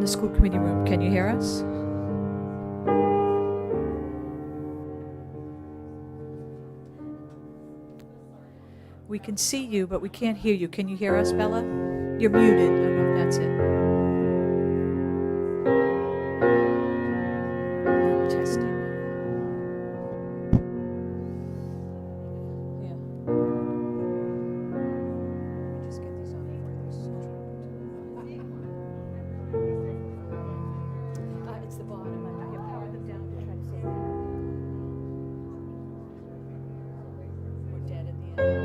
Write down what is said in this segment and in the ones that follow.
the school committee room. Can you hear us? We can see you, but we can't hear you. Can you hear us, Bella? You're muted. I don't know if that's it. I'm testing. Yeah. Let me just get these on before it's the bottom. I have powered them down to try to save that. We're dead at the end.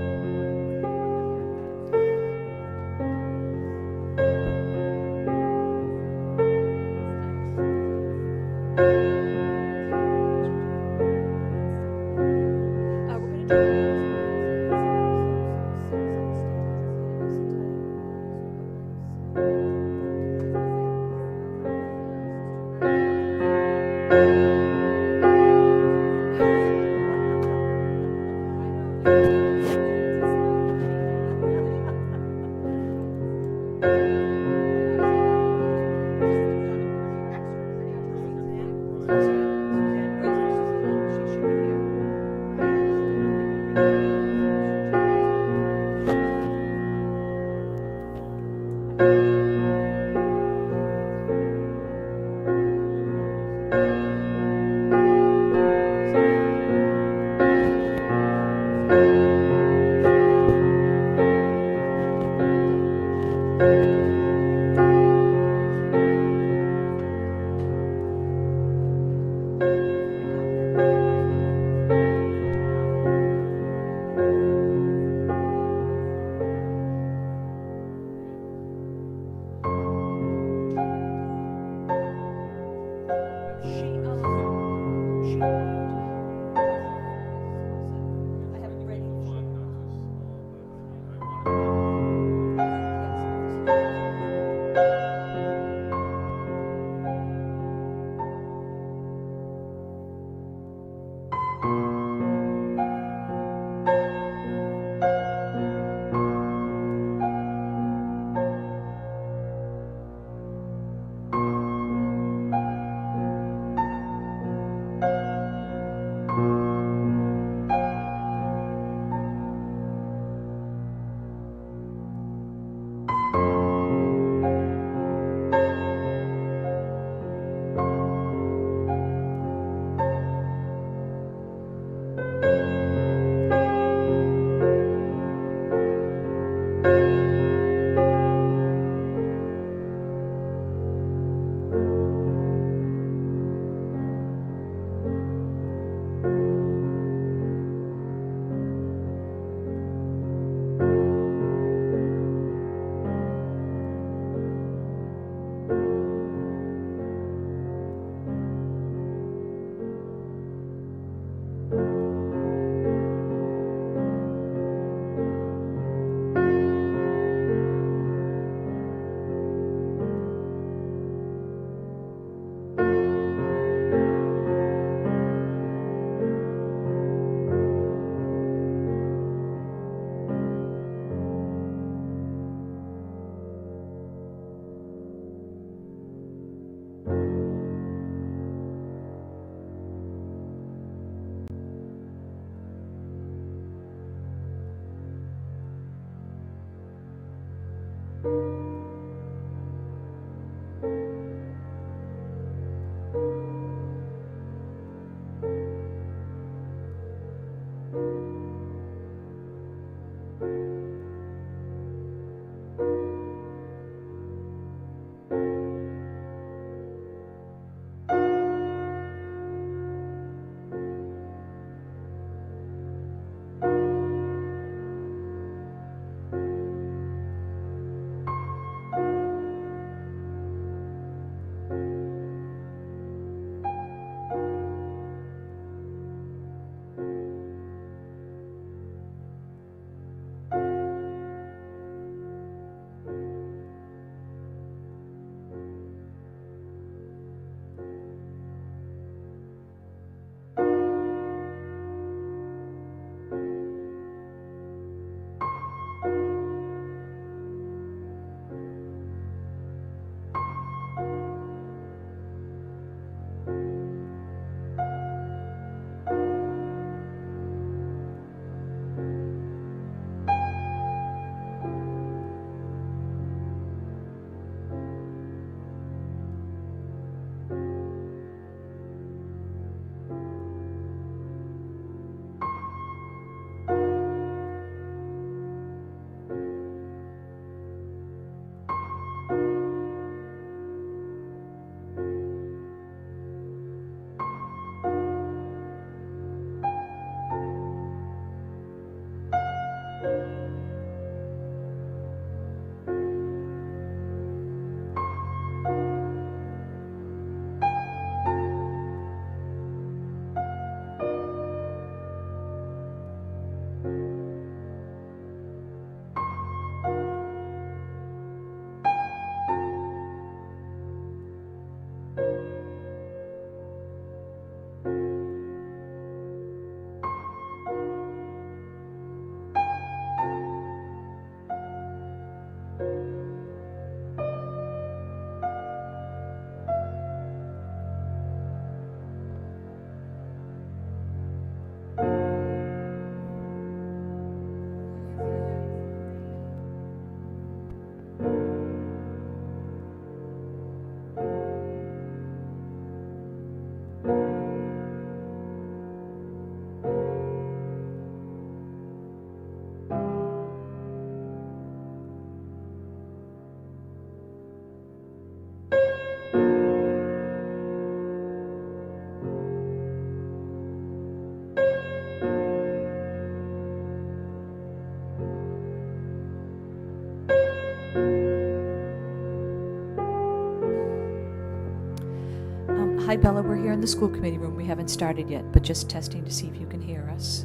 Hi, Bella. We're here in the school committee room. We haven't started yet, but just testing to see if you can hear us.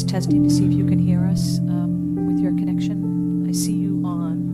Testing to see if you can hear us with your connection. I see you on.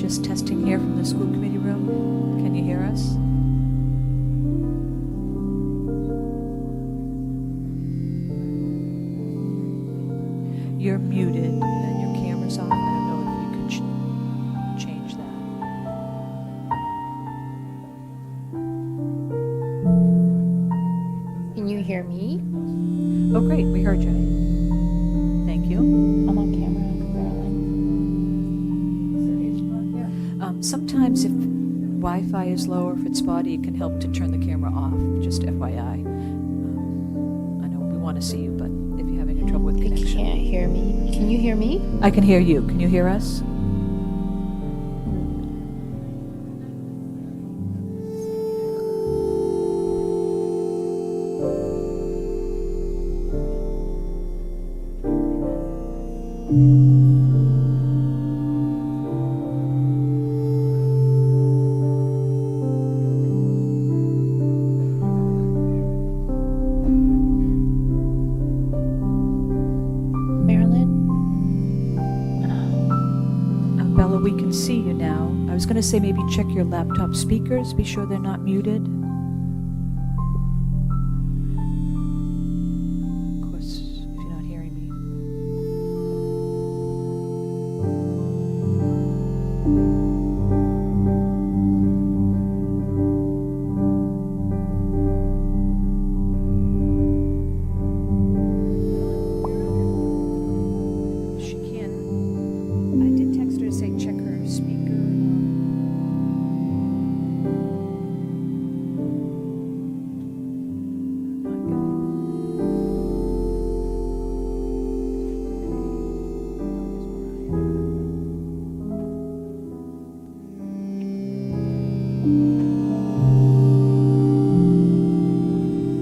Just testing here from the school committee room. Can you hear us? You're muted and your camera's off. I don't know if you could change that. Can you hear me? Oh, great. We heard you. Thank you. I'm on camera, Marilyn. Sometimes if Wi-Fi is low or if it's spotty, it can help to turn the camera off, just FYI. I know we want to see you, but if you're having trouble with They connection. can't hear me. Can you hear me? I can hear you. Can you hear us? Marilyn? Bella, we can see you now. I was going to say maybe check your laptop speakers, be sure they're not muted. Of course, if you're not hearing me. She can. I did text her to say check her speaker.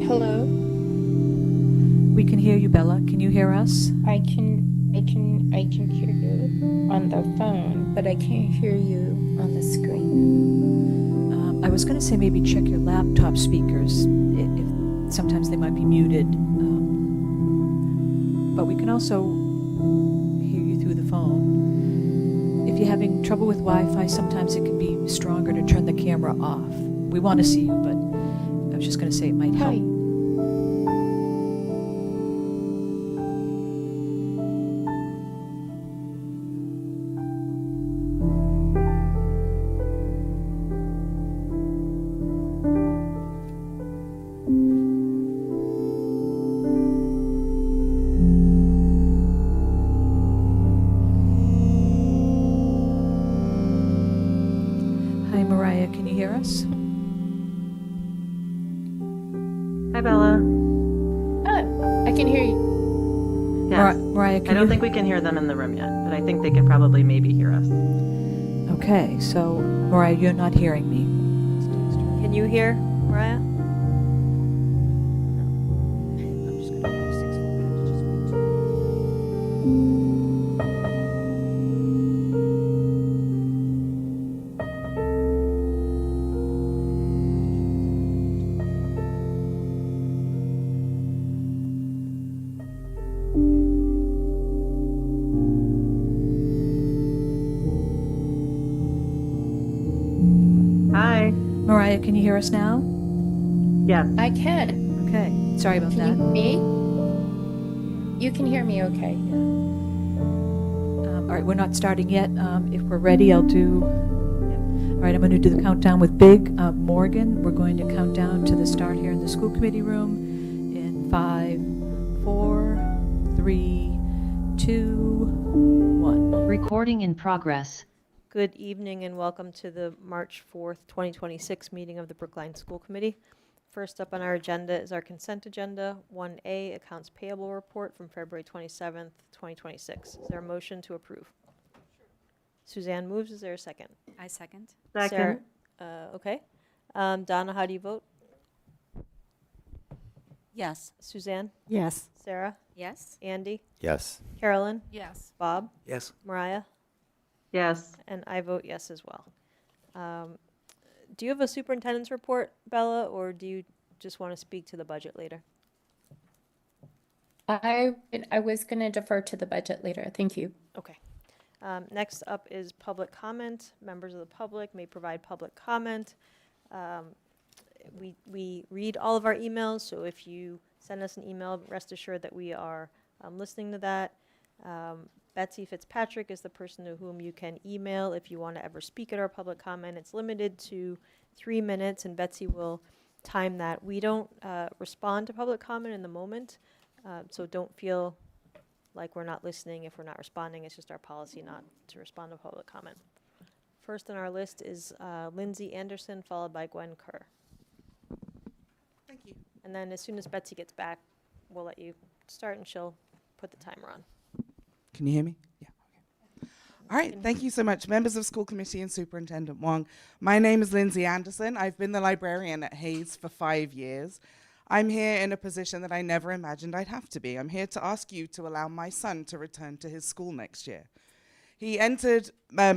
Hello? We can hear you, Bella. Can you hear us? I can hear you on the phone, but I can't hear you on the screen. I was going to say maybe check your laptop speakers. If sometimes they might be muted. But we can also hear you through the phone. If you're having trouble with Wi-Fi, sometimes it can be stronger to turn the camera off. We want to see you, but I was just going to say it might help. Hi. Hi, Mariah. Can you hear us? Hi, Bella. Oh, I can hear you. Yes. Mariah, can I don't you? think we can hear them in the room yet, but I think they can probably maybe hear us. Okay, so Mariah, you're not hearing me. Can you hear, Mariah? I'm just going to use 6 to just wait. Hi. Mariah, can you hear us now? Yes. I can. Okay, sorry about Can that. you hear me? You can hear me okay. All right, we're not starting yet. If we're ready, I'll do. All right, I'm going to do the countdown with Big Morgan. We're going to count down to the start here in the school committee room in 5, 4, 3, 2, 1. Recording in progress. Good evening and welcome to the March 4th, 2026 meeting of the Brookline School Committee. First up on our agenda is our consent agenda, 1A, Accounts Payable Report from February 27th, 2026. Is there a motion to approve? Suzanne moves. Is there a second? I second. Second. Sarah, okay. Donna, how do you vote? Yes. Suzanne? Yes. Sarah? Yes. Andy? Yes. Carolyn? Yes. Bob? Yes. Mariah? Yes. And I vote yes as well. Do you have a superintendent's report, Bella, or do you just want to speak to the budget later? I was going to defer to the budget later. Thank you. Okay. Next up is public comment. Members of the public may provide public comment. We read all of our emails, so if you send us an email, rest assured that we are listening to that. Betsy Fitzpatrick is the person to whom you can email if you want to ever speak at our public comment. It's limited to 3 minutes, and Betsy will time that. We don't respond to public comment in the moment, so don't feel like we're not listening if we're not responding. It's just our policy not to respond to public comment. First on our list is Lindsay Anderson, followed by Gwen Kerr. Thank you. And then as soon as Betsy gets back, we'll let you start and she'll put the timer on. Can you hear me? Yeah. Okay. All right. Thank you so much, members of school committee and Superintendent Wong. My name is Lindsay Anderson. I've been the librarian at Hayes for 5 years. I'm here in a position that I never imagined I'd have to be. I'm here to ask you to allow my son to return to his school next year. He entered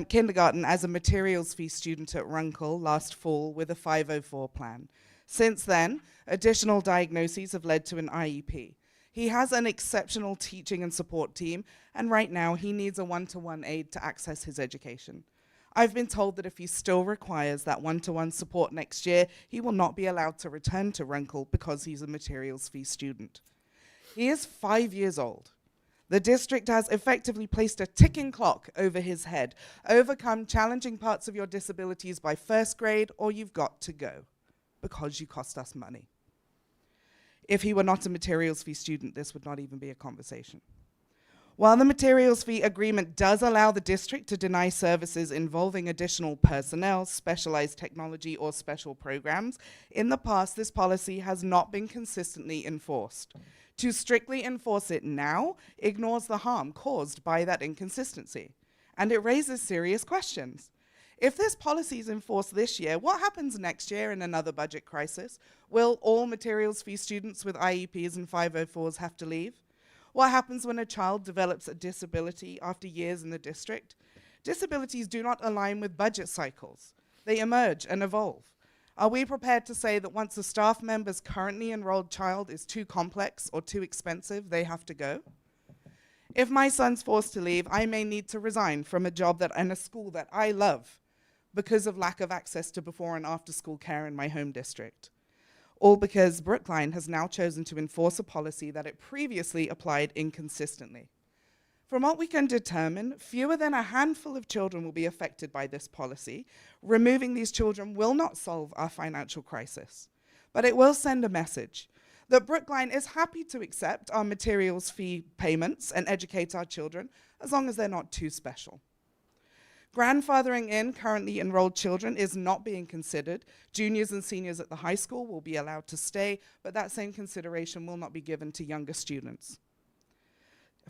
kindergarten as a materials fee student at Runkle last fall with a 504 plan. Since then, additional diagnoses have led to an IEP. He has an exceptional teaching and support team, and right now he needs a one-to-one aide to access his education. I've been told that if he still requires that one-to-one support next year, he will not be allowed to return to Runkle because he's a materials fee student. He is 5 years old. The district has effectively placed a ticking clock over his head. Overcome challenging parts of your disabilities by first grade, or you've got to go, because you cost us money. If he were not a materials fee student, this would not even be a conversation. While the materials fee agreement does allow the district to deny services involving additional personnel, specialized technology, or special programs, in the past this policy has not been consistently enforced. To strictly enforce it now ignores the harm caused by that inconsistency, and it raises serious questions. If this policy is enforced this year, what happens next year in another budget crisis? Will all materials fee students with IEPs and 504s have to leave? What happens when a child develops a disability after years in the district? Disabilities do not align with budget cycles. They emerge and evolve. Are we prepared to say that once a staff member's currently enrolled child is too complex or too expensive, they have to go? If my son's forced to leave, I may need to resign from a job and a school that I love because of lack of access to before and after school care in my home district. All because Brookline has now chosen to enforce a policy that it previously applied inconsistently. From what we can determine, fewer than a handful of children will be affected by this policy. Removing these children will not solve our financial crisis, but it will send a message that Brookline is happy to accept our materials fee payments and educate our children as long as they're not too special. Grandfathering in currently enrolled children is not being considered. Juniors and seniors at the high school will be allowed to stay, but that same consideration will not be given to younger students.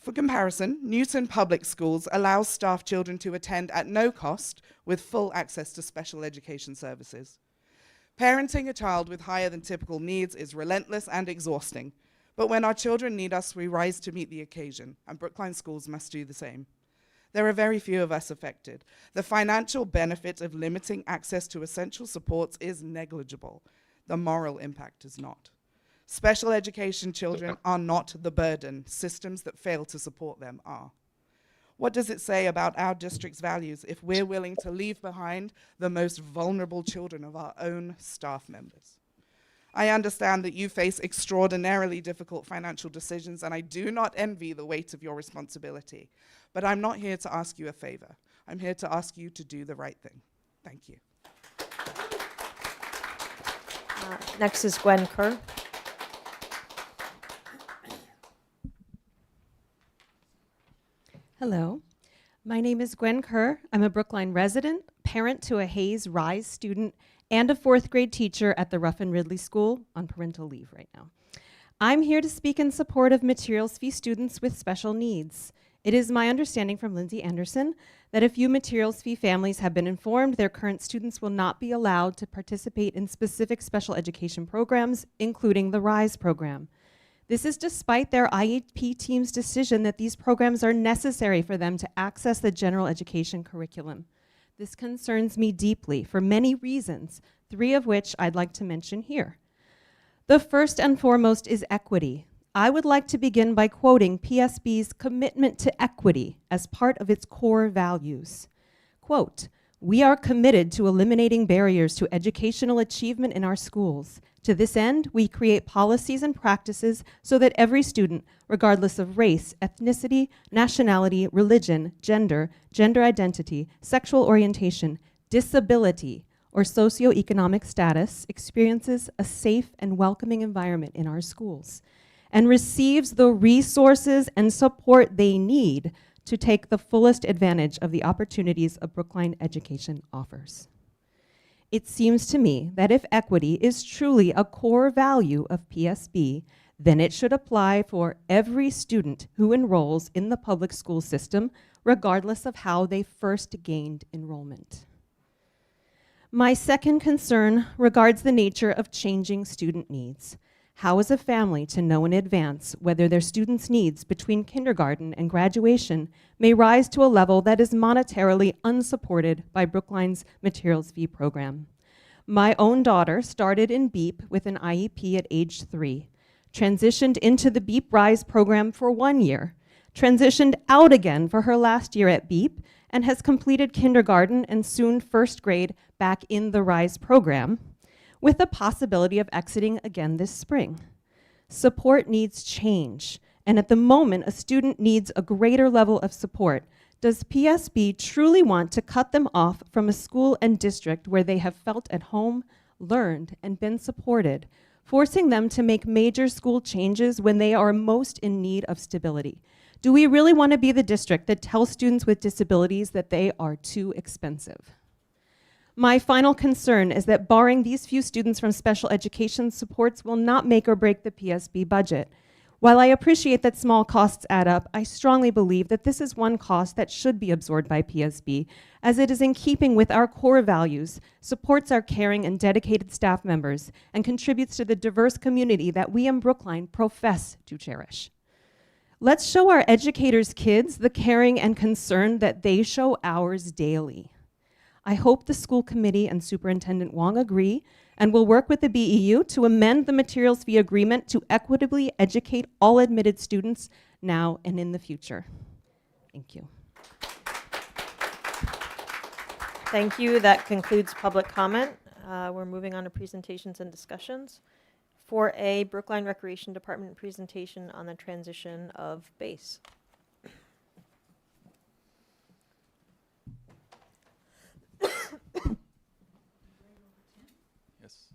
For comparison, Newton Public Schools allows staff children to attend at no cost with full access to special education services. Parenting a child with higher than typical needs is relentless and exhausting, but when our children need us, we rise to meet the occasion, and Brookline schools must do the same. There are very few of us affected. The financial benefit of limiting access to essential supports is negligible. The moral impact is not. Special education children are not the burden. Systems that fail to support them are. What does it say about our district's values if we're willing to leave behind the most vulnerable children of our own staff members? I understand that you face extraordinarily difficult financial decisions, and I do not envy the weight of your responsibility. But I'm not here to ask you a favor. I'm here to ask you to do the right thing. Thank you. Next is Gwen Kerr. Hello, my name is Gwen Kerr. I'm a Brookline resident, parent to a Hayes Rise student, and a 4th grade teacher at the Ruffin Ridley School on parental leave right now. I'm here to speak in support of materials fee students with special needs. It is my understanding from Lindsay Anderson that a few materials fee families have been informed their current students will not be allowed to participate in specific special education programs, including the RISE program. This is despite their IEP team's decision that these programs are necessary for them to access the general education curriculum. This concerns me deeply for many reasons, 3 of which I'd like to mention here. The first and foremost is equity. I would like to begin by quoting PSB's commitment to equity as part of its core values. Quote, "We are committed to eliminating barriers to educational achievement in our schools. To this end, we create policies and practices so that every student, regardless of race, ethnicity, nationality, religion, gender identity, sexual orientation, disability, or socioeconomic status, experiences a safe and welcoming environment in our schools and receives the resources and support they need to take the fullest advantage of the opportunities a Brookline education offers." It seems to me that if equity is truly a core value of PSB, then it should apply for every student who enrolls in the public school system, regardless of how they first gained enrollment. My second concern regards the nature of changing student needs. How is a family to know in advance whether their students' needs between kindergarten and graduation may rise to a level that is monetarily unsupported by Brookline's materials fee program? My own daughter started in BEEP with an IEP at age 3, transitioned into the BEEP Rise program for 1 year, transitioned out again for her last year at BEEP, and has completed kindergarten and soon first grade back in the Rise program, with the possibility of exiting again this spring. Support needs change, and at the moment, a student needs a greater level of support. Does PSB truly want to cut them off from a school and district where they have felt at home, learned, and been supported, forcing them to make major school changes when they are most in need of stability? Do we really want to be the district that tells students with disabilities that they are too expensive? My final concern is that barring these few students from special education supports will not make or break the PSB budget. While I appreciate that small costs add up, I strongly believe that this is one cost that should be absorbed by PSB, as it is in keeping with our core values, supports our caring and dedicated staff members, and contributes to the diverse community that we in Brookline profess to cherish. Let's show our educators' kids the caring and concern that they show ours daily. I hope the school committee and Superintendent Wong agree and will work with the BEU to amend the materials fee agreement to equitably educate all admitted students now and in the future. Thank you. Thank you. That concludes public comment. We're moving on to presentations and discussions. 4A, Brookline Recreation Department presentation on the transition of base. Yes.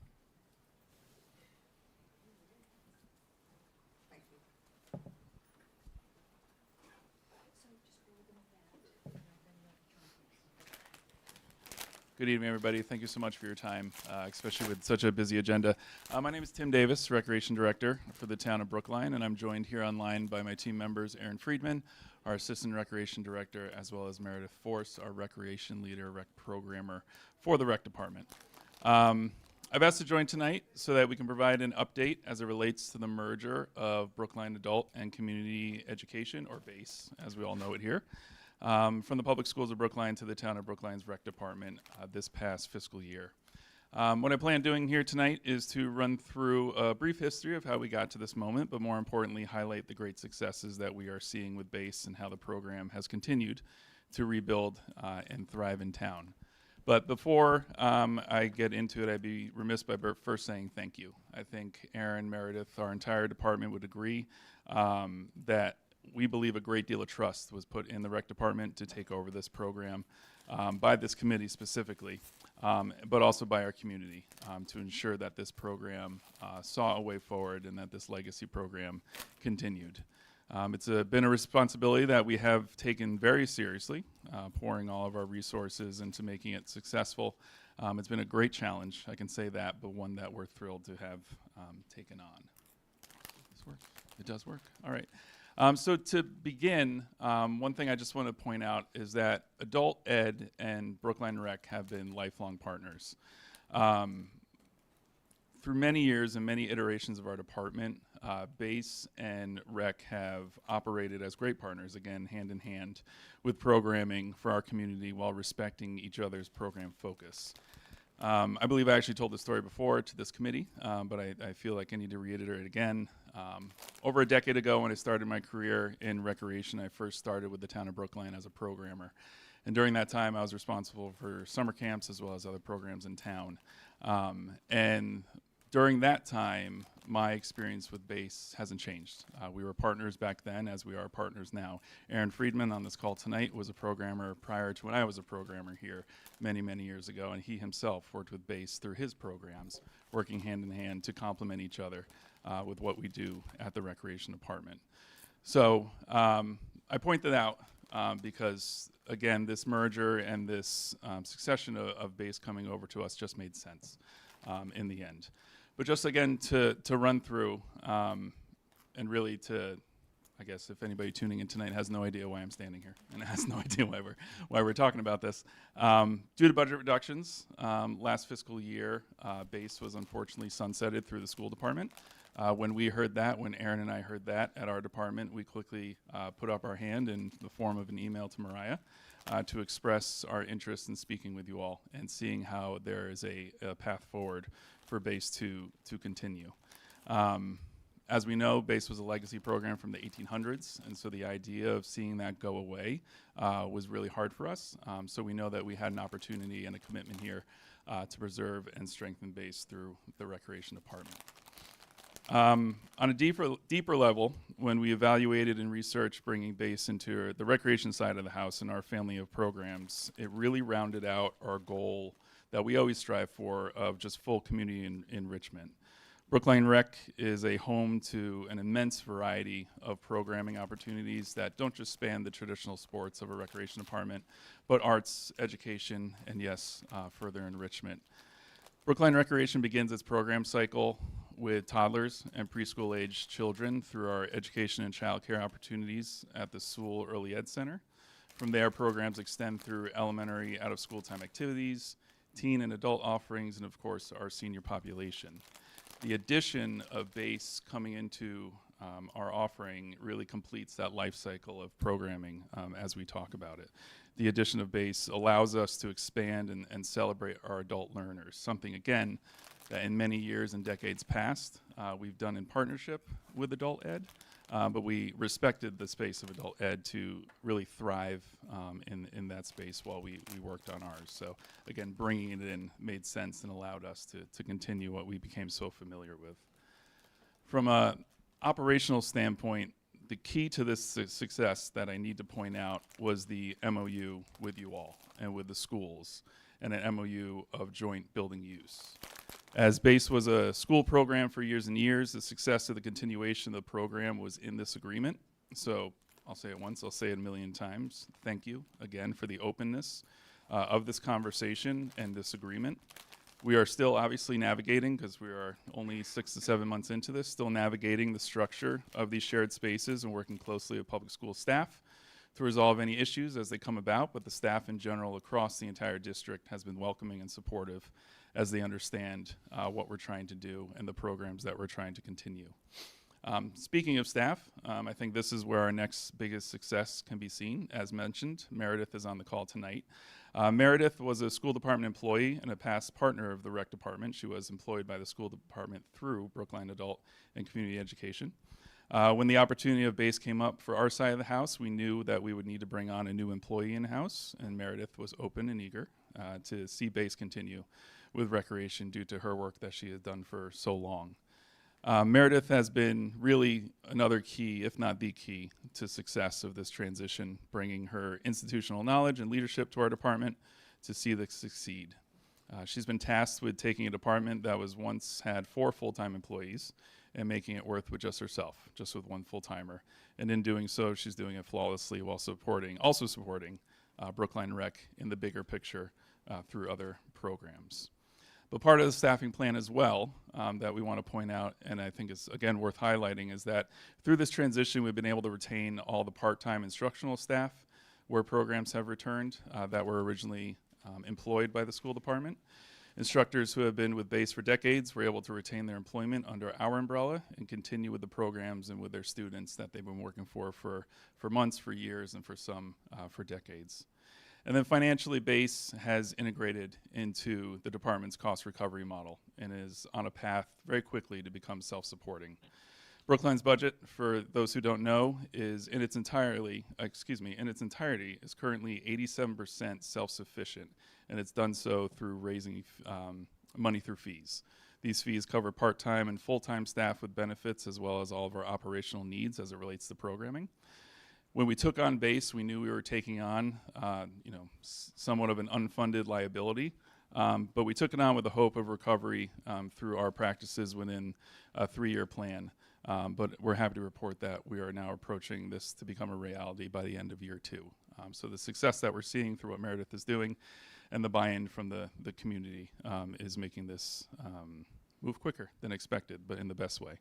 Good evening, everybody. Thank you so much for your time, especially with such a busy agenda. My name is Tim Davis, Recreation Director for the town of Brookline, and I'm joined here online by my team members, Aaron Friedman, our Assistant Recreation Director, as well as Meredith Force, our Recreation Leader, Rec Programmer for the Rec Department. I've asked to join tonight so that we can provide an update as it relates to the merger of Brookline Adult and Community Education, or BASE, as we all know it here, from the public schools of Brookline to the town of Brookline's Rec Department this past fiscal year. What I plan on doing here tonight is to run through a brief history of how we got to this moment, but more importantly, highlight the great successes that we are seeing with BASE and how the program has continued to rebuild and thrive in town. But before I get into it, I'd be remiss by first saying thank you. I think Aaron, Meredith, our entire department would agree that we believe a great deal of trust was put in the rec department to take over this program by this committee specifically, but also by our community to ensure that this program saw a way forward and that this legacy program continued. It's been a responsibility that we have taken very seriously, pouring all of our resources into making it successful. It's been a great challenge, I can say that, but one that we're thrilled to have taken on. Does this work? It does work. All right. So to begin, one thing I just want to point out is that Adult Ed and Brookline Rec have been lifelong partners. Through many years and many iterations of our department, BASE and Rec have operated as great partners, again, hand in hand with programming for our community while respecting each other's program focus. I believe I actually told this story before to this committee, but I feel like I need to reiterate it again. Over a decade ago, when I started my career in recreation, I first started with the town of Brookline as a programmer. And during that time, I was responsible for summer camps as well as other programs in town. And during that time, my experience with BASE hasn't changed. We were partners back then, as we are partners now. Aaron Friedman on this call tonight was a programmer prior to when I was a programmer here many, many years ago, and he himself worked with BASE through his programs, working hand in hand to complement each other with what we do at the Recreation Department. So I point that out because, again, this merger and this succession of BASE coming over to us just made sense in the end. But just again to run through and really to, I guess if anybody tuning in tonight has no idea why I'm standing here and has no idea why we're talking about this. Due to budget reductions, last fiscal year, BASE was unfortunately sunsetted through the school department. When we heard that, when Aaron and I heard that at our department, we quickly put up our hand in the form of an email to Mariah to express our interest in speaking with you all and seeing how there is a path forward for BASE to continue. As we know, BASE was a legacy program from the 1800s, and so the idea of seeing that go away was really hard for us. So we know that we had an opportunity and a commitment here to preserve and strengthen BASE through the Recreation Department. On a deeper level, when we evaluated and researched bringing BASE into the recreation side of the house and our family of programs, it really rounded out our goal that we always strive for of just full community enrichment. Brookline Rec is a home to an immense variety of programming opportunities that don't just span the traditional sports of a recreation department, but arts, education, and yes, further enrichment. Brookline Recreation begins its program cycle with toddlers and preschool age children through our education and childcare opportunities at the Sewell Early Ed Center. From there, programs extend through elementary out-of-school time activities, teen and adult offerings, and of course, our senior population. The addition of BASE coming into our offering really completes that life cycle of programming as we talk about it. The addition of BASE allows us to expand and celebrate our adult learners, something, again, that in many years and decades past, we've done in partnership with adult ed, but we respected the space of adult ed to really thrive in that space while we worked on ours. So again, bringing it in made sense and allowed us to continue what we became so familiar with. From a operational standpoint, the key to this success that I need to point out was the MOU with you all and with the schools, and an MOU of joint building use. As BASE was a school program for years and years, the success of the continuation of the program was in this agreement. So I'll say it once, I'll say it a million times. Thank you again for the openness of this conversation and this agreement. We are still obviously navigating, because we are only 6 to 7 months into this, still navigating the structure of these shared spaces and working closely with public school staff to resolve any issues as they come about, but the staff in general across the entire district has been welcoming and supportive as they understand what we're trying to do and the programs that we're trying to continue. Speaking of staff, I think this is where our next biggest success can be seen. As mentioned, Meredith is on the call tonight. Meredith was a school department employee and a past partner of the rec department. She was employed by the school department through Brookline Adult and Community Education. When the opportunity of BASE came up for our side of the house, we knew that we would need to bring on a new employee in-house, and Meredith was open and eager to see BASE continue with recreation due to her work that she has done for so long. Meredith has been really another key, if not the key, to success of this transition, bringing her institutional knowledge and leadership to our department to see this succeed. She's been tasked with taking a department that was once had 4 full-time employees and making it worth with just herself, just with 1 full-timer. And in doing so, she's doing it flawlessly while also supporting Brookline Rec in the bigger picture through other programs. But part of the staffing plan as well that we want to point out, and I think is again worth highlighting, is that through this transition we've been able to retain all the part-time instructional staff where programs have returned that were originally employed by the school department. Instructors who have been with BASE for decades were able to retain their employment under our umbrella and continue with the programs and with their students that they've been working for months, for years, and for some for decades. And then financially, BASE has integrated into the department's cost recovery model and is on a path very quickly to become self-supporting. Brookline's budget, for those who don't know, is in its entirety is currently 87% self-sufficient, and it's done so through raising money through fees. These fees cover part-time and full-time staff with benefits, as well as all of our operational needs as it relates to programming. When we took on BASE, we knew we were taking on, somewhat of an unfunded liability, but we took it on with the hope of recovery through our practices within a 3-year plan. But we're happy to report that we are now approaching this to become a reality by the end of year 2. So the success that we're seeing through what Meredith is doing and the buy-in from the community is making this move quicker than expected, but in the best way.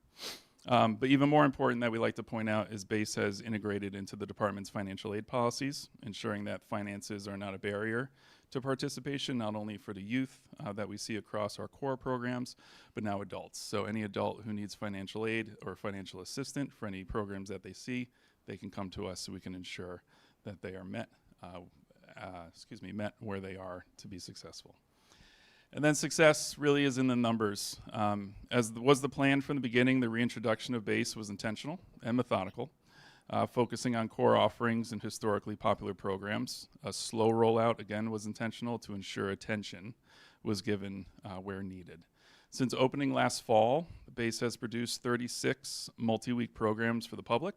But even more important that we like to point out is BASE has integrated into the department's financial aid policies, ensuring that finances are not a barrier to participation, not only for the youth that we see across our core programs, but now adults. So any adult who needs financial aid or financial assistance for any programs that they see, they can come to us so we can ensure that they are met where they are to be successful. And then success really is in the numbers. As was the plan from the beginning, the reintroduction of BASE was intentional and methodical, focusing on core offerings and historically popular programs. A slow rollout, again, was intentional to ensure attention was given where needed. Since opening last fall, BASE has produced 36 multi-week programs for the public,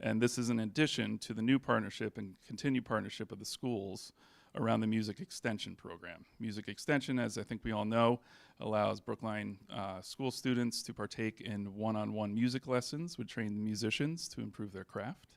and this is in addition to the new partnership and continued partnership of the schools around the Music Extension program. Music Extension, as I think we all know, allows Brookline school students to partake in one-on-one music lessons with trained musicians to improve their craft.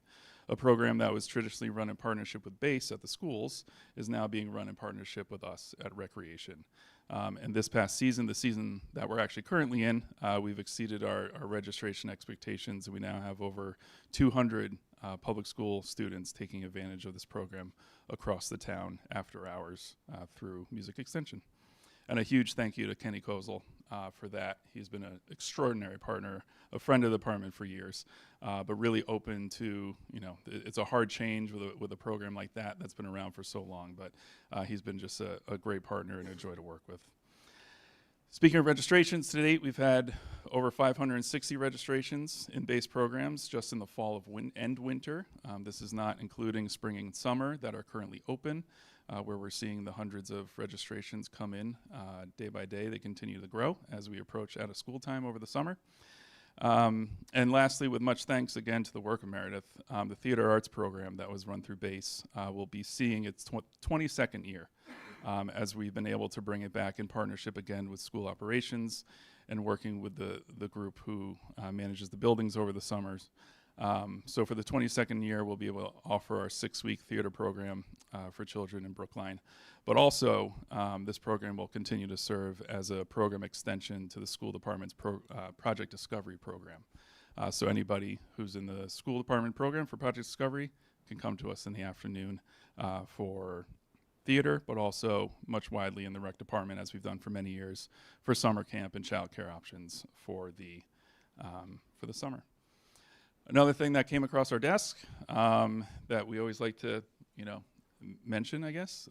A program that was traditionally run in partnership with BASE at the schools is now being run in partnership with us at Recreation. And this past season, the season that we're actually currently in, we've exceeded our registration expectations, and we now have over 200 public school students taking advantage of this program across the town after hours through Music Extension. And a huge thank you to Kenny Kozel for that. He's been an extraordinary partner, a friend of the department for years, but really open to, it's a hard change with a program like that that's been around for so long, but he's been just a great partner and a joy to work with. Speaking of registrations, to date, we've had over 560 registrations in BASE programs just in the fall and winter. This is not including spring and summer that are currently open, where we're seeing the hundreds of registrations come in day by day. They continue to grow as we approach out of school time over the summer. And lastly, with much thanks again to the work of Meredith, the theater arts program that was run through BASE will be seeing its 22nd year. As we've been able to bring it back in partnership again with school operations and working with the group who manages the buildings over the summers. So for the 22nd year, we'll be able to offer our 6-week theater program for children in Brookline. But also, this program will continue to serve as a program extension to the school department's Project Discovery program. So anybody who's in the school department program for Project Discovery can come to us in the afternoon for theater, but also much widely in the rec department, as we've done for many years, for summer camp and child care options for the summer. Another thing that came across our desk that we always like to, mention, I guess,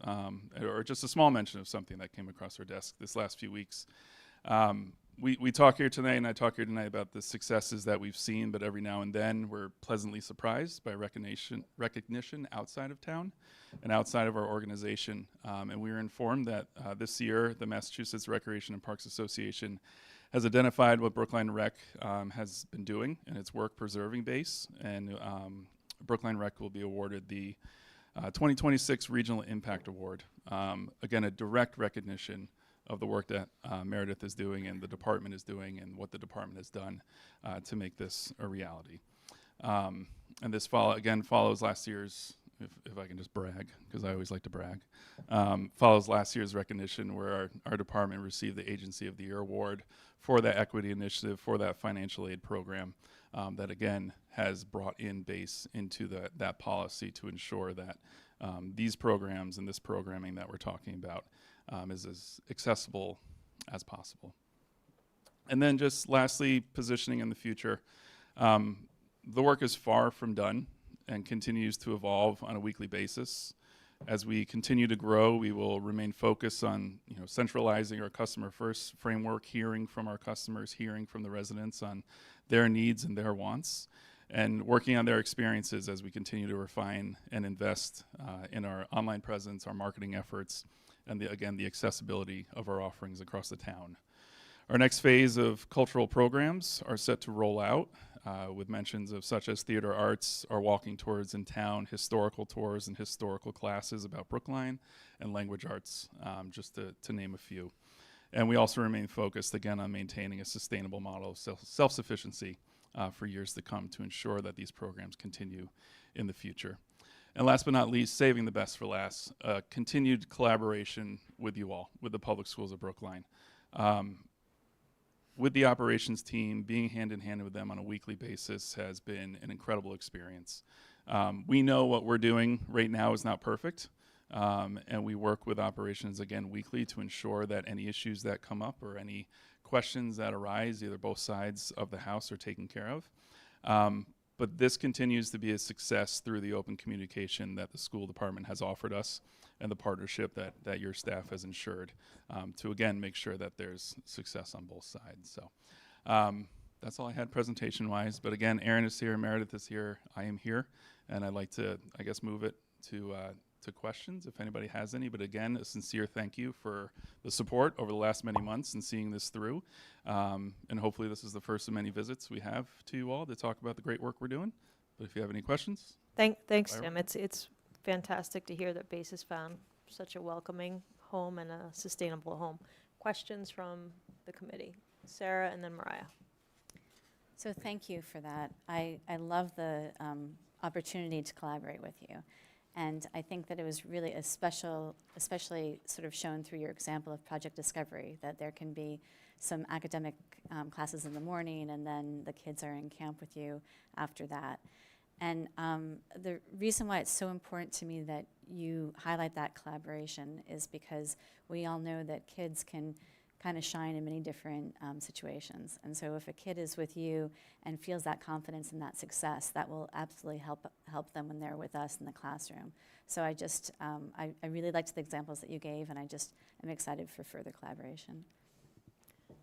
or just a small mention of something that came across our desk this last few weeks. We talk here tonight, and I talk here tonight about the successes that we've seen, but every now and then we're pleasantly surprised by recognition outside of town and outside of our organization. And we were informed that this year the Massachusetts Recreation and Parks Association has identified what Brookline Rec has been doing in its work preserving BASE, and Brookline Rec will be awarded the 2026 Regional Impact Award. Again, a direct recognition of the work that Meredith is doing and the department is doing and what the department has done to make this a reality. And this follows last year's, if I can just brag, because I always like to brag, follows last year's recognition where our department received the Agency of the Year Award for that equity initiative, for that financial aid program that, again, has brought in BASE into that policy to ensure that these programs and this programming that we're talking about is as accessible as possible. And then just lastly, positioning in the future. The work is far from done and continues to evolve on a weekly basis. As we continue to grow, we will remain focused on centralizing our customer first framework, hearing from our customers, hearing from the residents on their needs and their wants, and working on their experiences as we continue to refine and invest in our online presence, our marketing efforts, and again, the accessibility of our offerings across the town. Our next phase of cultural programs are set to roll out with mentions of such as theater arts, our walking tours in town, historical tours and historical classes about Brookline, and language arts, just to name a few. And we also remain focused again on maintaining a sustainable model of self-sufficiency for years to come to ensure that these programs continue in the future. And last but not least, saving the best for last, continued collaboration with you all, with the public schools of Brookline. With the operations team, being hand in hand with them on a weekly basis has been an incredible experience. We know what we're doing right now is not perfect, and we work with operations again weekly to ensure that any issues that come up or any questions that arise, either both sides of the house, are taken care of. But this continues to be a success through the open communication that the school department has offered us and the partnership that your staff has ensured to, again, make sure that there's success on both sides. So that's all I had presentation-wise. But again, Erin is here, Meredith is here, I am here, and I'd like to, I guess, move it to questions if anybody has any. But again, a sincere thank you for the support over the last many months and seeing this through. And hopefully this is the first of many visits we have to you all to talk about the great work we're doing. But if you have any questions. Thanks, Byron? Tim. It's fantastic to hear that BASE has found such a welcoming home and a sustainable home. Questions from the committee? Sarah and then Mariah. So thank you for that. I love the opportunity to collaborate with you. And I think that it was really especially sort of shown through your example of Project Discovery, that there can be some academic classes in the morning and then the kids are in camp with you after that. And the reason why it's so important to me that you highlight that collaboration is because we all know that kids can kind of shine in many different situations. And so if a kid is with you and feels that confidence and that success, that will absolutely help them when they're with us in the classroom. So I just, I really liked the examples that you gave, and I just am excited for further collaboration.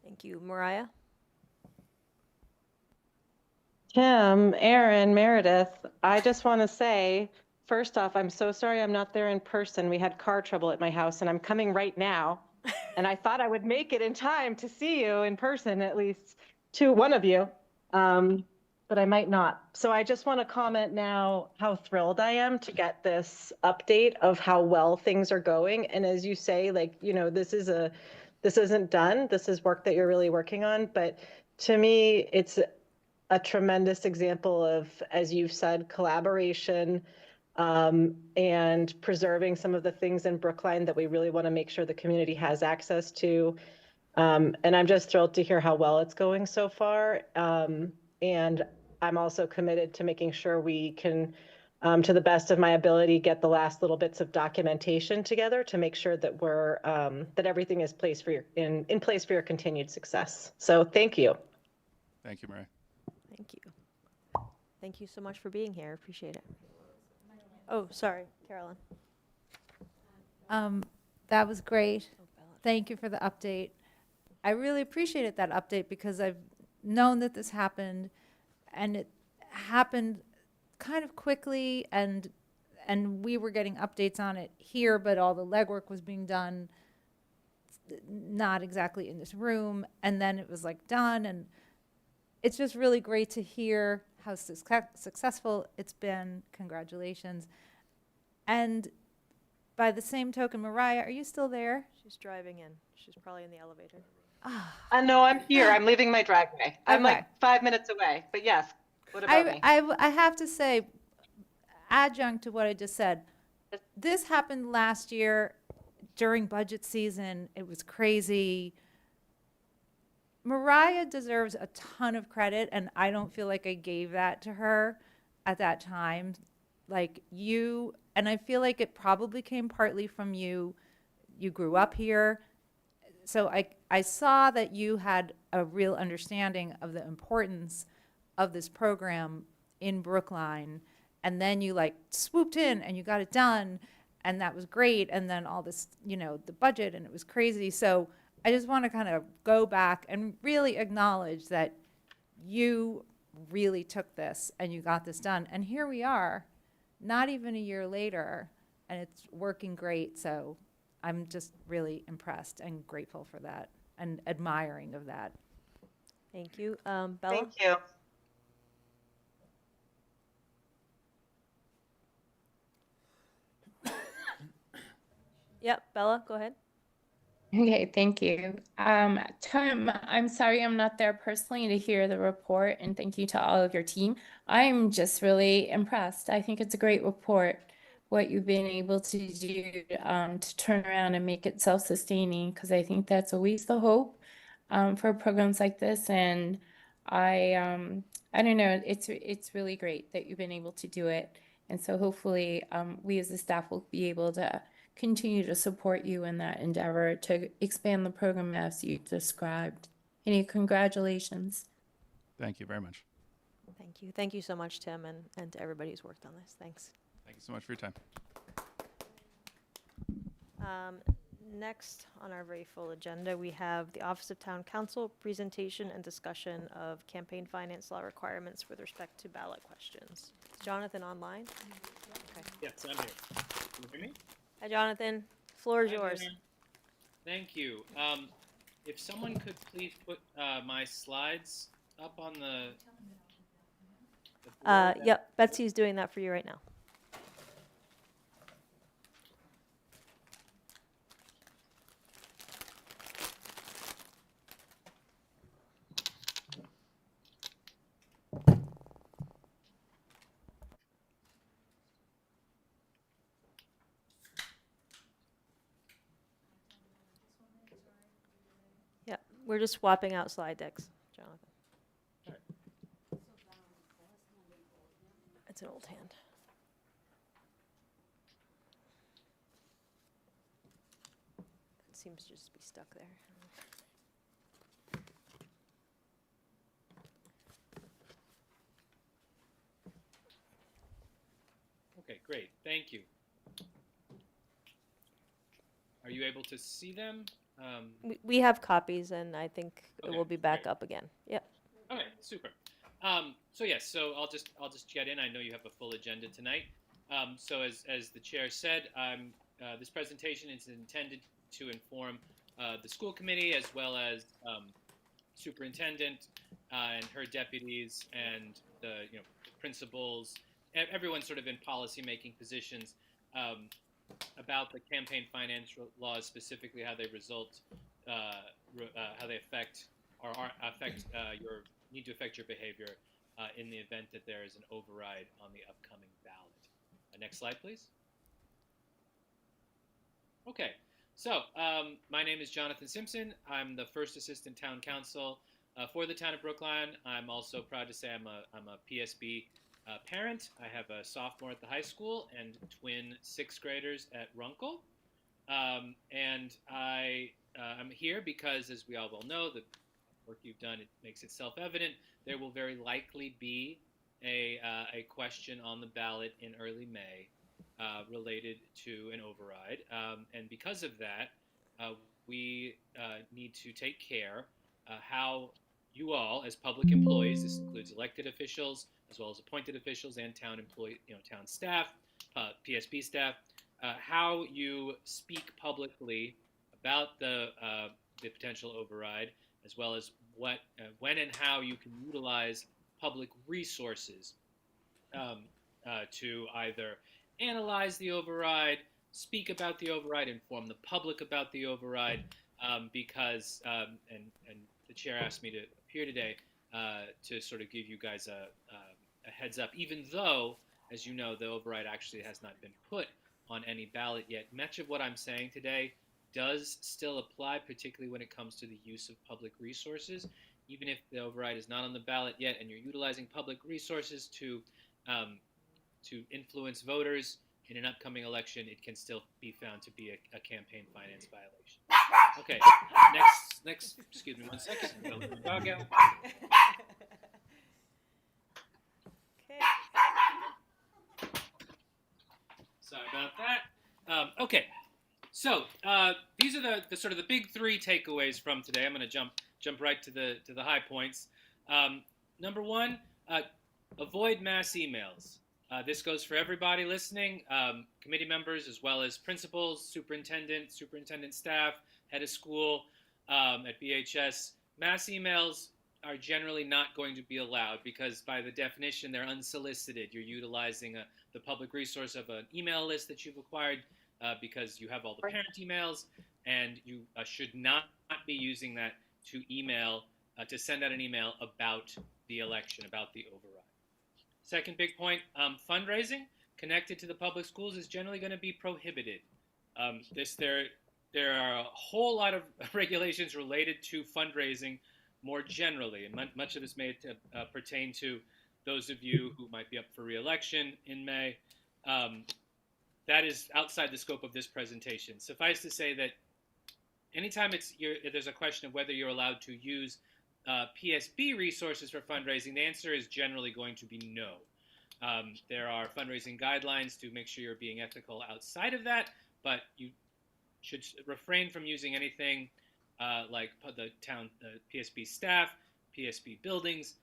Thank you. Mariah? Tim, Erin, Meredith, I just want to say, first off, I'm so sorry I'm not there in person. We had car trouble at my house, and I'm coming right now. And I thought I would make it in time to see you in person, at least to one of you, but I might not. So I just want to comment now how thrilled I am to get this update of how well things are going. And as you say, like, you know, this isn't done. This is work that you're really working on. But to me, it's a tremendous example of, as you've said, collaboration, and preserving some of the things in Brookline that we really want to make sure the community has access to. And I'm just thrilled to hear how well it's going so far. And I'm also committed to making sure we can, to the best of my ability, get the last little bits of documentation together to make sure that we're that everything is in place for your continued success. So thank you. Thank you, Mary. Thank you. Thank you so much for being here. Appreciate it. Oh, sorry, Carolyn. That was great. Thank you for the update. I really appreciated that update because I've known that this happened, and it happened kind of quickly, and we were getting updates on it here, but all the legwork was being done not exactly in this room, and then it was like done, and it's just really great to hear how successful it's been. Congratulations. And by the same token, Mariah, are you still there? She's driving in. She's probably in the elevator. No, I'm here. I'm leaving my driveway. I'm Okay. like 5 minutes away. But yes, what about me? I have to say, adjunct to what I just said, this happened last year during budget season. It was crazy. Mariah deserves a ton of credit, and I don't feel like I gave that to her at that time. Like you, and I feel like it probably came partly from you. You grew up here. So I saw that you had a real understanding of the importance of this program in Brookline. And then you like swooped in and you got it done, and that was great. And then all this, you know, the budget, and it was crazy. So I just want to kind of go back and really acknowledge that you really took this and you got this done. And here we are, not even a year later, and it's working great. So I'm just really impressed and grateful for that and admiring of that. Thank you. Bella? Thank you. Yep, Bella, go ahead. Okay, thank you. Tim, I'm sorry I'm not there personally to hear the report, and thank you to all of your team. I'm just really impressed. I think it's a great report, what you've been able to do to turn around and make it self-sustaining, because I think that's always the hope for programs like this. And I don't know, it's really great that you've been able to do it. And so hopefully we as the staff will be able to continue to support you in that endeavor to expand the program as you described. Any congratulations. Thank you very much. Thank you. Thank you so much, Tim, and to everybody who's worked on this. Thanks. Thank you so much for your time. Next on our very full agenda, we have the Office of Town Council presentation and discussion of campaign finance law requirements with respect to ballot questions. Is Jonathan online? Okay. Yes, I'm here. Can you hear me? Hi, Jonathan. Floor is Hi yours. there. Thank you. If someone could please put my slides up on the board. Yep, Betsy's doing that for you right now. Yep, we're just swapping out slide decks, Jonathan. It's an old hand. It seems to just be stuck there. Okay, great. Thank you. Are you able to see them? We have copies, and I think it Okay, will be back great. up again. Yep. Okay, super. So yes, so I'll just get in. I know you have a full agenda tonight. So as the chair said, this presentation is intended to inform the school committee as well as superintendent and her deputies and the principals, everyone sort of in policy making positions about the campaign finance laws, specifically how they result, how they affect or need to affect your behavior in the event that there is an override on the upcoming ballot. Next slide, please. Okay, so my name is Jonathan Simpson. I'm the first assistant town council for the town of Brookline. I'm also proud to say I'm a PSB parent. I have a sophomore at the high school and twin sixth graders at Runkle. And I'm here because, as we all well know, the work you've done, it makes it self-evident. There will very likely be a question on the ballot in early May related to an override. And because of that, we need to take care how you all, as public employees, this includes elected officials, as well as appointed officials and town employee, town staff, PSB staff, how you speak publicly about the potential override, as well as what, when, and how you can utilize public resources to either analyze the override, speak about the override, inform the public about the override, because and the chair asked me to appear today to sort of give you guys a heads up, even though, as you know, the override actually has not been put on any ballot yet. Much of what I'm saying today does still apply, particularly when it comes to the use of public resources. Even if the override is not on the ballot yet and you're utilizing public resources to influence voters in an upcoming election, it can still be found to be a campaign finance violation. Okay, next, excuse me one second. I'll let the dog out. Okay. Sorry about that. Okay, so these are the sort of the big three takeaways from today. I'm going to jump right to the high points. number one, avoid mass emails. This goes for everybody listening, committee members as well as principals, superintendent staff, head of school at BHS. Mass emails are generally not going to be allowed because by the definition they're unsolicited. You're utilizing the public resource of an email list that you've acquired because you have all the parent emails, and you should not be using that to email, to send out an email about the election, about the override. Second big point, fundraising connected to the public schools is generally going to be prohibited. There are a whole lot of regulations related to fundraising more generally, and much of this may pertain to those of you who might be up for re-election in May. That is outside the scope of this presentation. Suffice to say that anytime there's a question of whether you're allowed to use PSB resources for fundraising, the answer is generally going to be no. There are fundraising guidelines to make sure you're being ethical outside of that, but you should refrain from using anything like the PSB staff, PSB buildings,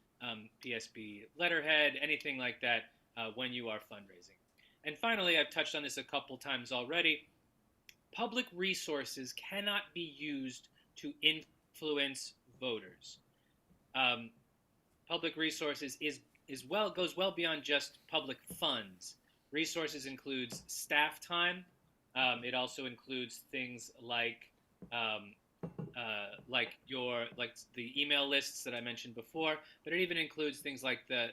PSB letterhead, anything like that when you are fundraising. And finally, I've touched on this a couple times already, public resources cannot be used to influence voters. Public resources goes well beyond just public funds. Resources includes staff time. It also includes things like the email lists that I mentioned before, but it even includes things like the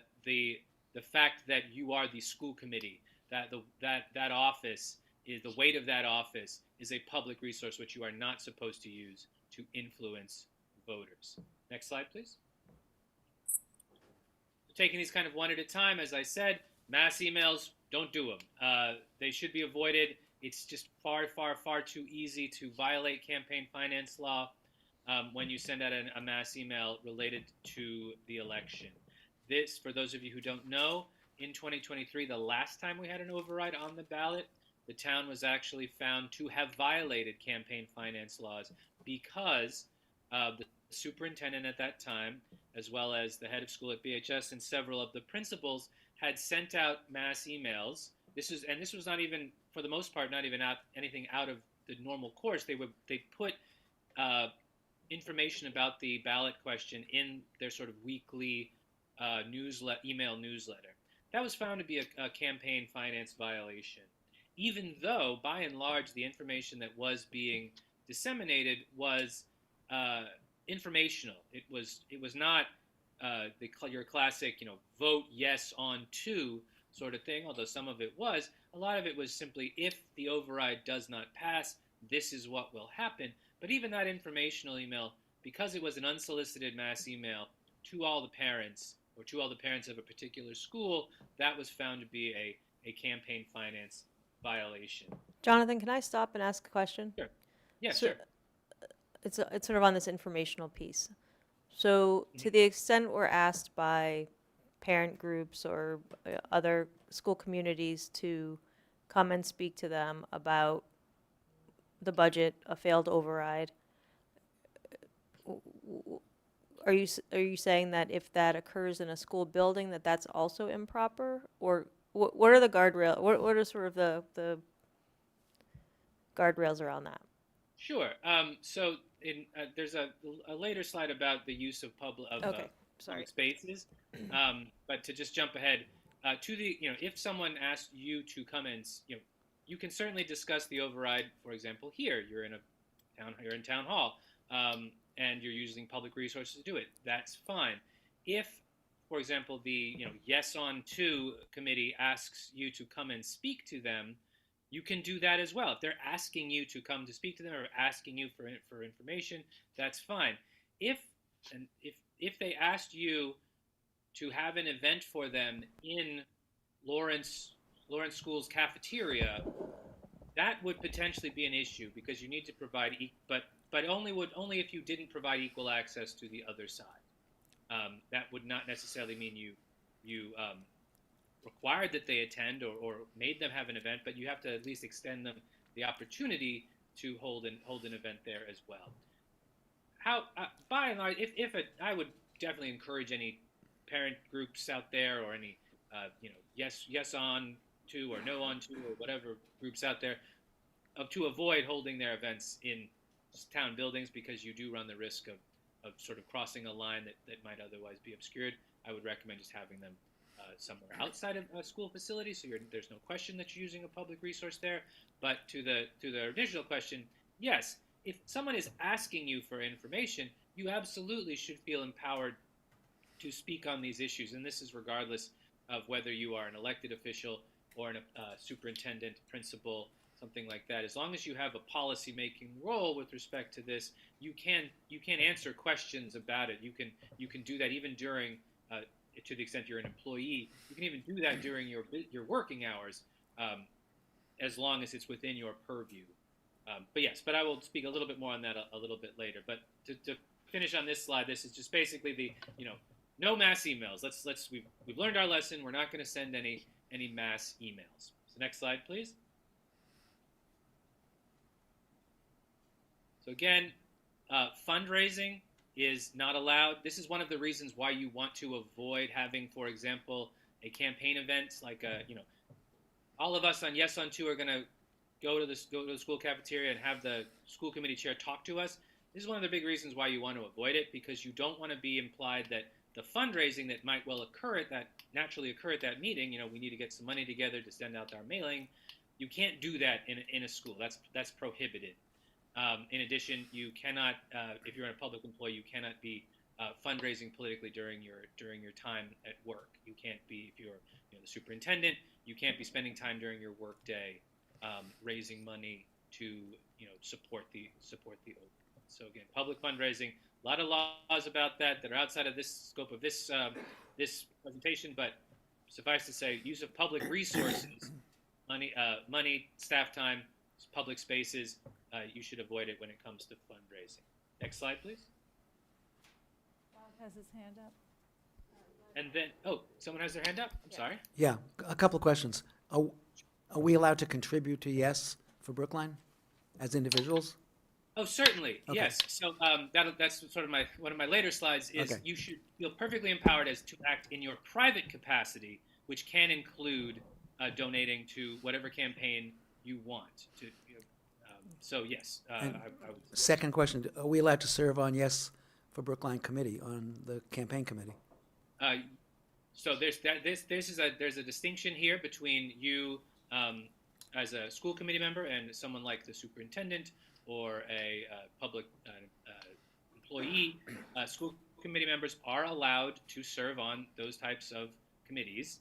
fact that you are the school committee, that office is the weight of that office is a public resource which you are not supposed to use to influence voters. Next slide, please. Taking these kind of one at a time, as I said, mass emails, don't do them. They should be avoided. It's just far, far, far too easy to violate campaign finance law when you send out a mass email related to the election. This, for those of you who don't know, in 2023, the last time we had an override on the ballot, the town was actually found to have violated campaign finance laws because the superintendent at that time, as well as the head of school at BHS and several of the principals, had sent out mass emails. This was not even, for the most part, not even anything out of the normal course. They put information about the ballot question in their sort of weekly email newsletter. That was found to be a campaign finance violation, even though, by and large, the information that was being disseminated was informational. It was not your classic, vote yes on to sort of thing, although some of it was. A lot of it was simply, if the override does not pass, this is what will happen. But even that informational email, because it was an unsolicited mass email to all the parents, or to all the parents of a particular school, that was found to be a campaign finance violation. Jonathan, can I stop and ask a question? Sure. Yeah, So- sure. It's sort of on this informational piece. So to the extent we're asked by parent groups or other school communities to come and speak to them about the budget, a failed override, are you saying that if that occurs in a school building, that's also improper? Or what are the guardrails? What are sort of the guardrails around that? Sure. So there's a later slide about the use of public spaces. But to just jump ahead to the, if someone asks you to come in, you can certainly discuss the override. For example, here you're in town hall, and you're using public resources to do it. That's fine. If, for example, the yes on to committee asks you to come and speak to them, you can do that as well. If they're asking you to come to speak to them or asking you for information, that's fine. If they asked you to have an event for them in Lawrence School's cafeteria, that would potentially be an issue because you need to provide, but only if you didn't provide equal access to the other side. That would not necessarily mean you required that they attend or made them have an event, but you have to at least extend them the opportunity to hold an event there as well. By and large, I would definitely encourage any parent groups out there, or any yes on to or no on to, or whatever groups out there, to avoid holding their events in town buildings, because you do run the risk of sort of crossing a line that might otherwise be obscured. I would recommend just having them somewhere outside of a school facility, so there's no question that you're using a public resource there. But to the original question, yes, if someone is asking you for information, you absolutely should feel empowered to speak on these issues, and this is regardless of whether you are an elected official or a superintendent, principal, something like that. As long as you have a policy-making role with respect to this, you can answer questions about it. You can do that even during, to the extent you're an employee, you can even do that during your working hours, as long as it's within your purview. But I will speak a little bit more on that a little bit later. But to finish on this slide, this is just basically the no mass emails. We've learned our lesson. We're not going to send any mass emails. So next slide, please. So again, fundraising is not allowed. This is one of the reasons why you want to avoid having, for example, a campaign event like all of us on Yes on 2 are going to go to the school cafeteria and have the school committee chair talk to us. This is one of the big reasons why you want to avoid it, because you don't want to be implied that the fundraising that might well naturally occur at that meeting, we need to get some money together to send out our mailing. You can't do that in a school. That's prohibited. In addition, you cannot, if you're a public employee, you cannot be fundraising politically during your time at work. You can't be, if you're the superintendent, you can't be spending time during your work day raising money to support the open. So again, public fundraising, a lot of laws about that are outside of this scope of this presentation, but suffice to say, use of public resources, money, staff time, public spaces, you should avoid it when it comes to fundraising. Next slide, please. Bob has his hand up. And then, someone has their hand up? I'm sorry. Yeah, a couple of questions. Are we allowed to contribute to Yes for Brookline as individuals? Oh, certainly, Okay. yes. So that's sort of one of my later slides is Okay. you should feel perfectly empowered to act in your private capacity, which can include donating to whatever campaign you want to. So yes, I would. Second question, are we allowed to serve on Yes for Brookline committee, on the campaign committee? So there's a distinction here between you as a school committee member and someone like the superintendent or a public employee. School committee members are allowed to serve on those types of committees.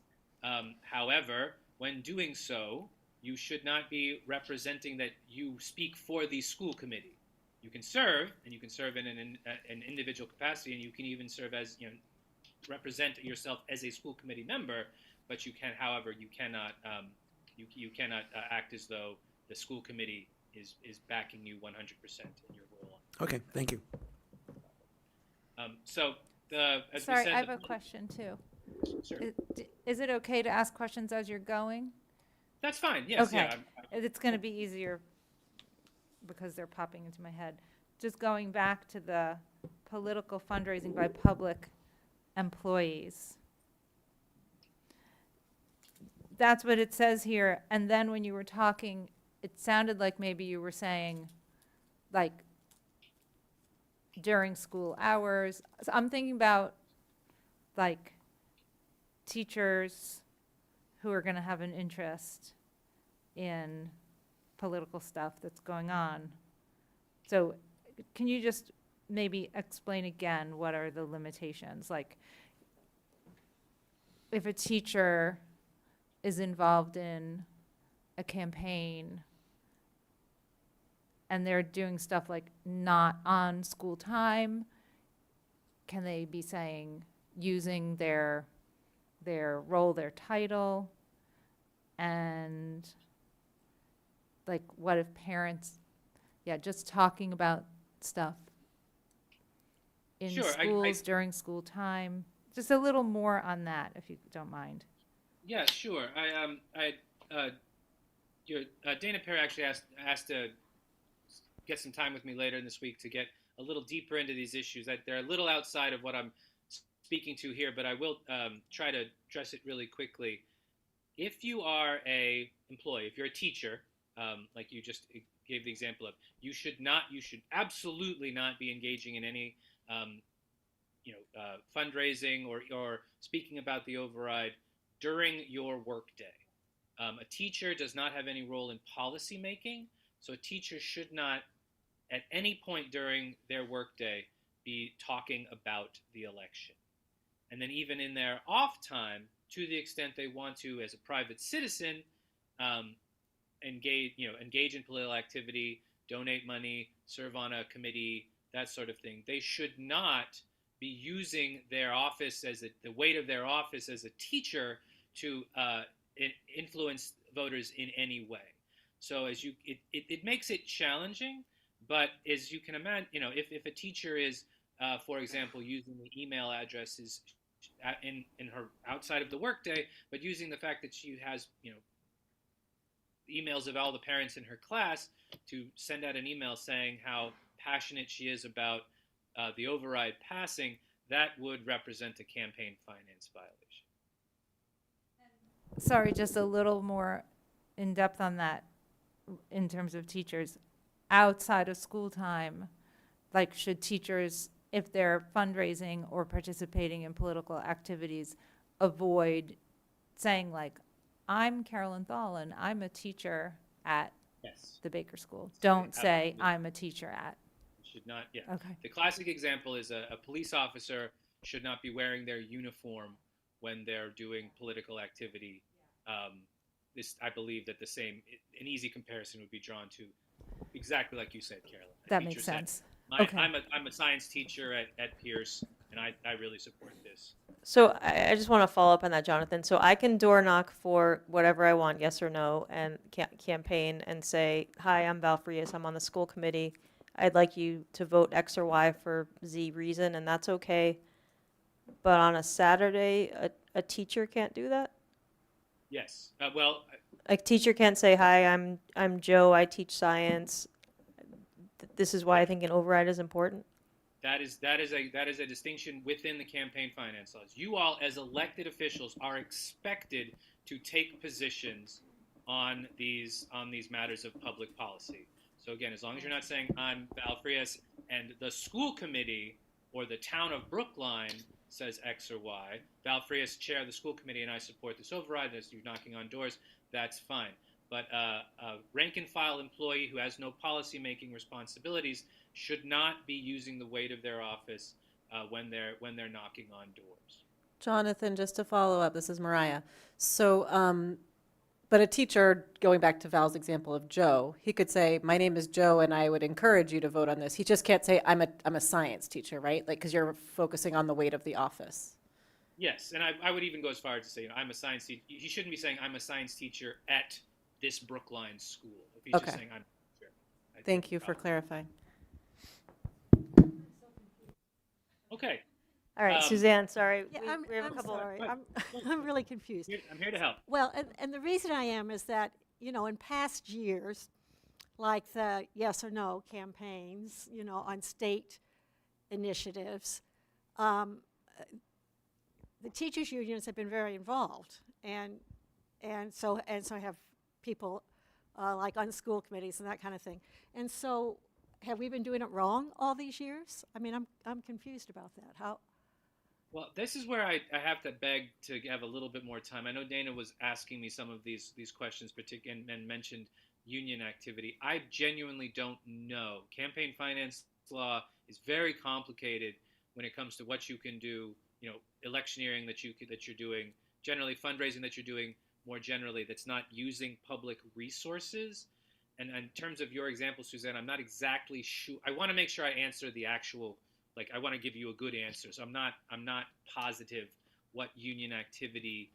However, when doing so, you should not be representing that you speak for the school committee. You can serve, and you can serve in an individual capacity, and you can even serve as represent yourself as a school committee member. But you cannot act as though the school committee is backing you 100% in your role. Okay, thank you. As Sorry, we said, I have a question too. Sure. Is it okay to ask questions as you're going? That's fine. Yes. Okay. Yeah. It's going to be easier because they're popping into my head. Just going back to the political fundraising by public employees. That's what it says here. And then when you were talking, it sounded like maybe you were saying, like, during school hours. So I'm thinking about, like, teachers who are going to have an interest in political stuff that's going on. So can you just maybe explain again what are the limitations? Like, if a teacher is involved in a campaign and they're doing stuff like not on school time, can they be saying, using their role, their title? And like, what if parents, just talking about stuff in Sure, schools during school time? Just a little more on that, if you don't mind. Yeah, sure. Dana Perry actually asked to get some time with me later in this week to get a little deeper into these issues. That they're a little outside of what I'm speaking to here, but I will try to address it really quickly. If you are a employee, if you're a teacher, like you just gave the example of, you should absolutely not be engaging in any, fundraising or speaking about the override during your workday. A teacher does not have any role in policy making, so a teacher should not, at any point during their workday, be talking about the election. And then even in their off time, to the extent they want to, as a private citizen, engage in political activity, donate money, serve on a committee, that sort of thing. They should not be using their office the weight of their office as a teacher to influence voters in any way. So it makes it challenging, but as you can imagine, if a teacher is, for example, using the email addresses in her outside of the workday, but using the fact that she has, emails of all the parents in her class to send out an email saying how passionate she is about the override passing, that would represent a campaign finance violation. Sorry, just a little more in depth on that in terms of teachers. Outside of school time, like should teachers, if they're fundraising or participating in political activities, avoid saying like, I'm Carolyn Thallen, I'm a teacher at Yes. the Baker School. Don't say Absolutely. I'm a teacher at. Should not, yeah. Okay. The classic example is a police officer should not be wearing their uniform when they're doing political activity. I believe that an easy comparison would be drawn to exactly like you said, Carolyn. That makes sense. Okay. I'm a science teacher at Pierce, and I really support this. So I just want to follow up on that, Jonathan. So I can door knock for whatever I want, yes or no, and campaign and say, hi, I'm Val Frias, I'm on the school committee. I'd like you to vote X or Y for Z reason, and that's okay. But on a Saturday, a teacher can't do that? Yes. A teacher can't say, hi, I'm Joe, I teach science. This is why I think an override is important. That is a distinction within the campaign finance laws. You all, as elected officials, are expected to take positions on these matters of public policy. So again, as long as you're not saying I'm Val Frias and the school committee or the town of Brookline says X or Y, Val Frias chair of the school committee and I support this override, as you're knocking on doors, that's fine. But a rank and file employee who has no policy making responsibilities should not be using the weight of their office when they're knocking on doors. Jonathan, just to follow up, this is Mariah. So, but a teacher, going back to Val's example of Joe, he could say, my name is Joe and I would encourage you to vote on this. He just can't say, I'm a science teacher, right? Like, because you're focusing on the weight of the office. Yes, and I would even go as far as to say, I'm a science teacher. He shouldn't be saying, I'm a science teacher at this Brookline school. If he's just saying, I'm a teacher. Thank you for clarifying. Okay. All right, Suzanne, sorry. Yeah, we have a I'm couple. sorry. I'm really confused. I'm here to help. Well, and the reason I am is that, in past years, like the yes or no campaigns, on state initiatives, the teachers' unions have been very involved, and so have people like on school committees and that kind of thing. And so, have we been doing it wrong all these years? I mean, I'm confused about that. How? Well, this is where I have to beg to have a little bit more time. I know Dana was asking me some of these questions, and mentioned union activity. I genuinely don't know. Campaign finance law is very complicated when it comes to what you can do. Electioneering that you're doing, generally fundraising that you're doing more generally. That's not using public resources. And in terms of your example, Suzanne, I'm not exactly sure. I want to make sure I answer the actual. I want to give you a good answer. So I'm not positive what union activity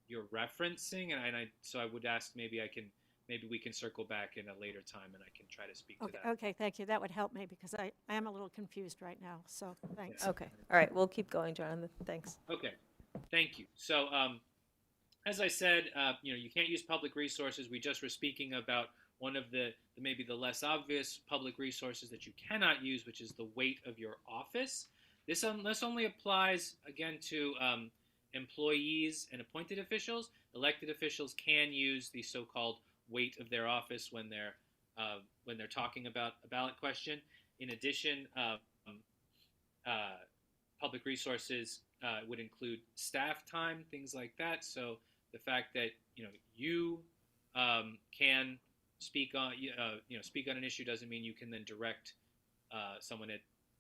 you're referencing, so I would ask maybe we can circle back in a later time and I can try to speak to that. Okay, thank you. That would help me because I am a little confused right now. So thanks. Okay. All right, we'll keep going, Jonathan. Thanks. Okay, thank you. So as I said, you can't use public resources. We just were speaking about one of maybe the less obvious public resources that you cannot use, which is the weight of your office. This only applies again to employees and appointed officials. Elected officials can use the so-called weight of their office when they're talking about a ballot question. In addition, uh, public resources would include staff time, things like that. So the fact that you can speak on an issue doesn't mean you can then direct someone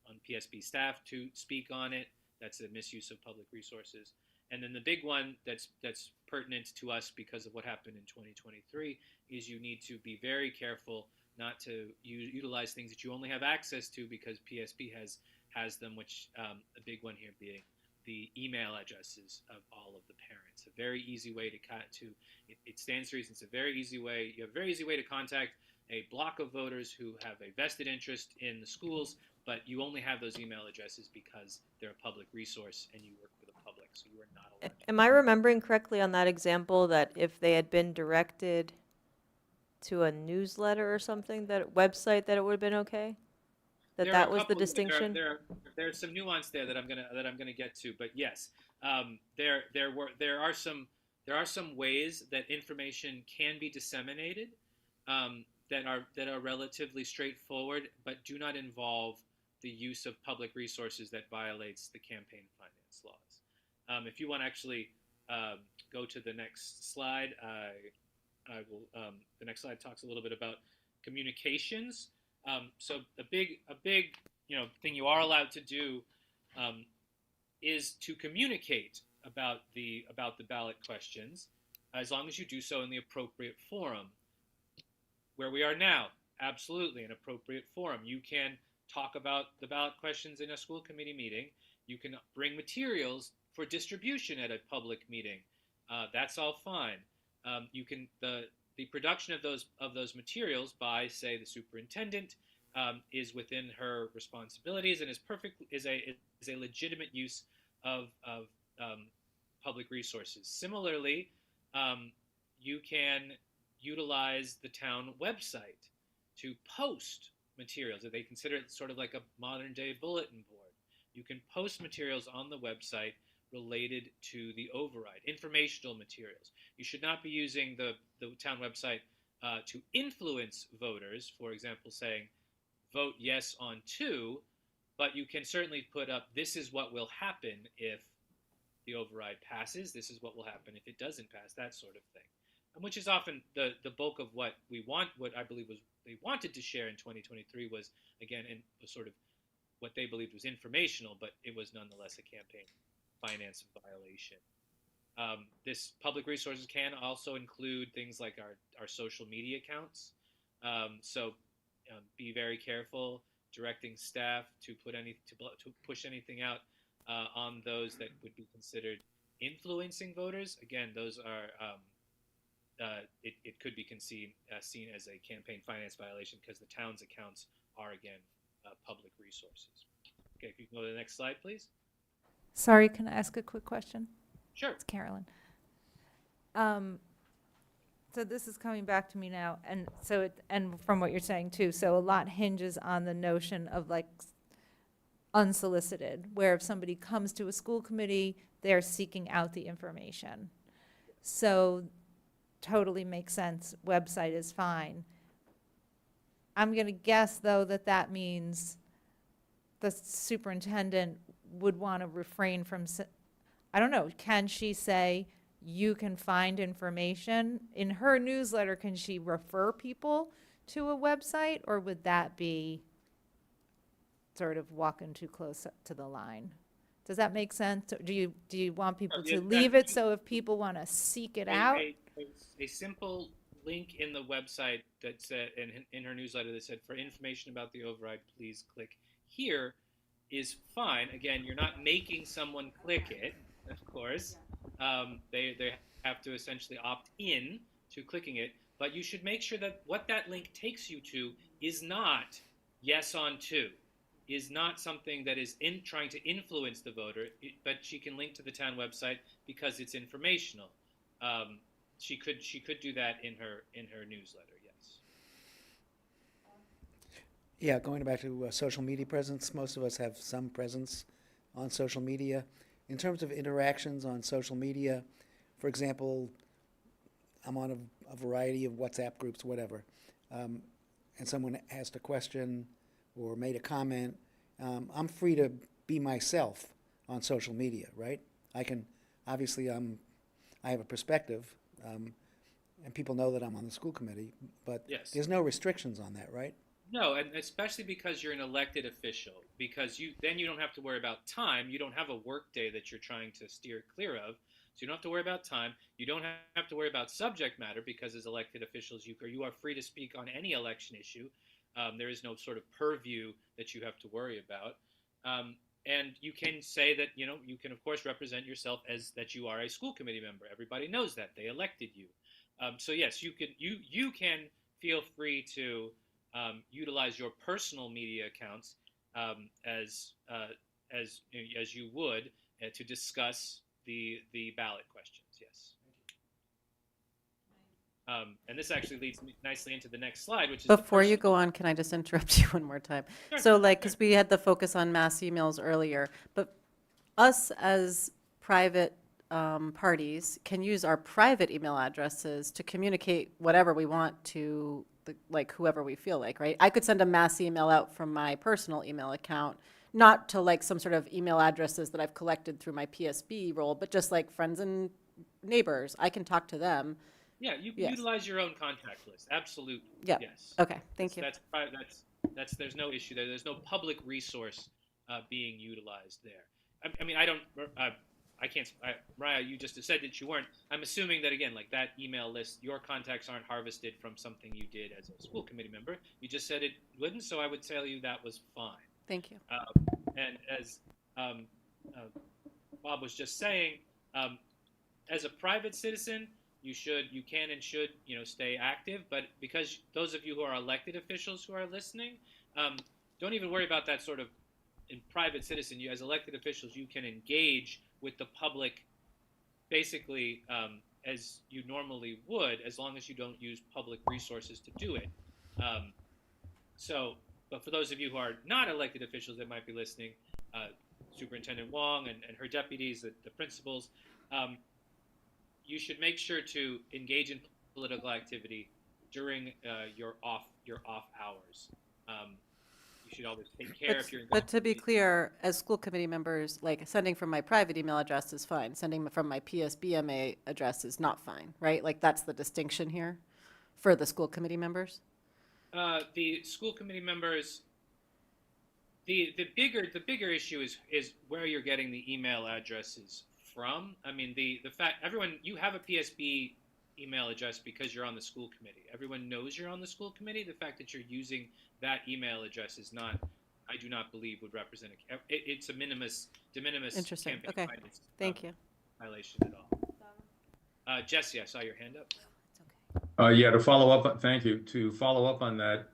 on PSB staff to speak on it. That's a misuse of public resources. And then the big one that's pertinent to us because of what happened in 2023 is you need to be very careful not to utilize things that you only have access to because PSB has them, which a big one here being the email addresses of all of the parents. A very easy way to it stands to reason. It's a very easy way. You have a very easy way to contact a block of voters who have a vested interest in the schools, but you only have those email addresses because they're a public resource and you work for the public, so you are not allowed to. Am I remembering correctly on that example that if they had been directed to a newsletter or something, that website, that it would have been okay? That was the distinction? There's some nuance there that I'm gonna get to, but yes, there are some ways that information can be disseminated that are relatively straightforward, but do not involve the use of public resources that violates the campaign finance laws. If you want to actually go to the next slide, I will. The next slide talks a little bit about communications. So a big thing you are allowed to do is to communicate about the ballot questions, as long as you do so in the appropriate forum. Where we are now, absolutely an appropriate forum. You can talk about the ballot questions in a school committee meeting. You can bring materials for distribution at a public meeting. That's all fine. You can the production of those materials by, say, the superintendent is within her responsibilities and is a legitimate use of public resources. Similarly, you can utilize the town website to post materials. They consider it sort of like a modern day bulletin board. You can post materials on the website related to the override, informational materials. You should not be using the town website to influence voters, for example, saying, vote yes on 2, but you can certainly put up, this is what will happen if the override passes, this is what will happen if it doesn't pass, that sort of thing. Which is often the bulk of what I believe was they wanted to share in 2023 was, again, was sort of what they believed was informational, but it was nonetheless a campaign finance violation. This public resources can also include things like our social media accounts. So be very careful directing staff to push anything out on those that would be considered influencing voters. Again, those are it could be seen as a campaign finance violation because the town's accounts are again public resources. Okay, if you can go to the next slide, please. Sorry, can I ask a quick question? Sure. It's Carolyn. So this is coming back to me now, and and from what you're saying too, so a lot hinges on the notion of like unsolicited, where if somebody comes to a school committee, they're seeking out the information. So totally makes sense. Website is fine. I'm going to guess though that means the superintendent would want to refrain from, I don't know, can she say you can find information in her newsletter? Can she refer people to a website, or would that be sort of walking too close to the line? Does that make sense? Do you want people to leave it so if people want to seek it out? A simple link in the website that said in her newsletter that said, for information about the override, please click here, is fine. Again, you're not making someone click it, of course. They have to essentially opt in to clicking it, but you should make sure that what that link takes you to is not yes on 2, is not something that is trying to influence the voter, but she can link to the town website because it's informational. She could do that in her newsletter, yes. Yeah, going back to social media presence, most of us have some presence on social media. In terms of interactions on social media, for example, I'm on a variety of WhatsApp groups, whatever, and someone asked a question or made a comment, I'm free to be myself on social media, right? I can, obviously, I have a perspective, and people know that I'm on the school committee, but Yes. there's no restrictions on that, right? No, and especially because you're an elected official, because then you don't have to worry about time. You don't have a work day that you're trying to steer clear of, so you don't have to worry about time. You don't have to worry about subject matter because as elected officials, you are free to speak on any election issue. There is no sort of purview that you have to worry about. And you can say that, you can of course represent yourself as that you are a school committee member. Everybody knows that they elected you. So yes, you can feel free to utilize your personal media accounts as you would to discuss the ballot questions. Yes. And this actually leads me nicely into the next slide, which is Before you go on, can I just interrupt you one more time? Sure, So like, because we had the focus on mass emails earlier, but us as private parties can use our private email addresses to communicate whatever we want to like whoever we feel like, right? I could send a mass email out from my personal email account, not to like some sort of email addresses that I've collected through my PSB role, but just like friends and neighbors. I can talk to them. Yeah, you can Yes. utilize your own contact list. Absolutely. Yeah. Yes. Okay. Thank you. That's there's no issue there. There's no public resource being utilized there. I mean, I don't. I can't. Mariah, you just said that you weren't. I'm assuming that again, like that email list, your contacts aren't harvested from something you did as a school committee member. You just said it wouldn't, so I would tell you that was fine. Thank you. And as Bob was just saying, as a private citizen, you can and should, stay active. But because those of you who are elected officials who are listening, don't even worry about that sort of. In private citizen, you as elected officials, you can engage with the public, basically as you normally would, as long as you don't use public resources to do it. But for those of you who are not elected officials that might be listening, Superintendent Wong and her deputies, the principals, you should make sure to engage in political activity during your off hours. You should always take care if you're. But to be clear, as school committee members, like sending from my private email address is fine. Sending from my PSBMA address is not fine, right? Like that's the distinction here for the school committee members. The school committee members. The bigger issue is where you're getting the email addresses from. I mean, the fact you have a PSB email address because you're on the school committee. Everyone knows you're on the school committee. The fact that you're using that email address is not, I do not believe, would represent it's a de minimis Interesting. campaign Okay. finance, Thank you. violation at all. Jesse, I saw your hand up. Yeah, to follow up, thank you. To follow up on that,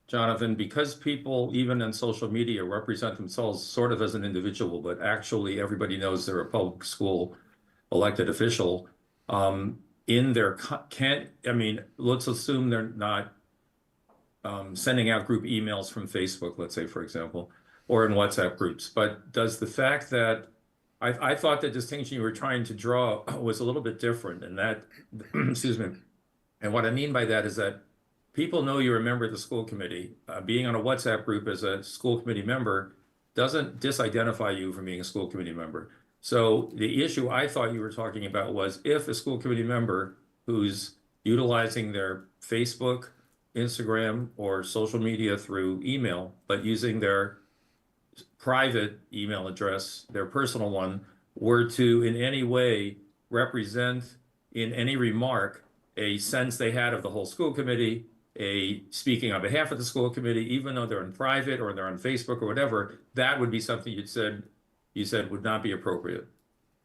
Jonathan, because people, even in social media, represent themselves sort of as an individual, but actually everybody knows they're a public school elected official. In their let's assume they're not sending out group emails from Facebook, let's say, for example, or in WhatsApp groups. But does the fact that I thought the distinction you were trying to draw was a little bit different, and that, excuse me, and what I mean by that is that people know you're a member of the school committee. Being on a WhatsApp group as a school committee member doesn't disidentify you from being a school committee member. So the issue I thought you were talking about was if a school committee member who's utilizing their Facebook, Instagram, or social media through email, but using their private email address, their personal one, were to in any way represent in any remark a sense they had of the whole school committee, a speaking on behalf of the school committee, even though they're in private or they're on Facebook or whatever, that would be something you said would not be appropriate.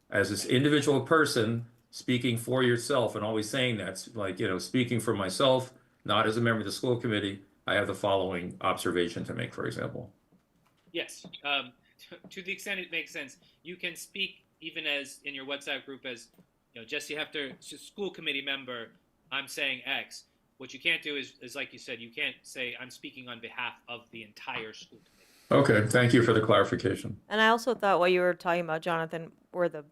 As this individual person speaking for yourself and always saying that's like, speaking for myself, not as a member of the school committee, I have the following observation to make, for example. Yes, to the extent it makes sense, you can speak even as in your WhatsApp group as, Jesse Hefter, school committee member, I'm saying X. What you can't do is like you said, you can't say I'm speaking on behalf of the entire school committee. Okay, thank you for the clarification. And I also thought what you were talking about, Jonathan, were the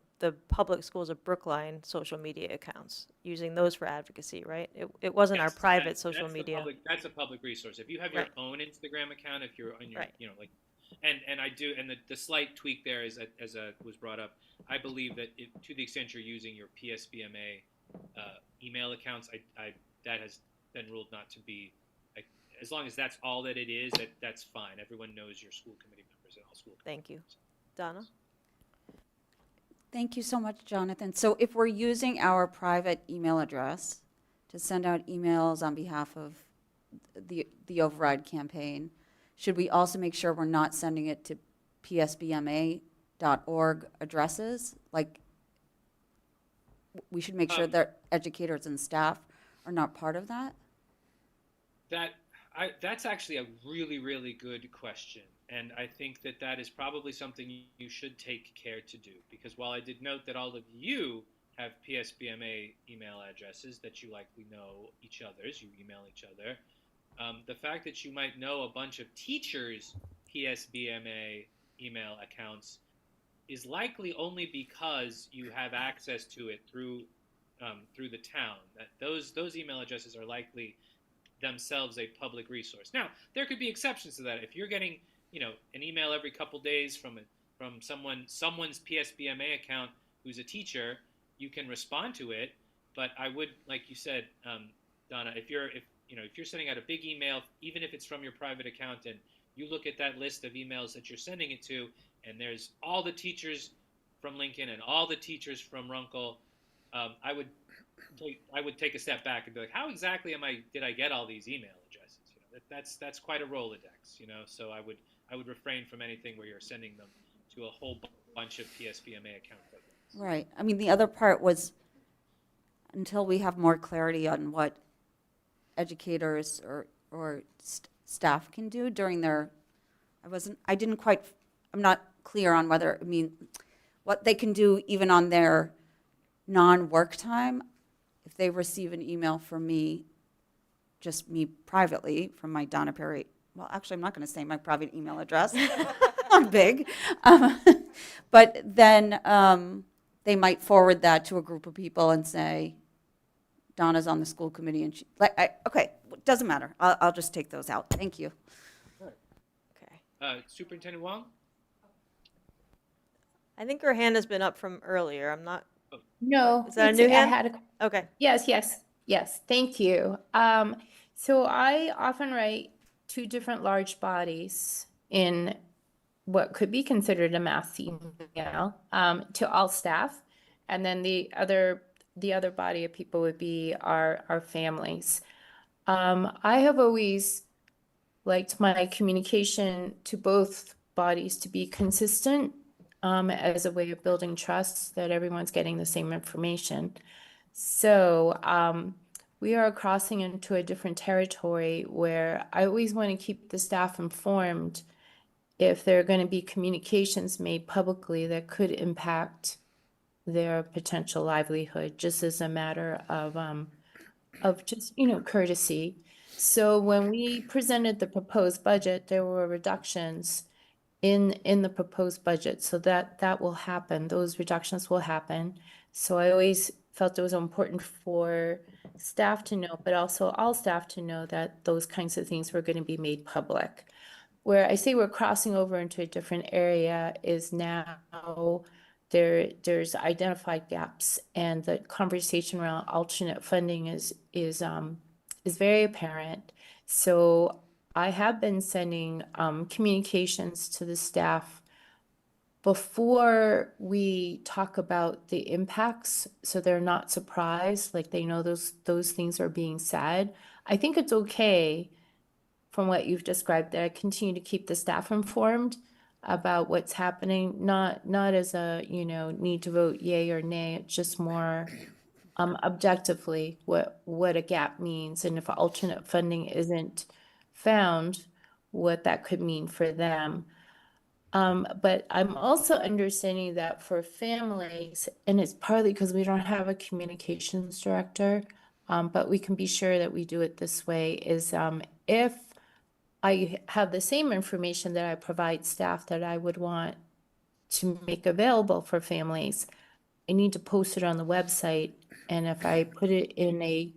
public schools of Brookline social media accounts, using those for advocacy, right? It wasn't our Yes, private social that's media. that's a public resource. If you have your Right. own Instagram account, if you're on your, Right. you know, like, and I do, and the slight tweak there is that, as was brought up, I believe that to the extent you're using your PSBMA email accounts, I that has been ruled not to be, like, as long as that's all that it is, that's fine. Everyone knows your school committee members and all school committee Thank you. members. Donna? Thank you so much, Jonathan. So if we're using our private email address to send out emails on behalf of the override campaign, should we also make sure we're not sending it to psbma.org addresses? Like, we should make sure that educators and staff are not part of that? That's actually a really, really good question. And I think that is probably something you should take care to do. Because while I did note that all of you have PSBMA email addresses that you likely know each other's, you email each other, the fact that you might know a bunch of teachers' PSBMA email accounts is likely only because you have access to it through the town. That those email addresses are likely themselves a public resource. Now, there could be exceptions to that. If you're getting, an email every couple days from someone's PSBMA account who's a teacher, you can respond to it. But I would, like you said, Donna, if you're sending out a big email, even if it's from your private account, and you look at that list of emails that you're sending it to, and there's all the teachers from Lincoln and all the teachers from Runkle, I would take a step back and be like, how exactly did I get all these email addresses? That's quite a Rolodex, So I would refrain from anything where you're sending them to a whole bunch of PSBMA accounts. Right. I mean, the other part was, until we have more clarity on what educators or staff can do during their, I'm not clear on whether, what they can do even on their non-work time. If they receive an email from me, just me privately, from my Donna Perry, well, actually, I'm not going to say my private email address. I'm big. But then they might forward that to a group of people and say, Donna's on the school committee, and okay, doesn't matter. I'll just take those out. Thank you. Okay. Superintendent Wong? I think her hand has been up from earlier. I'm not. No. Is that a new hand? I had Okay. Yes. Thank you. So I often write two different large bodies in what could be considered a mass email to all staff, and then the other body of people would be our families. I have always liked my communication to both bodies to be consistent, as a way of building trust that everyone's getting the same information. So we are crossing into a different territory where I always want to keep the staff informed if there are going to be communications made publicly that could impact their potential livelihood, just as a matter of just, courtesy. So when we presented the proposed budget, there were reductions in the proposed budget, so that will happen. Those reductions will happen. So I always felt it was important for staff to know, but also all staff to know, that those kinds of things were going to be made public. Where I say we're crossing over into a different area is now there's identified gaps, and the conversation around alternate funding is very apparent. So I have been sending communications to the staff before we talk about the impacts, so they're not surprised, like they know those things are being said. I think it's okay, from what you've described, that I continue to keep the staff informed about what's happening, not as a need to vote yay or nay. It's just more objectively what a gap means, and if alternate funding isn't found, what that could mean for them. But I'm also understanding that for families, and it's partly because we don't have a communications director, but we can be sure that we do it this way, is if I have the same information that I provide staff that I would want to make available for families, I need to post it on the website. And if I put it in a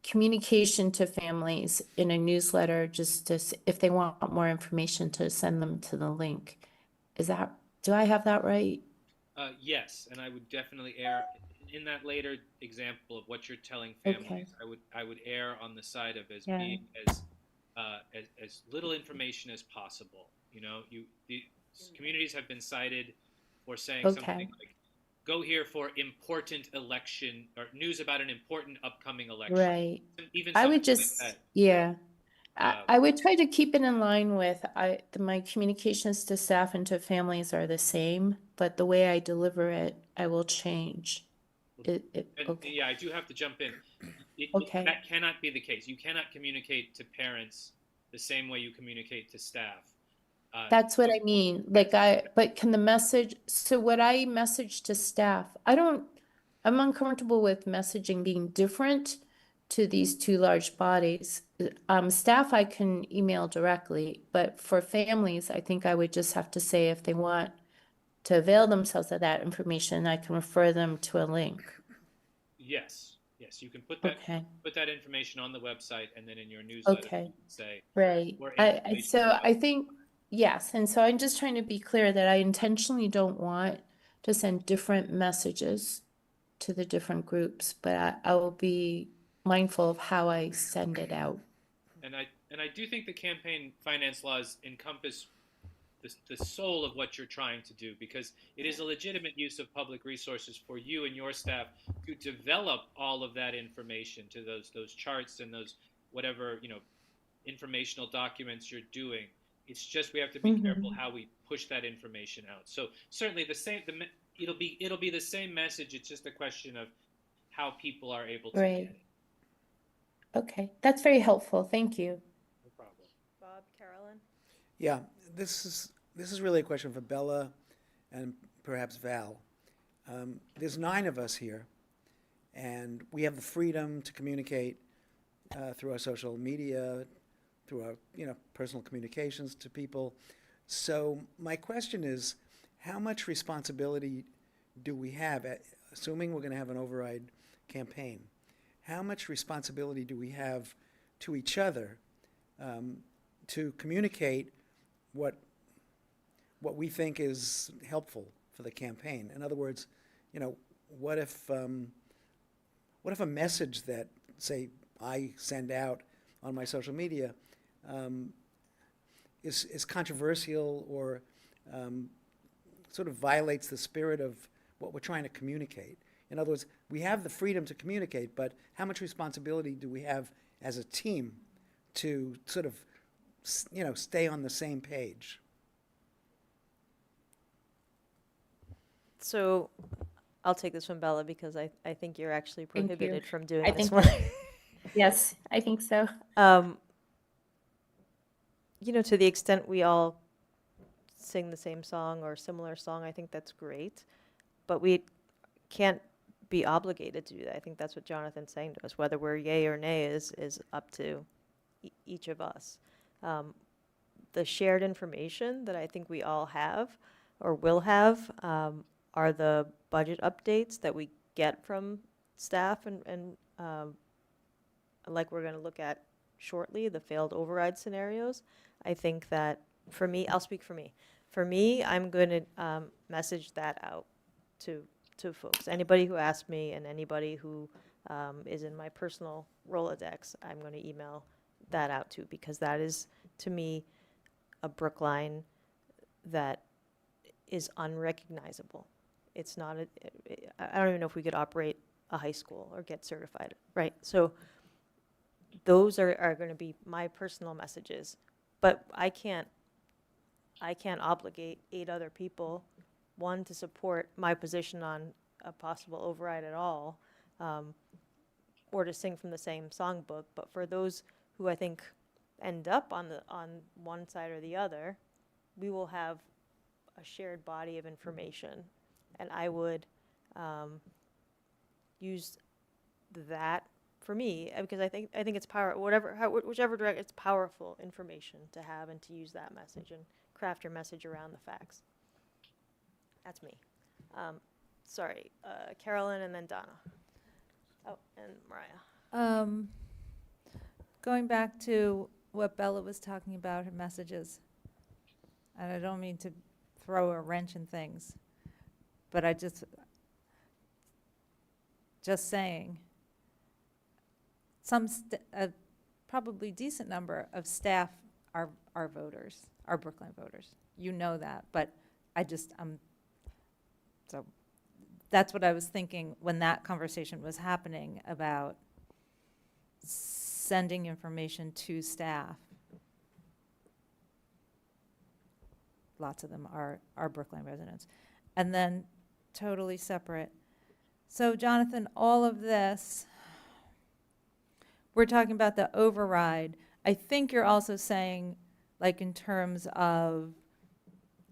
communication to families in a newsletter, just to, if they want more information, to send them to the link. Do I have that right? Yes, and I would definitely err in that later example of what you're telling families. I would err on the side of as being as little information as possible. You know, the communities have been cited for saying something like, "Go here for important election or news about an important upcoming election." Right. Even I would something just, like that. yeah. I would try to keep it in line with, my communications to staff and to families are the same, but the way I deliver it, I will change. Yeah, I do have to jump in. That cannot be the case. You cannot communicate to parents the same way you communicate to staff. That's what I mean. But can the message, so what I message to staff, I'm uncomfortable with messaging being different to these two large bodies. Staff I can email directly, but for families, I think I would just have to say if they want to avail themselves of that information, I can refer them to a link. Yes, you can put that information on the website, and then in your newsletter you can say, right. I think yes, and so I'm just trying to be clear that I intentionally don't want to send different messages to the different groups, but I will be mindful of how I send it out. And I do think the campaign finance laws encompass the soul of what you're trying to do, because it is a legitimate use of public resources for you and your staff to develop all of that information, to those charts and those whatever informational documents you're doing. It's just we have to be careful how we push that information out. So certainly it'll be the same message. It's just a question of how people are able to get it. Okay, that's very helpful. Thank you. No problem. Bob, Carolyn? Yeah, this is really a question for Bella and perhaps Val. There's 9 of us here, and we have the freedom to communicate through our social media, through our personal communications to people. So my question is, how much responsibility do we have, assuming we're going to have an override campaign, how much responsibility do we have to each other to communicate what we think is helpful for the campaign? In other words, what if a message that, say, I send out on my social media is controversial or sort of violates the spirit of what we're trying to communicate? In other words, we have the freedom to communicate, but how much responsibility do we have as a team to sort of, stay on the same page? So I'll take this from Bella because I think you're actually Thank you. prohibited from doing I this think- one. Yes, I think so. To the extent we all sing the same song or similar song, I think that's great. But we can't be obligated to do that. I think that's what Jonathan's saying to us. Whether we're yay or nay is up to each of us. The shared information that I think we all have or will have are the budget updates that we get from staff and like we're going to look at shortly, the failed override scenarios. I think that for me, I'll speak for me. For me, I'm going to message that out to folks. Anybody who asks me and anybody who is in my personal Rolodex, I'm going to email that out to, because that is, to me, a Brookline that is unrecognizable. It's not I don't even know if we could operate a high school or get certified, right? So those are going to be my personal messages, but I can't obligate 8 other people, one, to support my position on a possible override at all, or to sing from the same songbook. But for those who I think end up on one side or the other, we will have a shared body of information, and I would use that for me, because I think it's whichever direct, it's powerful information to have and to use that message and craft your message around the facts. That's me. Sorry, Carolyn and then Donna. Oh, and Mariah. Going back to what Bella was talking about, her messages, and I don't mean to throw a wrench in things, but I just saying, probably decent number of staff are voters, are Brookline voters. You know that, but so that's what I was thinking when that conversation was happening about sending information to staff. Lots of them are Brookline residents. And then totally separate. So Jonathan, all of this, we're talking about the override. I think you're also saying, like in terms of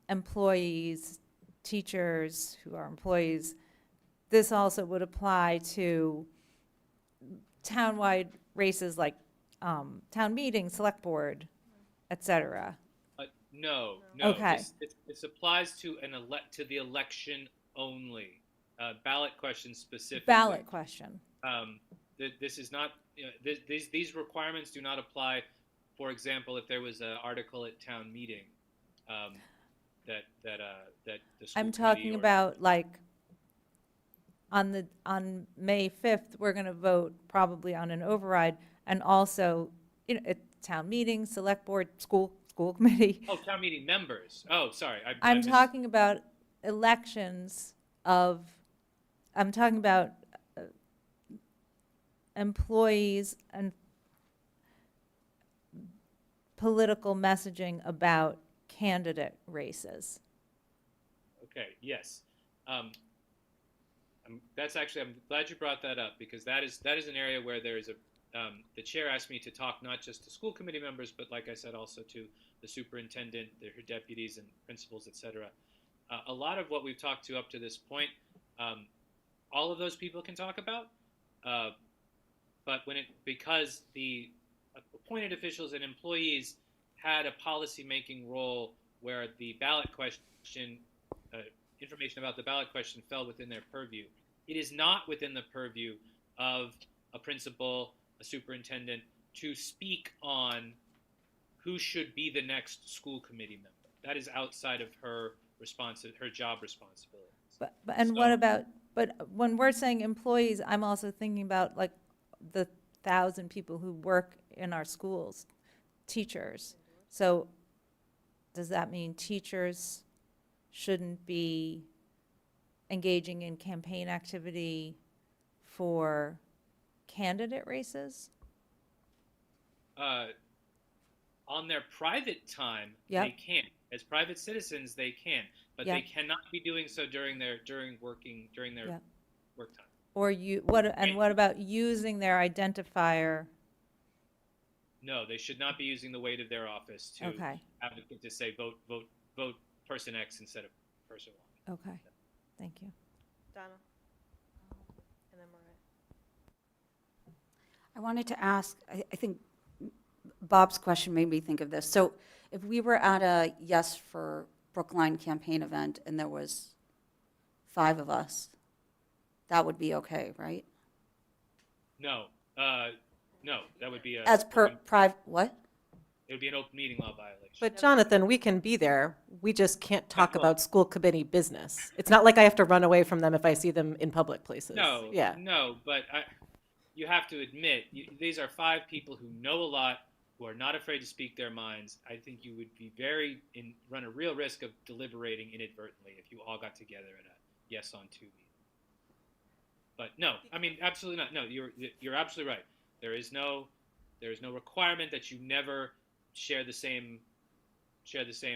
employees, teachers who are employees, this also would apply to townwide races like town meeting, select board, et cetera. No. Okay. This applies to the election only. Ballot question specifically. Ballot question. This is not. These requirements do not apply. For example, if there was an article at town meeting, that the school I'm talking committee about like on May 5th, we're going to vote probably on an override, and also at town meeting, select board, school committee. Oh, town meeting members. Oh, sorry. I'm talking about elections of. I'm talking about employees and political messaging about candidate races. Okay. Yes. I'm glad you brought that up, because that is an area where there is the chair asked me to talk not just to school committee members, but like I said, also to the superintendent, her deputies and principals, etc. A lot of what we've talked to up to this point, all of those people can talk about, but because the appointed officials and employees had a policy-making role where the ballot question, information about the ballot question fell within their purview. It is not within the purview of a principal, a superintendent, to speak on who should be the next school committee member. That is outside of her job responsibilities. But when we're saying employees, I'm also thinking about like the 1,000 people who work in our schools, teachers. So does that mean teachers shouldn't be engaging in campaign activity for candidate races? On their private time, Yep. they can. As private citizens, they can, but Yep. they cannot be doing so during their work time. Or what about using their identifier? No, they should not be using the weight of their office to advocate to say vote person X instead of person Y. Okay, thank you. Donna. And then Mariah. I wanted to ask, I think Bob's question made me think of this. So if we were at a Yes for Brookline campaign event and there was 5 of us, that would be okay, right? No, that would be As per private, what? It would be an open meeting law violation. But Jonathan, we can be there. We just can't talk about school committee business. It's not like I have to run away from them if I see them in public places. No, Yeah. no, but you have to admit, these are 5 people who know a lot, who are not afraid to speak their minds. I think you would be run a real risk of deliberating inadvertently if you all got together at a Yes on 2 meeting. But no, I mean, absolutely not. No, you're absolutely right. There is no requirement that you never share the same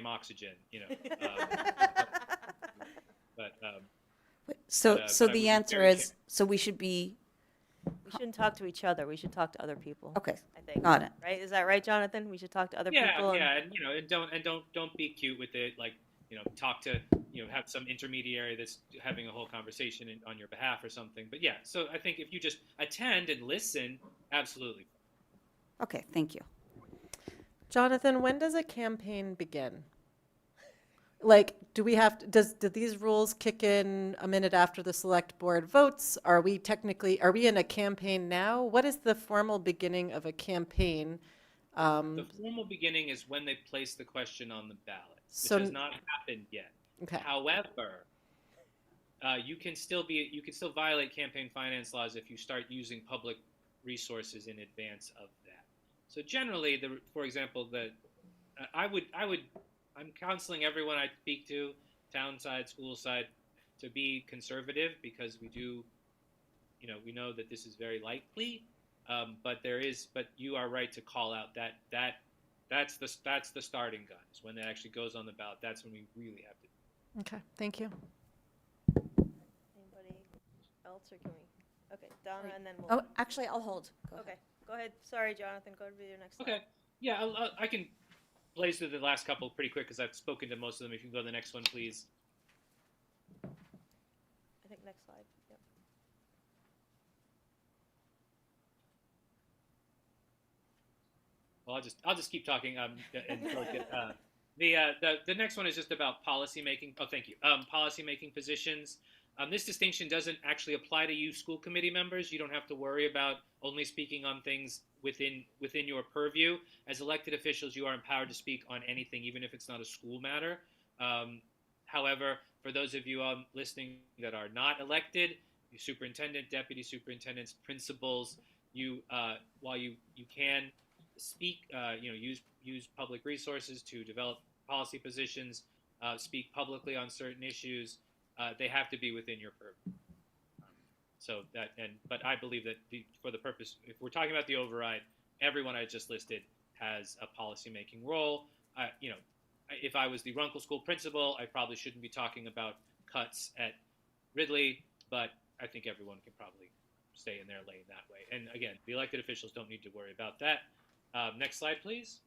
oxygen, So but the answer is, so we should be. We shouldn't talk to each other. We should talk to other people. Okay, I think. got it. Right? Is that right, Jonathan? We should talk to other people. Yeah, and don't be cute with it. Like, talk to have some intermediary that's having a whole conversation on your behalf or something. But yeah, so I think if you just attend and listen, absolutely. Okay, thank you. Jonathan, when does a campaign begin? Like, do these rules kick in a minute after the select board votes? Are we in a campaign now? What is the formal beginning of a campaign? The formal beginning is when they place the question on the ballot, which has not happened yet. Okay. However, you can still violate campaign finance laws if you start using public resources in advance of that. So generally, for example, I'm counseling everyone I speak to, town side, school side, to be conservative, because we know that this is very likely. But you are right to call out that's the starting gun. Is when that actually goes on the ballot. That's when we really have to. Okay, thank you. Anybody else, or can we? Okay, Donna, and then we'll. Oh, actually, I'll hold. Go Okay, ahead. go ahead. Sorry, Jonathan. Go to your next slide. Okay. Yeah, I can blaze through the last couple pretty quick because I've spoken to most of them. If you can go to the next one, please. I think next slide. Yep. Well, I'll just keep talking. The next one is just about policy making. Oh, thank you. Policy making positions. This distinction doesn't actually apply to you school committee members. You don't have to worry about only speaking on things within your purview. As elected officials, you are empowered to speak on anything, even if it's not a school matter. However, for those of you listening that are not elected, your superintendent, deputy superintendents, principals, while you can speak, use public resources to develop policy positions, speak publicly on certain issues, they have to be within your purview. But I believe that for the purpose, if we're talking about the override, everyone I just listed has a policy-making role. If I was the Runkle School principal, I probably shouldn't be talking about cuts at Ridley, but I think everyone can probably stay in their lane that way. And again, the elected officials don't need to worry about that. Next slide, please.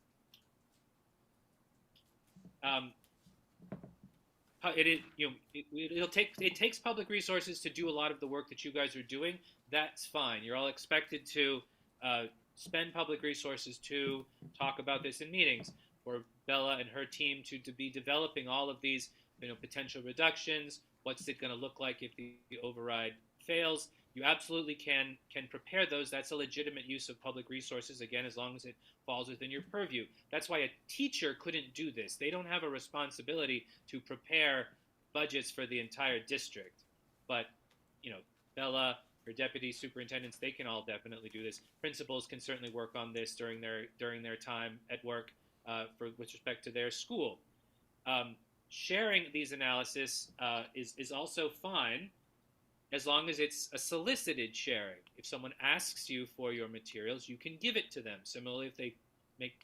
It takes public resources to do a lot of the work that you guys are doing. That's fine. You're all expected to spend public resources to talk about this in meetings. For Bella and her team to be developing all of these, potential reductions. What's it going to look like if the override fails? You absolutely can prepare those. That's a legitimate use of public resources, again, as long as it falls within your purview. That's why a teacher couldn't do this. They don't have a responsibility to prepare budgets for the entire district. But, Bella, her deputy superintendents, they can all definitely do this. Principals can certainly work on this during their time at work with respect to their school. Sharing these analysis is also fine, as long as it's a solicited sharing. If someone asks you for your materials, you can give it to them. Similarly, if they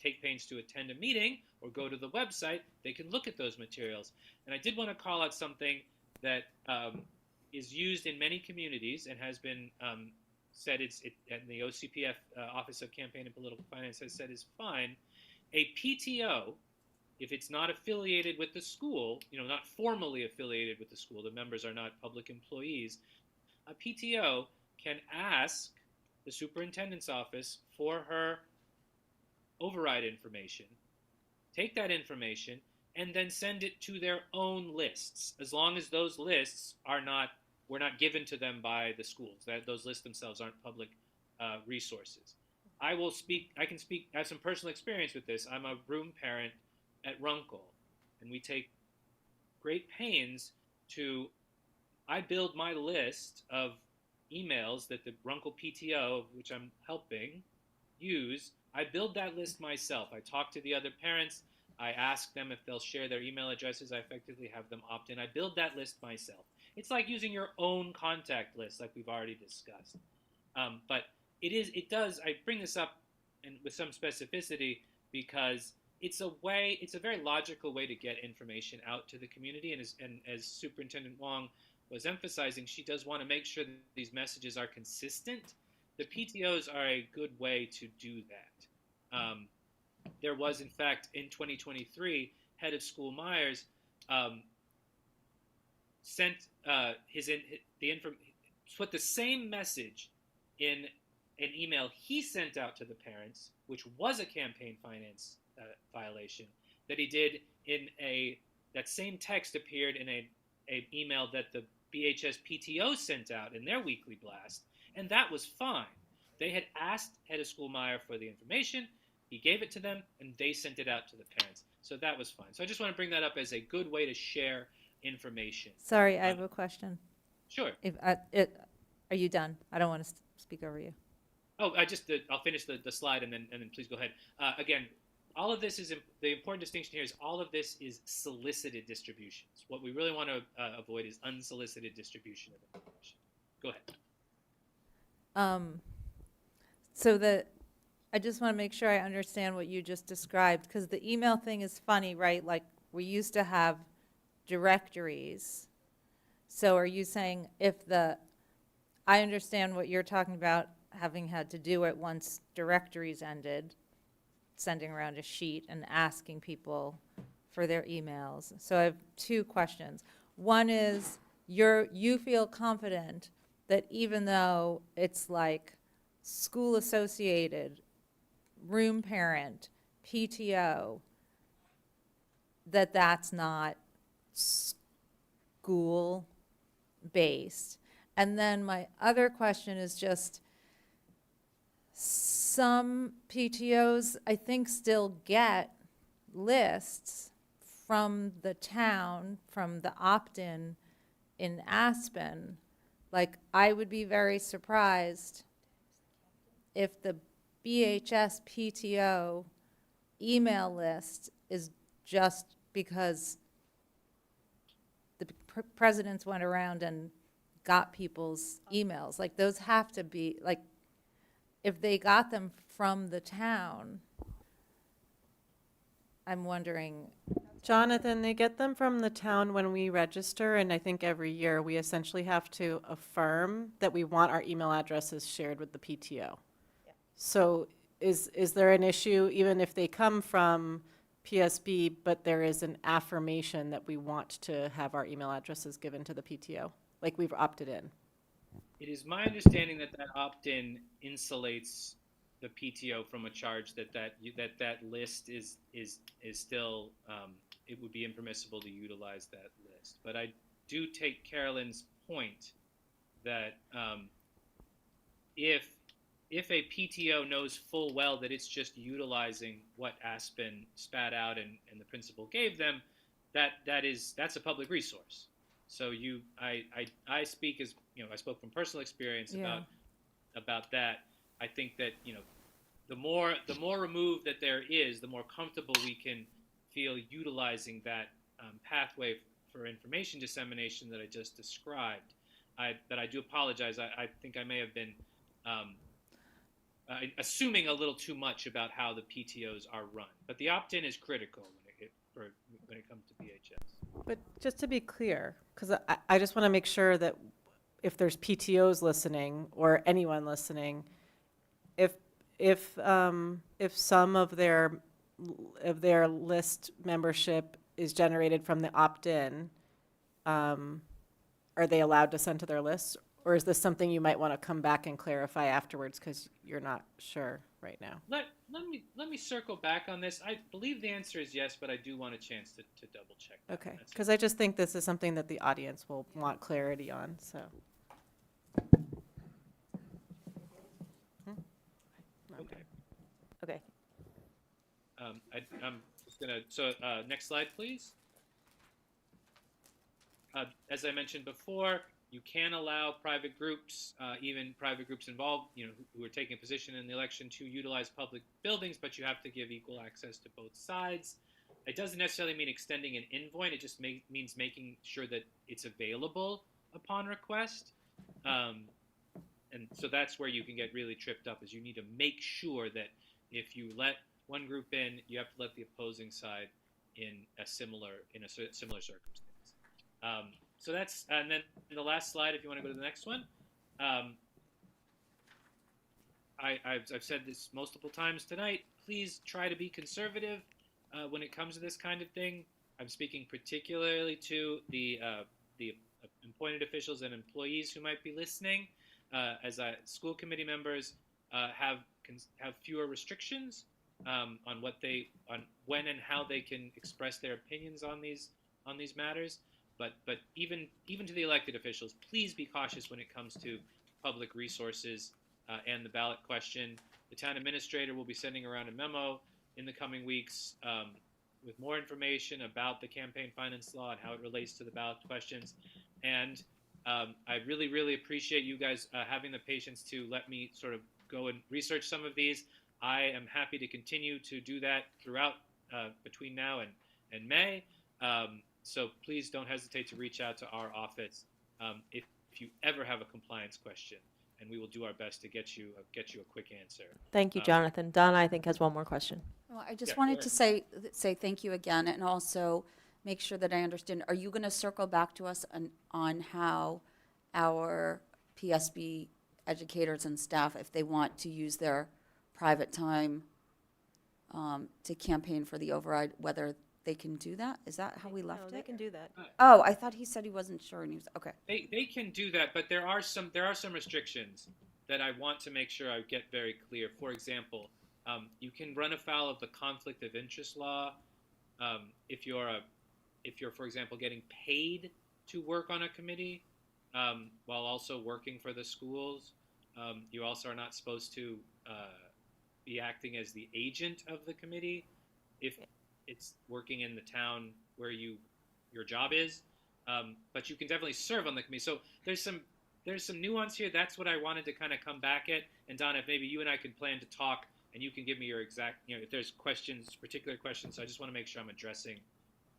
take pains to attend a meeting or go to the website, they can look at those materials. And I did want to call out something that is used in many communities and has been said, and the OCPF, Office of Campaign and Political Finance, has said is fine. A PTO, if it's not affiliated with the school, not formally affiliated with the school, the members are not public employees, a PTO can ask the superintendent's office for her override information, take that information, and then send it to their own lists, as long as those lists were not given to them by the schools. Those lists themselves aren't public resources. I have some personal experience with this. I'm a room parent at Runkle, and we take great pains I build my list of emails that the Runkle PTO, which I'm helping, use. I build that list myself. I talk to the other parents. I ask them if they'll share their email addresses. I effectively have them opt in. I build that list myself. It's like using your own contact list, like we've already discussed. But I bring this up with some specificity because it's a very logical way to get information out to the community. And as Superintendent Wong was emphasizing, she does want to make sure that these messages are consistent. The PTOs are a good way to do that. There was, in fact, in 2023, head of school Myers sent put the same message in an email he sent out to the parents, which was a campaign finance violation, that he did that same text appeared in an email that the BHS PTO sent out in their weekly blast, and that was fine. They had asked Head of School Meyer for the information, he gave it to them, and they sent it out to the parents. So that was fine. So I just want to bring that up as a good way to share information. Sorry, I have a question. Sure. Are you done? I don't want to speak over you. Oh, I'll finish the slide and then please go ahead. Again, all of this is the important distinction here is all of this is solicited distributions. What we really want to avoid is unsolicited distribution of information. Go ahead. I just want to make sure I understand what you just described, because the email thing is funny, right? Like, we used to have directories. So are you saying I understand what you're talking about, having had to do it once directories ended, sending around a sheet and asking people for their emails. So I have two questions. One is, you feel confident that even though it's like school associated, room parent, PTO, that's not school based. And then my other question is just, some PTOs, I think, still get lists from the town, from the opt-in in Aspen. Like, I would be very surprised if the BHS PTO email list is just because the presidents went around and got people's emails. Like, those have to be, like, if they got them from the town, I'm wondering. Jonathan, they get them from the town when we register, and I think every year we essentially have to affirm that we want our email addresses shared with the PTO. Yeah. So is there an issue, even if they come from PSB, but there is an affirmation that we want to have our email addresses given to the PTO, like we've opted in? It is my understanding that opt-in insulates the PTO from a charge that list is still it would be impermissible to utilize that list. But I do take Carolyn's point that if a PTO knows full well that it's just utilizing what Aspen spat out and the principal gave them, that's a public resource. So I speak as, I spoke from personal experience about that. I think that, the more removed that there is, the more comfortable we can feel utilizing that pathway for information dissemination that I just described. But I do apologize. I think I may have been assuming a little too much about how the PTOs are run. But the opt-in is critical when it comes to BHS. But just to be clear, because I just want to make sure that if there's PTOs listening or anyone listening, if some of their list membership is generated from the opt-in, are they allowed to send to their lists? Or is this something you might want to come back and clarify afterwards because you're not sure right now? Let me circle back on this. I believe the answer is yes, but I do want a chance to double check that. Okay, because I just think this is something that the audience will want clarity on, so. Okay. I'm just gonna, next slide, please. As I mentioned before, you can allow private groups, even private groups involved, who are taking a position in the election, to utilize public buildings, but you have to give equal access to both sides. It doesn't necessarily mean extending an invoice. It just means making sure that it's available upon request. And so that's where you can get really tripped up, is you need to make sure that if you let one group in, you have to let the opposing side in a similar circumstance. So that's, and then the last slide, if you want to go to the next one. I've said this multiple times tonight. Please try to be conservative when it comes to this kind of thing. I'm speaking particularly to the appointed officials and employees who might be listening, as school committee members have fewer restrictions on when and how they can express their opinions on these matters. But even to the elected officials, please be cautious when it comes to public resources and the ballot question. The town administrator will be sending around a memo in the coming weeks with more information about the campaign finance law and how it relates to the ballot questions. And I really, really appreciate you guys having the patience to let me sort of go and research some of these. I am happy to continue to do that throughout between now and May. So please don't hesitate to reach out to our office if you ever have a compliance question, and we will do our best to get you a quick answer. Thank you, Jonathan. Donna, I think, has one more question. Well, I just wanted to say thank you again, and also make sure that I understand. Are you going to circle back to us on how our PSB educators and staff, if they want to use their private time to campaign for the override, whether they can do that? Is that how we left it? They can do that. Oh, I thought he said he wasn't sure, and he was okay. They can do that, but there are some restrictions that I want to make sure I get very clear. For example, you can run afoul of the conflict of interest law if you're, for example, getting paid to work on a committee while also working for the schools. You also are not supposed to be acting as the agent of the committee if it's working in the town where your job is. But you can definitely serve on the committee. So there's some nuance here. That's what I wanted to kind of come back at. And Donna, if maybe you and I could plan to talk, and you can give me your exact, if there's particular questions. So I just want to make sure I'm addressing.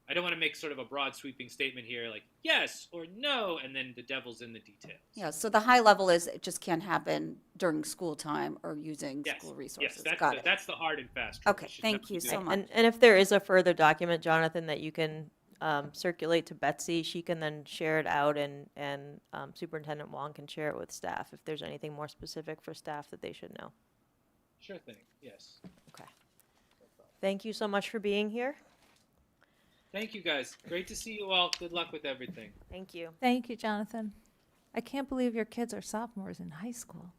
I don't want to make sort of a broad sweeping statement here, like yes or no, and then the devil's in the details. Yeah, so the high level is it just can't happen during school time or using school resources. Yes, that's the hard and fast. Okay, thank you so much. And if there is a further document, Jonathan, that you can circulate to Betsy, she can then share it out, and Superintendent Wong can share it with staff if there's anything more specific for staff that they should know. Sure thing, yes. Okay. Thank you so much for being here. Thank you, guys. Great to see you all. Good luck with everything. Thank you. Thank you, Jonathan. I can't believe your kids are sophomores in high school.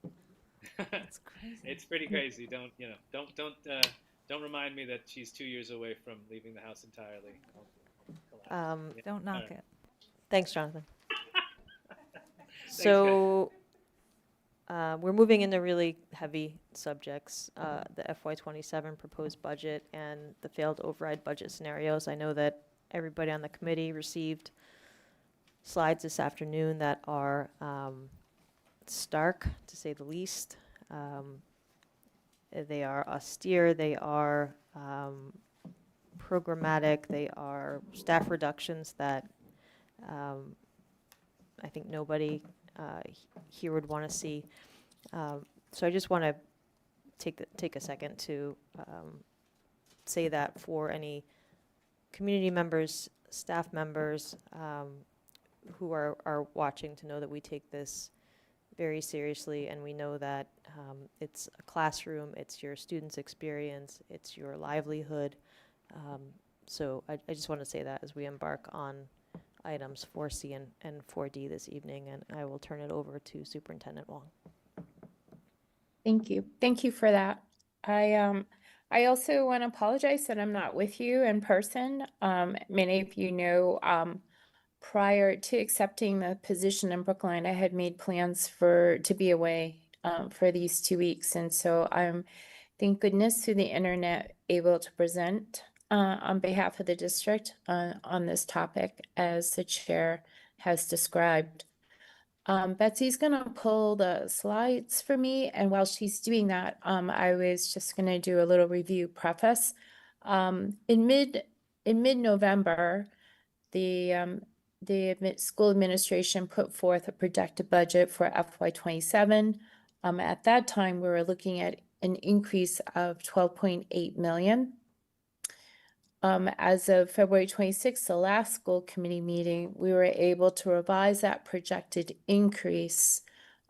That's crazy. It's pretty crazy. Don't remind me that she's 2 years away from leaving the house entirely. Don't knock it. Thanks, Jonathan. So we're moving into really heavy subjects, the FY27 proposed budget and the failed override budget scenarios. I know that everybody on the committee received slides this afternoon that are stark, to say the least. They are austere, they are programmatic, they are staff reductions that I think nobody here would want to see. So I just want to take a second to say that for any community members, staff members who are watching, to know that we take this very seriously, and we know that it's a classroom, it's your students' experience, it's your livelihood. So I just want to say that as we embark on items 4C and 4D this evening, and I will turn it over to Superintendent Wong. Thank you. Thank you for that. I also want to apologize that I'm not with you in person. Many of you know, prior to accepting the position in Brookline, I had made plans to be away for these 2 weeks. And so I'm, thank goodness, through the internet, able to present on behalf of the district on this topic, as the chair has described. Betsy's going to pull the slides for me, and while she's doing that, I was just going to do a little review preface. In mid-November, the school administration put forth a projected budget for FY27. At that time, we were looking at an increase of $12.8 million. As of February 26th, the last school committee meeting, we were able to revise that projected increase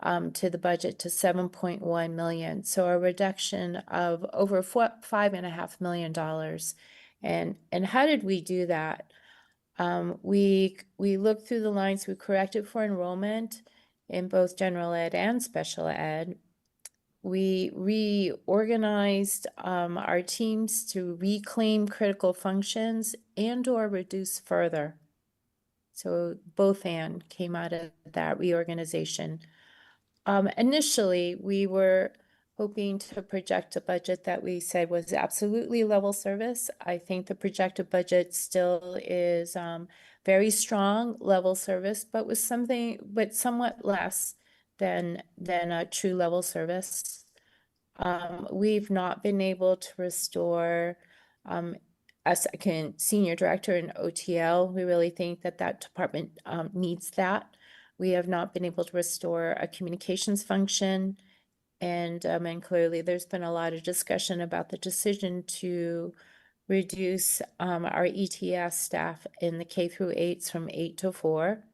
to the budget to $7.1 million. So a reduction of over $5.5 million. And how did we do that? We looked through the lines, we corrected for enrollment in both general ed and special ed. We reorganized our teams to reclaim critical functions and/or reduce further. So both and came out of that reorganization. Initially, we were hoping to project a budget that we said was absolutely level service. I think the projected budget still is very strong level service, but somewhat less than a true level service. We've not been able to restore a second senior director in OTL. We really think that that department needs that. We have not been able to restore a communications function. And clearly there's been a lot of discussion about the decision to reduce our ETS staff in the K through 8s from 8 to 4.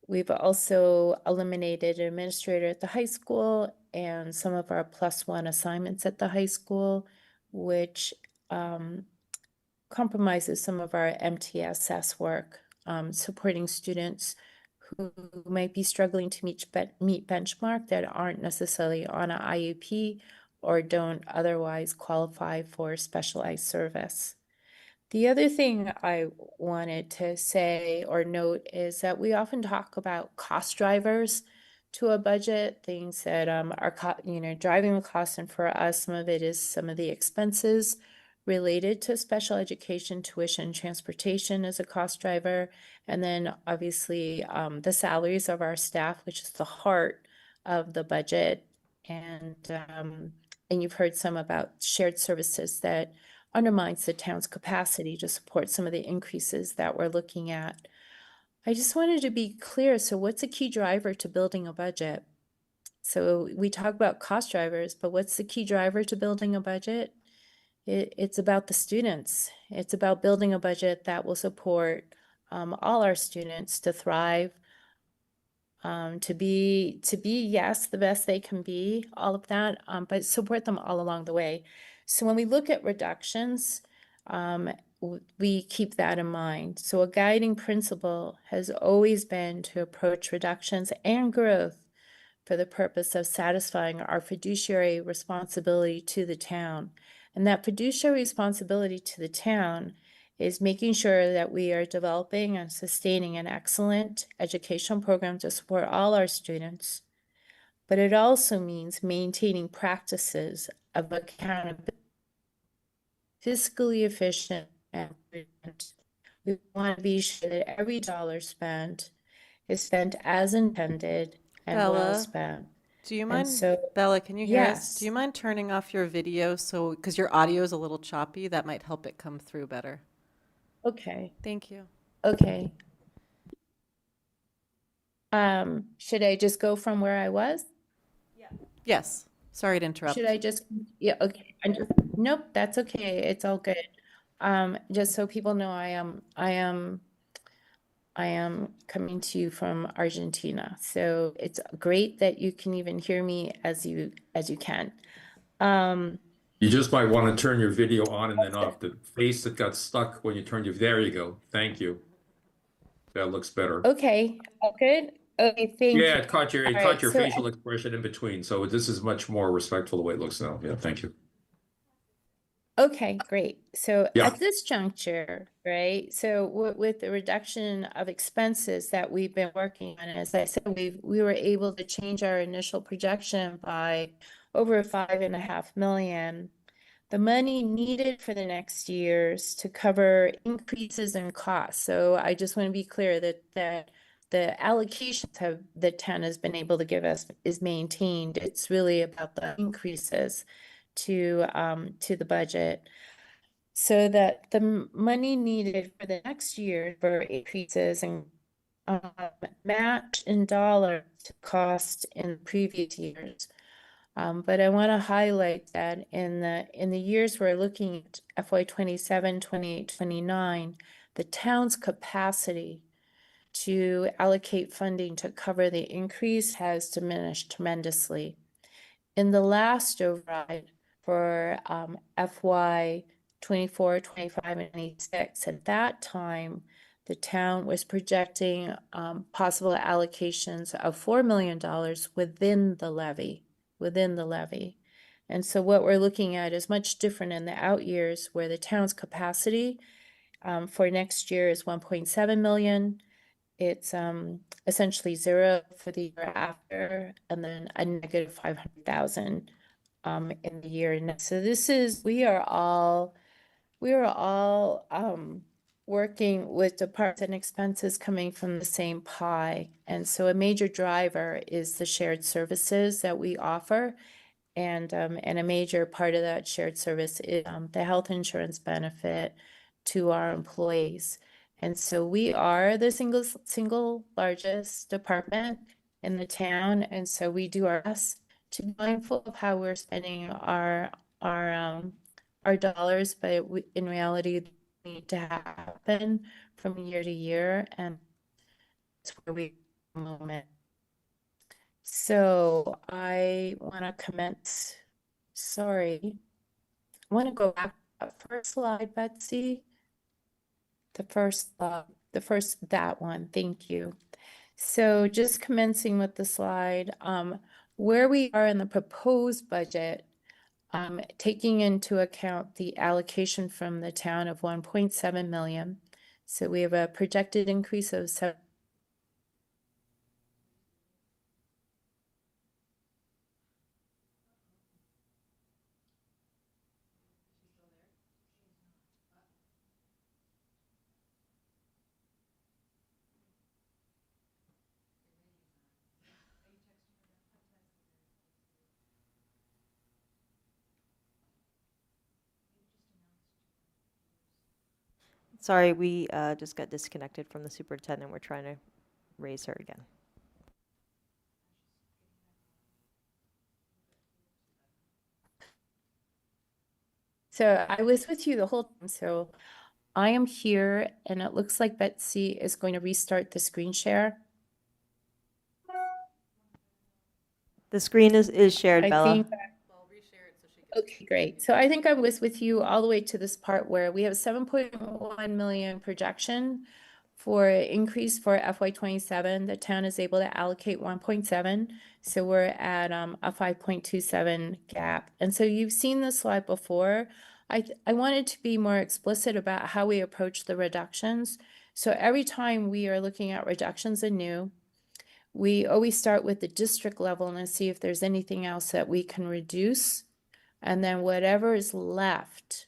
We've also eliminated an administrator at the high school and some of our +1 assignments at the high school, which compromises some of our MTSS work, supporting students who might be struggling to meet benchmark that aren't necessarily on an IUP or don't otherwise qualify for specialized service. The other thing I wanted to say or note is that we often talk about cost drivers to a budget, things that are driving the cost, and for us, some of it is some of the expenses related to special education, tuition, transportation as a cost driver, and then obviously the salaries of our staff, which is the heart of the budget, and you've heard some about shared services that undermines the town's capacity to support some of the increases that we're looking at. I just wanted to be clear. So what's a key driver to building a budget? So we talk about cost drivers, but what's the key driver to building a budget? It's about the students. It's about building a budget that will support all our students to thrive, to be, yes, the best they can be, all of that, but support them all along the way. So when we look at reductions, we keep that in mind. So a guiding principle has always been to approach reductions and growth for the purpose of satisfying our fiduciary responsibility to the town. And that fiduciary responsibility to the town is making sure that we are developing and sustaining an excellent educational program to support all our students. But it also means maintaining practices of accountability, fiscally efficient, and prudent. We want to be sure that every dollar spent is spent as intended and well Bella, spent. do you And mind, so, Bella, can you hear us? Do yes. you mind turning off your video because your audio is a little choppy? That might help it come through better. Okay. Thank you. Okay. Should I just go from where I was? Yes. Sorry to interrupt. Should I just, yeah, okay. Nope, that's okay. It's all good. Just so people know, I am coming to you from Argentina. So it's great that you can even hear me as you can. You just might want to turn your video on and then off. The face that got stuck when you turned your, there you go. Thank you. That looks better. Okay, all good? Okay, thank you. Yeah, it caught your All right, so facial expression in between. So this is much more respectful the way it looks now. Yeah, thank you. okay, great. So Yeah. at this juncture, right? So with the reduction of expenses that we've been working on, as I said, we were able to change our initial projection by over 5.5 million. The money needed for the next years to cover increases in costs. So I just want to be clear that the allocations the town has been able to give us is maintained. It's really about the increases to the budget. So that the money needed for the next year for increases and match in dollars to cost in previous years. But I want to highlight that in the years we're looking at FY 27, 28, 29, the town's capacity to allocate funding to cover the increase has diminished tremendously. In the last override for FY 24, 25, and 26. At that time, the town was projecting possible allocations of $4 million within the levy. And so what we're looking at is much different in the out years, where the town's capacity for next year is 1.7 million. It's essentially zero for the year after, and then a negative 500,000 in the year next. So we are all working with departments and expenses coming from the same pie. And so a major driver is the shared services that we offer. And a major part of that shared service is the health insurance benefit to our employees. And so we are the single largest department in the town. And so we do our best to be mindful of how we're spending our dollars, but in reality, they need to happen from year to year, and that's where we are at the moment. So I want to commence. Sorry, I want to go back to that first slide, Betsy. The first, that one. Thank you. So just commencing with the slide, where we are in the proposed budget. Taking into account the allocation from the town of 1.7 million. So we have a projected increase of 7. Sorry, we just got disconnected from the superintendent. We're trying to raise her again. So I was with you the whole time. So I am here, and it looks like Betsy is going to restart the screen share. The screen is shared, I Bella. think. Okay, great. So I think I was with you all the way to this part where we have 7.1 million projection for increase for FY27. The town is able to allocate 1.7, so we're at a 5.27 gap. And so you've seen this slide before. I wanted to be more explicit about how we approach the reductions. So every time we are looking at reductions anew, we always start with the district level and see if there's anything else that we can reduce. And then whatever is left,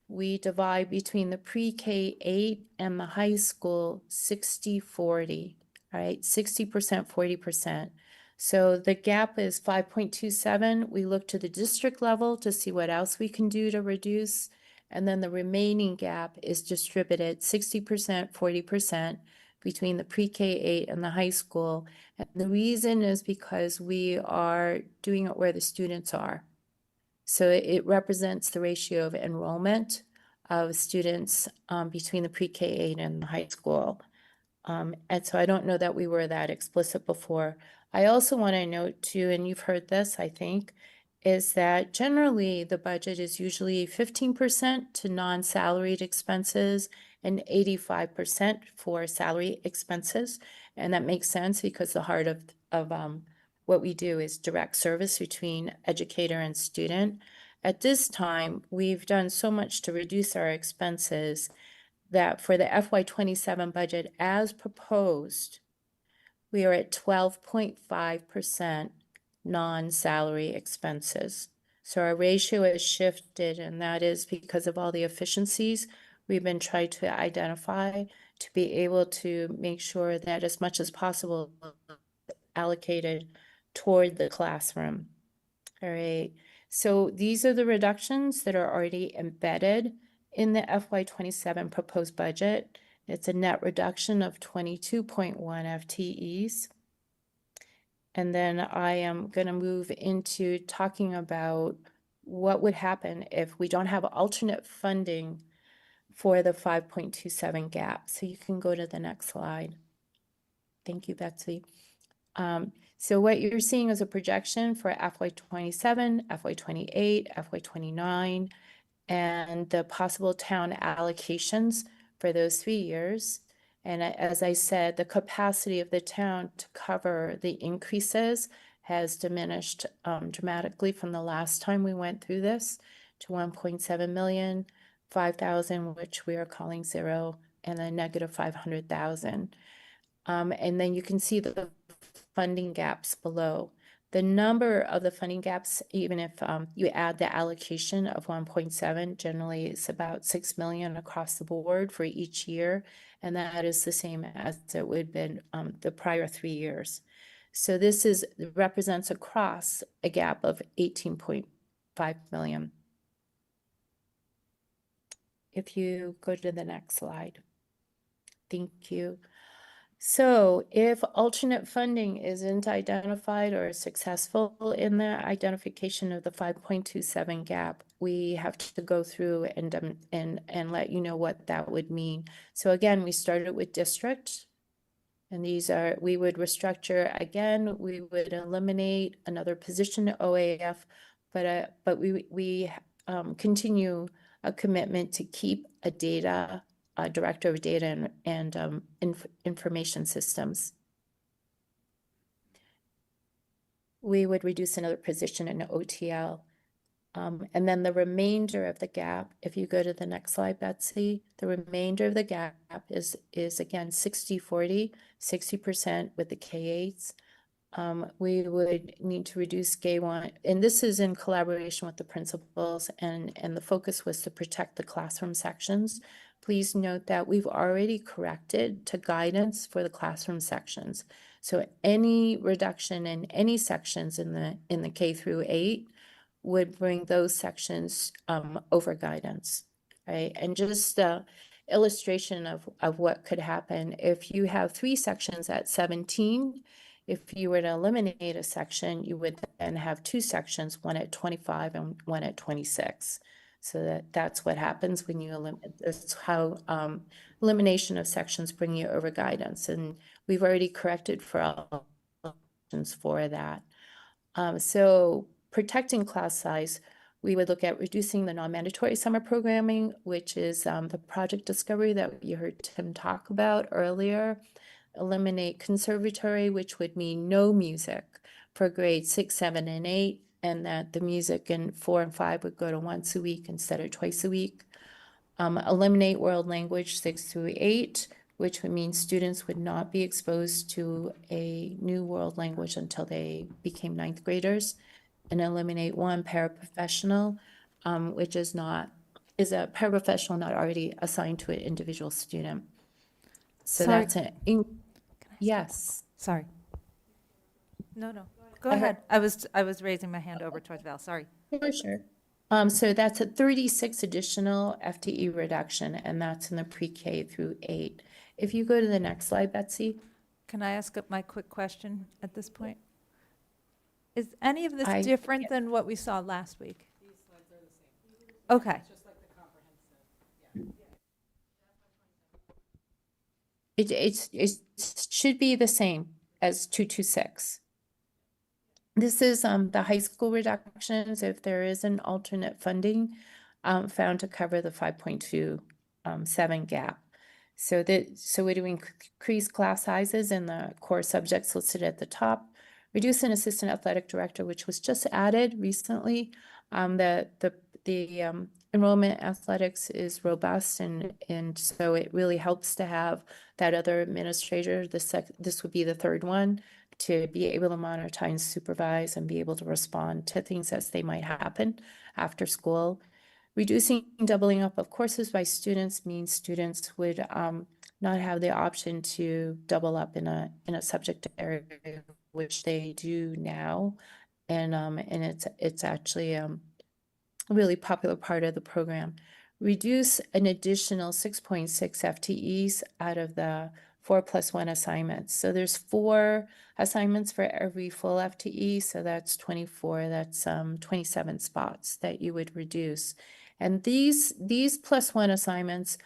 we divide between the pre-K 8 and the high school 60-40, right? 60%, 40%. So the gap is 5.27. We look to the district level to see what else we can do to reduce. And then the remaining gap is distributed 60%, 40% between the pre-K 8 and the high school. And the reason is because we are doing it where the students are. So it represents the ratio of enrollment of students between the pre-K 8 and the high school. And so I don't know that we were that explicit before. I also want to note too, and you've heard this, I think, is that generally the budget is usually 15% to non-salaried expenses and 85% for salary expenses. And that makes sense because the heart of what we do is direct service between educator and student. At this time, we've done so much to reduce our expenses that for the FY27 budget as proposed, we are at 12.5% non-salary expenses. So our ratio has shifted, and that is because of all the efficiencies we've been trying to identify to be able to make sure that as much as possible allocated toward the classroom. All right, so these are the reductions that are already embedded in the FY27 proposed budget. It's a net reduction of 22.1 FTEs. And then I am going to move into talking about what would happen if we don't have alternate funding for the 5.27 gap. So you can go to the next slide. Thank you, Betsy. So what you're seeing is a projection for FY27, FY28, FY29. and the possible town allocations for those 3 years. And as I said, the capacity of the town to cover the increases has diminished dramatically from the last time we went through this to 1.7 million, 5,000, which we are calling zero, and then negative 500,000. And then you can see the funding gaps below. The number of the funding gaps, even if you add the allocation of 1.7, generally it's about 6 million across the board for each year. And that is the same as it would have been the prior 3 years. So this represents across a gap of 18.5 million. If you go to the next slide. Thank you. So if alternate funding isn't identified or successful in the identification of the 5.27 gap, we have to go through and let you know what that would mean. So again, we started with district, and we would restructure again. We would eliminate another position at OAF, but we continue a commitment to keep a director of data and information systems. We would reduce another position in OTL. And then the remainder of the gap, if you go to the next slide, Betsy, the remainder of the gap is again 60-40, 60% with the K-8s. We would need to reduce K1, and this is in collaboration with the principals, and the focus was to protect the classroom sections. Please note that we've already corrected to guidance for the classroom sections. So any reduction in any sections in the K through 8 would bring those sections over guidance, right? And just illustration of what could happen if you have 3 sections at 17. If you were to eliminate a section, you would then have 2 sections, one at 25 and one at 26. So that's what happens when you eliminate. That's how elimination of sections bring you over guidance, and we've already corrected for all sections for that. So protecting class size, we would look at reducing the non-mandatory summer programming, which is the project discovery that you heard Tim talk about earlier. Eliminate conservatory, which would mean no music for grades 6, 7, and 8, and that the music in 4 and 5 would go to once a week instead of twice a week. Eliminate world language 6 through 8, which would mean students would not be exposed to a new world language until they became 9th graders. And eliminate 1 paraprofessional, which is a paraprofessional not already assigned to an individual student. So Sorry. that's yes. Sorry. No. Go ahead. I was raising my hand over towards Val. Sorry. For sure. So that's a 36 additional FTE reduction, and that's in the pre-K through 8. If you go to the next slide, Betsy. Can I ask my quick question at this point? Is any of this I- different than what we saw last week? These slides are the same. Okay. Just like the comprehensive. It should be the same as 226. This is the high school reductions if there is an alternate funding found to cover the 5.27 gap. So we're doing increase class sizes in the core subjects listed at the top, reduce an assistant athletic director, which was just added recently. The enrollment athletics is robust, and so it really helps to have that other administrator. This would be the 3rd one, to be able to monitor and supervise and be able to respond to things as they might happen after school. Reducing doubling up of courses by students means students would not have the option to double up in a subject area, which they do now, and it's actually a really popular part of the program. Reduce an additional 6.6 FTEs out of the 4+1 assignments. So there's 4 assignments for every full FTE, so that's 24. That's 27 spots that you would reduce. And these +1 assignments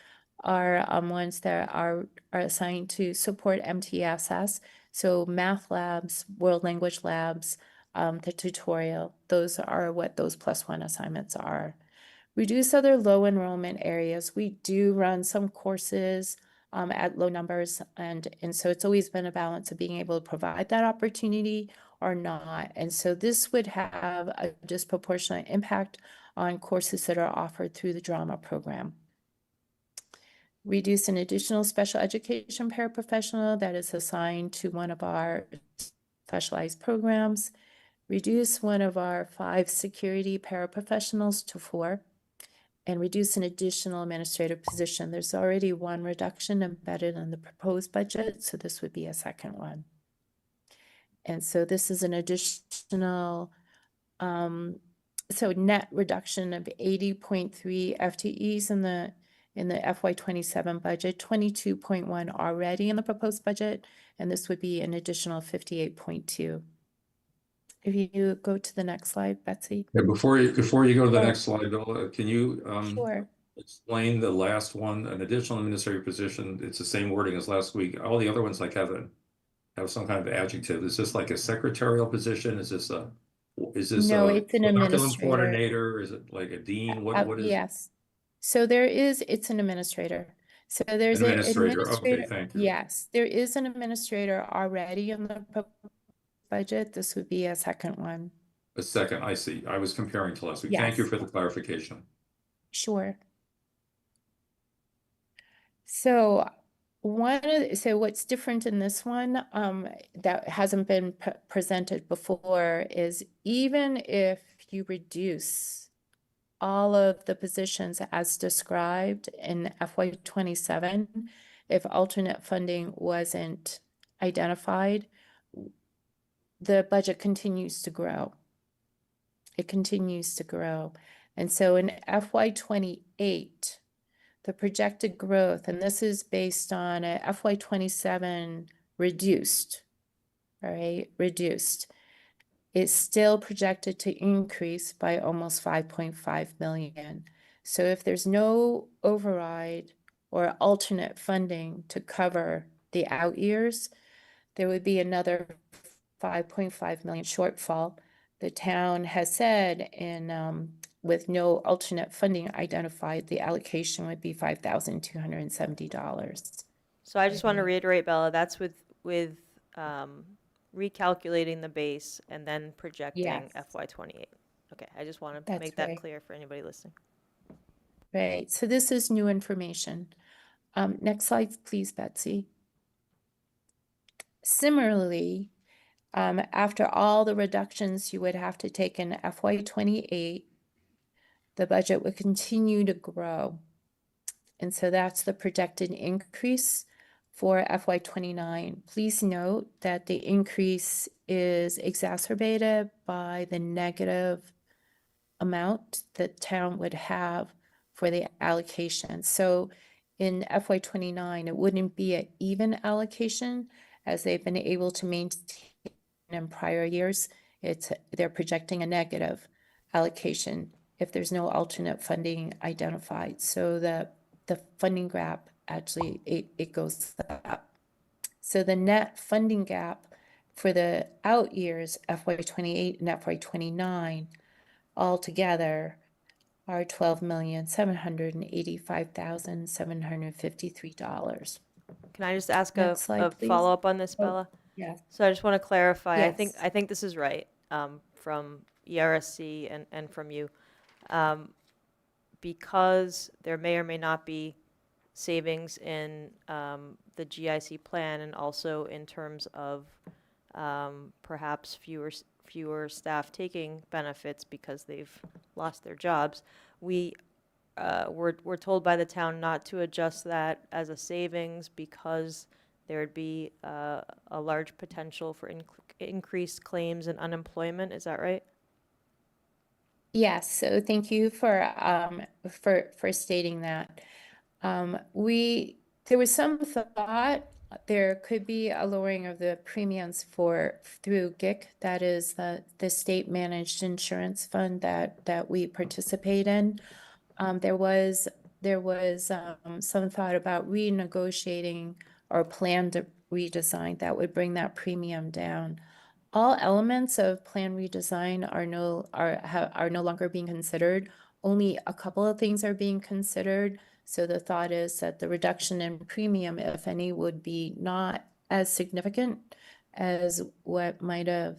are ones that are assigned to support MTSS. So math labs, world language labs, the tutorial, those are what those +1 assignments are. Reduce other low enrollment areas. We do run some courses at low numbers, and so it's always been a balance of being able to provide that opportunity or not. And so this would have a disproportionate impact on courses that are offered through the drama program. Reduce an additional special education paraprofessional that is assigned to one of our specialized programs. Reduce one of our 5 security paraprofessionals to 4. And reduce an additional administrative position. There's already one reduction embedded in the proposed budget, so this would be a second one. And so this is an additional, so net reduction of 80.3 FTEs in the FY27 budget, 22.1 already in the proposed budget, and this would be an additional 58.2. If you go to the next slide, Betsy. Yeah, before you go to the next slide, Bill, can you Sure. explain the last one, an additional administrative position? It's the same wording as last week. All the other ones like have some kind of adjective. Is this like a secretarial position? Is this No, a it's an curriculum administrator. coordinator? Is it like a dean? What is Yes. So it's an administrator. So there's an an administrator? administrator. Okay, thank you. Yes, there is an administrator already in the budget. This would be a second one. A second, I see. I was comparing to last week. Thank you Yes. for the clarification. Sure. So what's different in this one that hasn't been presented before is even if you reduce all of the positions as described in FY27, if alternate funding wasn't identified, the budget continues to grow. It continues to grow. And so in FY28, the projected growth, and this is based on a FY27 reduced, all right, reduced, it's still projected to increase by almost 5.5 million. So if there's no override or alternate funding to cover the out years, there would be another 5.5 million shortfall. The town has said with no alternate funding identified, the allocation would be $5,270. So I just want to reiterate, Bella, that's with recalculating the base and then projecting Yes. FY28. Okay, I just want to That's make that right. clear for anybody listening. Right, so this is new information. Next slide, please, Betsy. Similarly, after all the reductions you would have to take in FY28, the budget would continue to grow. And so that's the projected increase for FY29. Please note that the increase is exacerbated by the negative amount that town would have for the allocation. So in FY29, it wouldn't be an even allocation as they've been able to maintain in prior years. They're projecting a negative allocation if there's no alternate funding identified. So the funding gap actually, it goes up. So the net funding gap for the out years, FY28 and FY29, altogether are $12,785,753. Can I just ask Next slide, a please. follow-up on this, Bella? Yes. So I just want to clarify. Yes. I think this is right from ERSC and from you. Because there may or may not be savings in the GIC plan and also in terms of perhaps fewer staff taking benefits because they've lost their jobs, we're told by the town not to adjust that as a savings because there'd be a large potential for increased claims and unemployment. Is that right? Yes, so thank you for stating that. There was some thought there could be a lowering of the premiums through GIC, that is the state managed insurance fund that we participate in. There was some thought about renegotiating or planned redesign that would bring that premium down. All elements of plan redesign are no longer being considered. only a couple of things are being considered. So the thought is that the reduction in premium, if any, would be not as significant as what might have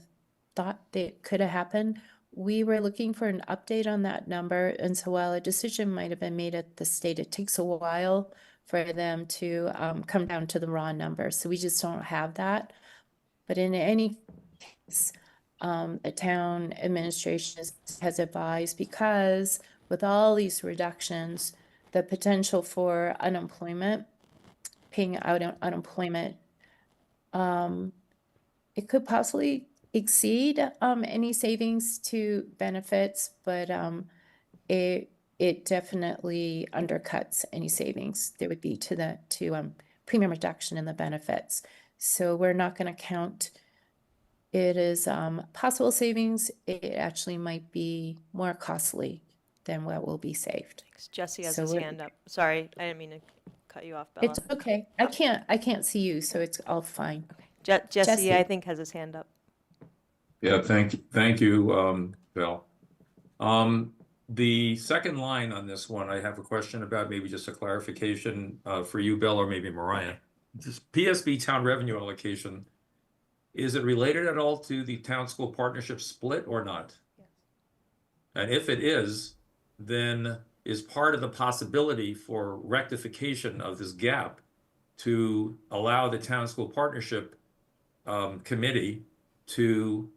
thought that could have happened. We were looking for an update on that number, and so while a decision might have been made at the state, it takes a while for them to come down to the raw number. So we just don't have that. But in any case, the town administration has advised, because with all these reductions, the potential for unemployment, paying out unemployment, it could possibly exceed any savings to benefits, but it definitely undercuts any savings there would be to the premium reduction in the benefits. So we're not going to count it as possible savings. It actually might be more costly than what will be saved. Jesse has So his we're- hand up. Sorry, I didn't mean to cut you off, Bella. It's okay. I can't see you, so it's all fine. Jesse, Jesse. I think, has his hand up. Yeah, thank you, Bill. The second line on this one, I have a question about, maybe just a clarification for you, Bill, or maybe Mariah. This PSB town revenue allocation, is it related at all to the town school partnership split or not? Yes. And if it is, then is part of the possibility for rectification of this gap to allow the town school partnership committee to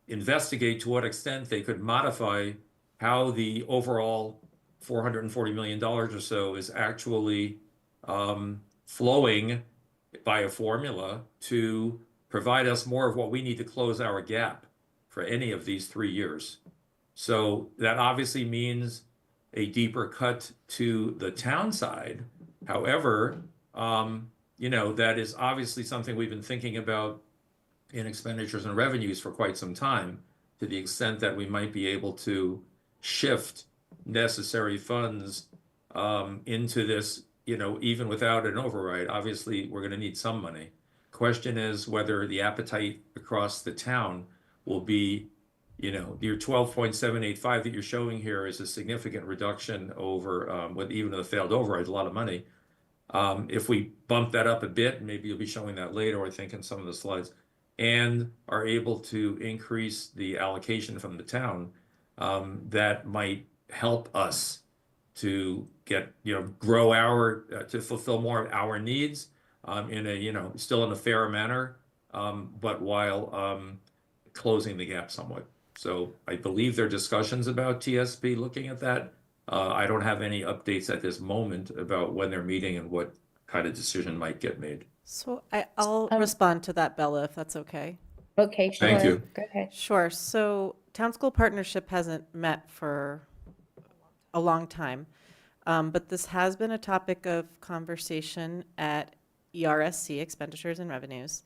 investigate to what extent they could modify how the overall $440 million or so is actually flowing by a formula to provide us more of what we need to close our gap for any of these 3 years. So that obviously means a deeper cut to the town side. However, you know, that is obviously something we've been thinking about in expenditures and revenues for quite some time, to the extent that we might be able to shift necessary funds into this, you know, even without an override. Obviously, we're going to need some money. Question is whether the appetite across the town will be, you know, your 12.785 that you're showing here is a significant reduction over with even the failed override, a lot of money. If we bump that up a bit, maybe you'll be showing that later, I think, in some of the slides, and are able to increase the allocation from the town, that might help us to get, you know, grow our, to fulfill more of our needs in a, you know, still in a fair manner, but while closing the gap somewhat. So I believe there are discussions about TSP looking at that. I don't have any updates at this moment about when they're meeting and what kind of decision might get made. So I'll respond to that, Bella, if that's okay. Okay, sure. Thank you. Go ahead. Sure. So Town School Partnership hasn't met for a long time, but this has been a topic of conversation at ERSC, Expenditures and Revenues.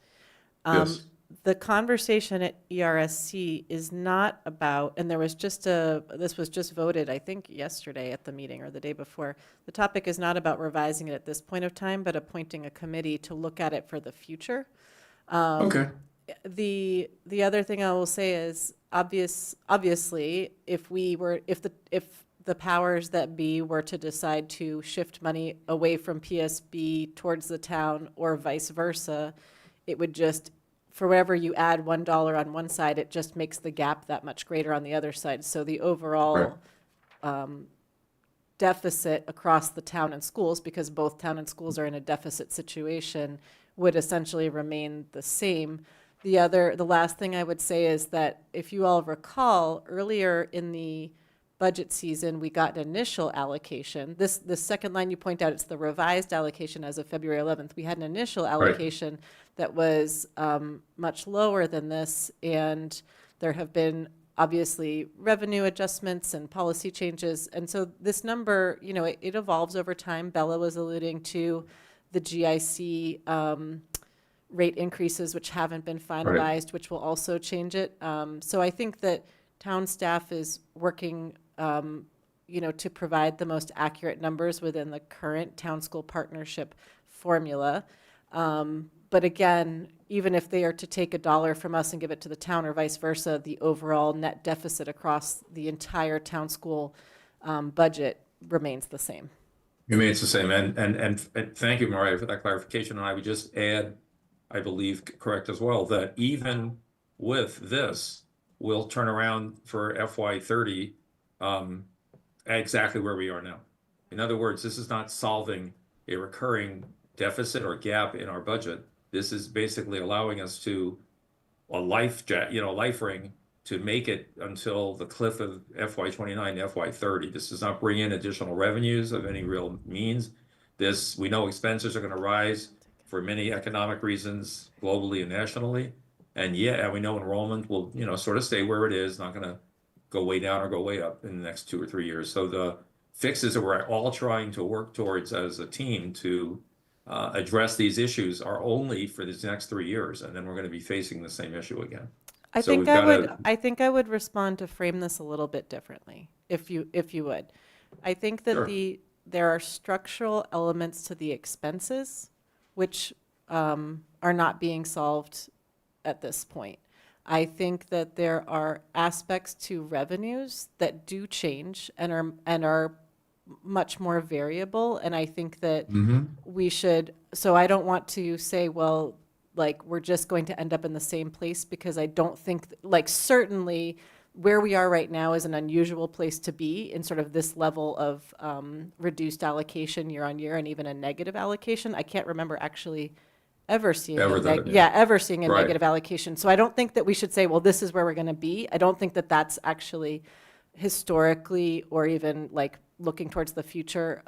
Yes. The conversation at ERSC is not about, and there was just this was just voted, I think, yesterday at the meeting or the day before. The topic is not about revising it at this point of time, but appointing a committee to look at it for the future. Okay. The other thing I will say is obviously, if the powers that be were to decide to shift money away from PSB towards the town or vice versa, it would just, for wherever you add $1 on one side, it just makes the gap that much greater on the other side. So the overall deficit across the town and schools, because both town and schools are in a deficit situation, would essentially remain the same. The last thing I would say is that if you all recall, earlier in the budget season, we got an initial allocation. This second line you point out, it's the revised allocation as of February 11th. We had an initial allocation that was much lower than this, and there have been obviously revenue adjustments and policy changes. And so this number, you know, it evolves over time. Bella was alluding to the GIC rate increases, which haven't been finalized, which will also change it. So I think that town staff is working, you know, to provide the most accurate numbers within the current town school partnership formula. But again, even if they are to take $1 from us and give it to the town or vice versa, the overall net deficit across the entire town school budget remains the same. Remains the same. And thank you, Mariah, for that clarification. And I would just add, I believe, correct as well, that even with this, we'll turn around for FY30 exactly where we are now. In other words, this is not solving a recurring deficit or gap in our budget. This is basically allowing us to life ring to make it until the cliff of FY29 to FY30. This does not bring in additional revenues of any real means. We know expenses are going to rise for many economic reasons globally and nationally. And we know enrollment will, sort of stay where it is, not going to go way down or go way up in the next 2 or 3 years. So the fixes that we're all trying to work towards as a team to address these issues are only for these next 3 years, and then we're going to be facing the same issue again. I think I would respond to frame this a little bit differently, if you would. I think that Sure. there are structural elements to the expenses which are not being solved at this point. I think that there are aspects to revenues that do change and are much more variable, and I think that we should. So I don't want to say, well, like we're just going to end up in the same place, because I don't think, certainly where we are right now is an unusual place to be in sort of this level of reduced allocation year on year, and even a negative allocation. I can't remember actually ever seeing ever seeing a negative allocation. So I don't think that we should say, well, this is where we're going to be. I don't think that that's actually historically, or even looking towards the future,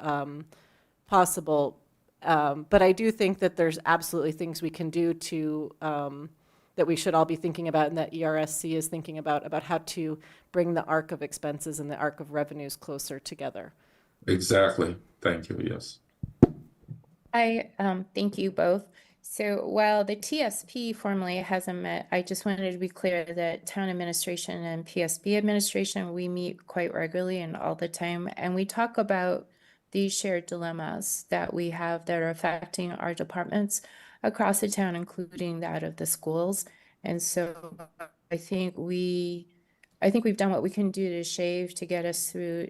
possible. But I do think that there's absolutely things we can do to that we should all be thinking about, and that ERSC is thinking about how to bring the arc of expenses and the arc of revenues closer together. Exactly. Thank you. Yes. I thank you both. So while the TSP formally hasn't met, I just wanted to be clear that town administration and PSB administration, we meet quite regularly and all the time, and we talk about these shared dilemmas that we have that are affecting our departments across the town, including that of the schools. And so I think we've done what we can do to shave to get us through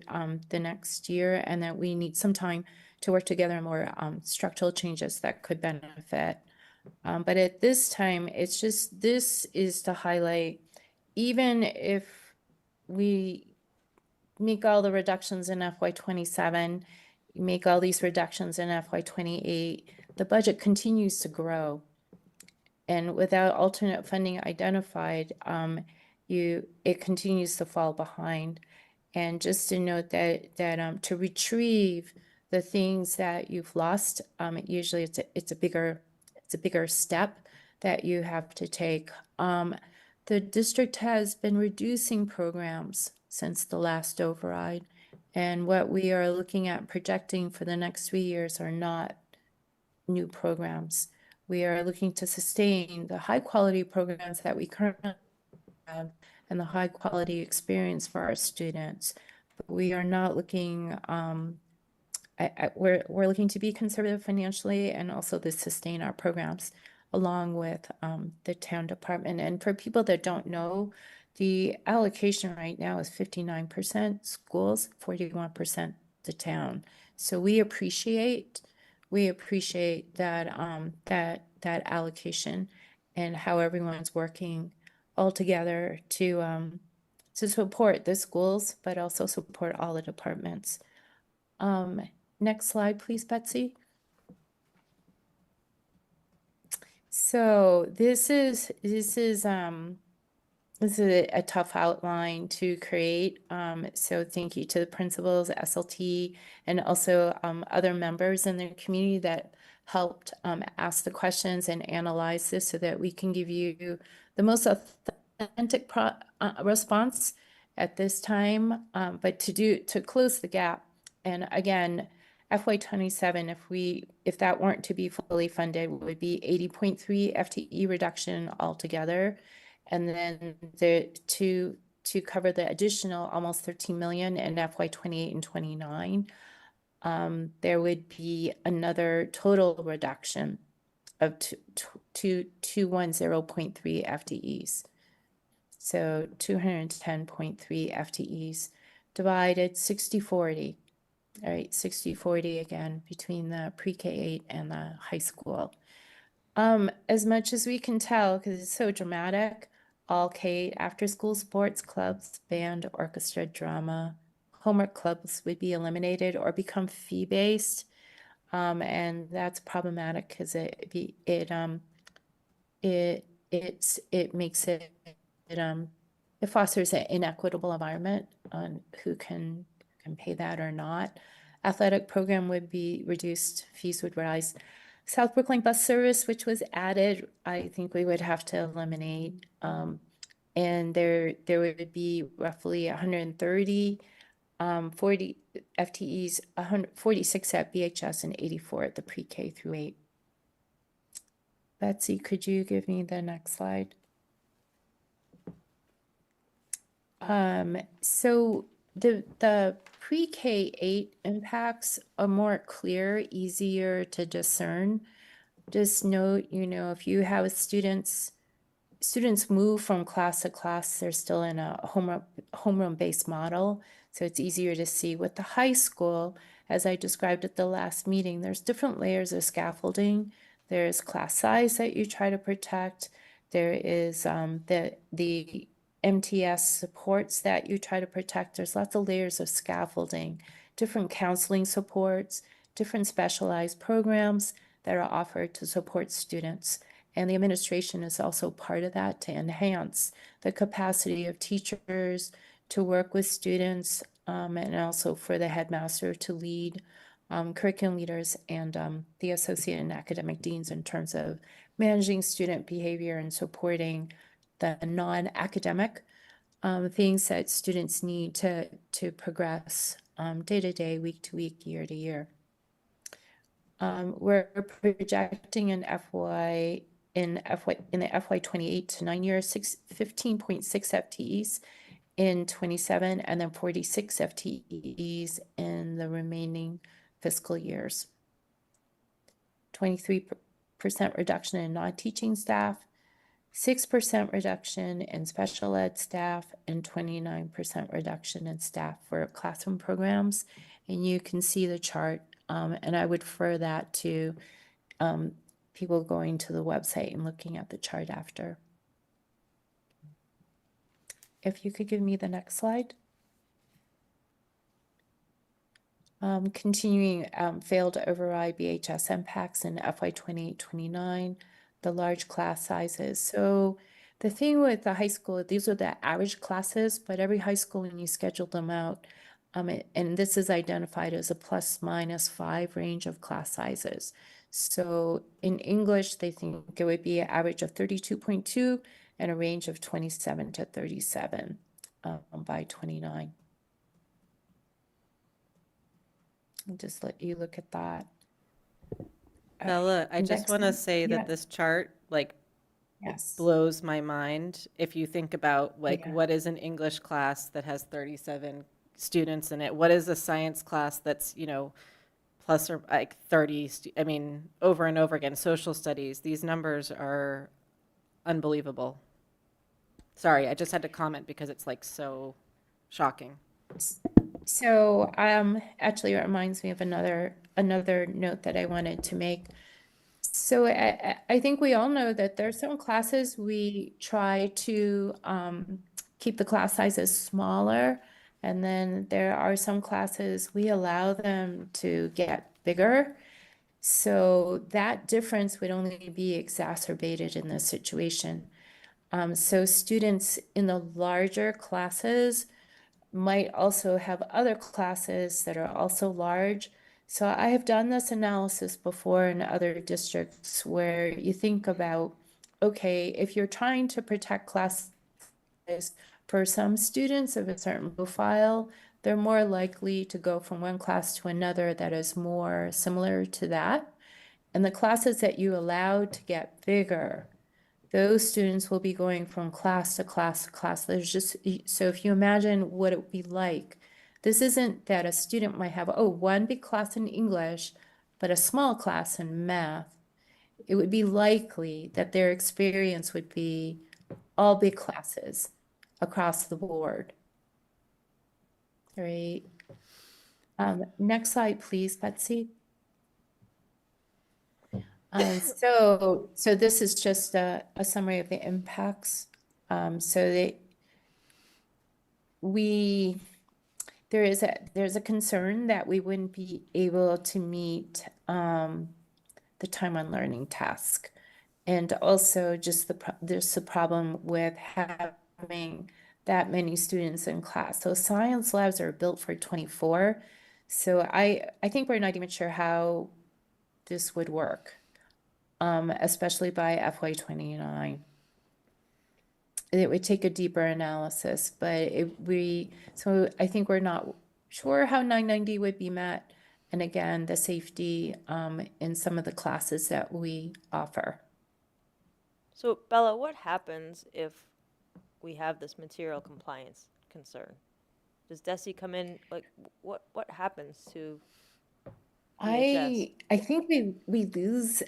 the next year, and that we need some time to work together on more structural changes that could benefit. But at this time, this is to highlight, even if we make all the reductions in FY27, make all these reductions in FY28, the budget continues to grow. And without alternate funding identified, it continues to fall behind. And just to note that to retrieve the things that you've lost, usually it's a bigger step that you have to take. The district has been reducing programs since the last override, and what we are looking at projecting for the next 3 years are not new programs. We are looking to sustain the high quality programs that we currently have and the high quality experience for our students. But we are not looking, we're looking to be conservative financially, and also to sustain our programs along with the town department. And for people that don't know, the allocation right now is 59% schools, 41% the town. So we appreciate that that allocation, and how everyone's working all together to support the schools, but also support all the departments. Next slide, please, Betsy. So this is a tough outline to create. So thank you to the principals, SLT, and also other members in the community that helped ask the questions and analyze this, so that we can give you the most authentic response at this time. But to close the gap, and again, FY27, if that weren't to be fully funded, would be 80.3 FTE reduction altogether. And then to cover the additional almost 13 million in FY28 and 29, there would be another total reduction of 210.3 FTEs. So 210.3 FTEs divided 60-40. All right, 60-40 again between the pre-K-8 and the high school. As much as we can tell, because it's so dramatic, all K after-school sports clubs, band, orchestra, drama, homework clubs would be eliminated or become fee-based. And that's problematic because it makes it it fosters an inequitable environment on who can pay that or not. Athletic program would be reduced, fees would rise. South Brookline bus service, which was added, I think we would have to eliminate. And there would be roughly 130, 40 FTEs, 146 at BHS and 84 at the pre-K through 8. Betsy, could you give me the next slide? So the pre-K-8 impacts are more clear, easier to discern. Just note, if you have students move from class to class, they're still in a homeroom-based model, so it's easier to see. With the high school, as I described at the last meeting, there's different layers of scaffolding. There's class size that you try to protect. There is the MTS supports that you try to protect. There's lots of layers of scaffolding, different counseling supports, different specialized programs that are offered to support students. And the administration is also part of that to enhance the capacity of teachers to work with students, and also for the headmaster to lead curriculum leaders and the associate and academic deans in terms of managing student behavior and supporting the non-academic things that students need to progress day to day, week to week, year to year. We're projecting in the FY 28 to 9 years, 15.6 FTEs in 27, and then 46 FTEs in the remaining fiscal years. 23% reduction in non-teaching staff, 6% reduction in special ed staff, and 29% reduction in staff for classroom programs. And you can see the chart, and I would refer that to people going to the website and looking at the chart after. If you could give me the next slide. Continuing failed to override BHS impacts in FY 28-29, the large class sizes. So the thing with the high school, these are the average classes, but every high school, when you schedule them out, and this is identified as a ±5 range of class sizes. So in English, they think it would be an average of 32.2 and a range of 27 to 37 by 29. I'll just let you look at that. Bella, I just Next want to one. say that Yes. this chart, like, Yes. blows my mind. If you think about, like, Yeah. what is an English class that has 37 students in it? What is a science class that's, plus or like 30, I mean, over and over again, social studies, these numbers are unbelievable. Sorry, I just had to comment because it's like so shocking. So actually it reminds me of another note that I wanted to make. So I think we all know that there are some classes we try to keep the class sizes smaller, and then there are some classes we allow them to get bigger. So that difference would only be exacerbated in this situation. So students in the larger classes might also have other classes that are also large. So I have done this analysis before in other districts where you think about, okay, if you're trying to protect class size for some students of a certain profile, they're more likely to go from one class to another that is more similar to that. And the classes that you allow to get bigger, those students will be going from class to class to class. So if you imagine what it would be like, this isn't that a student might have, one big class in English, but a small class in math. It would be likely that their experience would be all big classes across the board. Great. Next slide, please, Betsy. So this is just a summary of the impacts. So there's a concern that we wouldn't be able to meet the time on learning task. And also just there's a problem with having that many students in class. So science labs are built for 24. So I think we're not even sure how this would work, especially by FY 29. It would take a deeper analysis, but so I think we're not sure how 990 would be met. And again, the safety in some of the classes that we offer. So Bella, what happens if we have this material compliance concern? Does DESE come in, like, what happens to EHS? I think we lose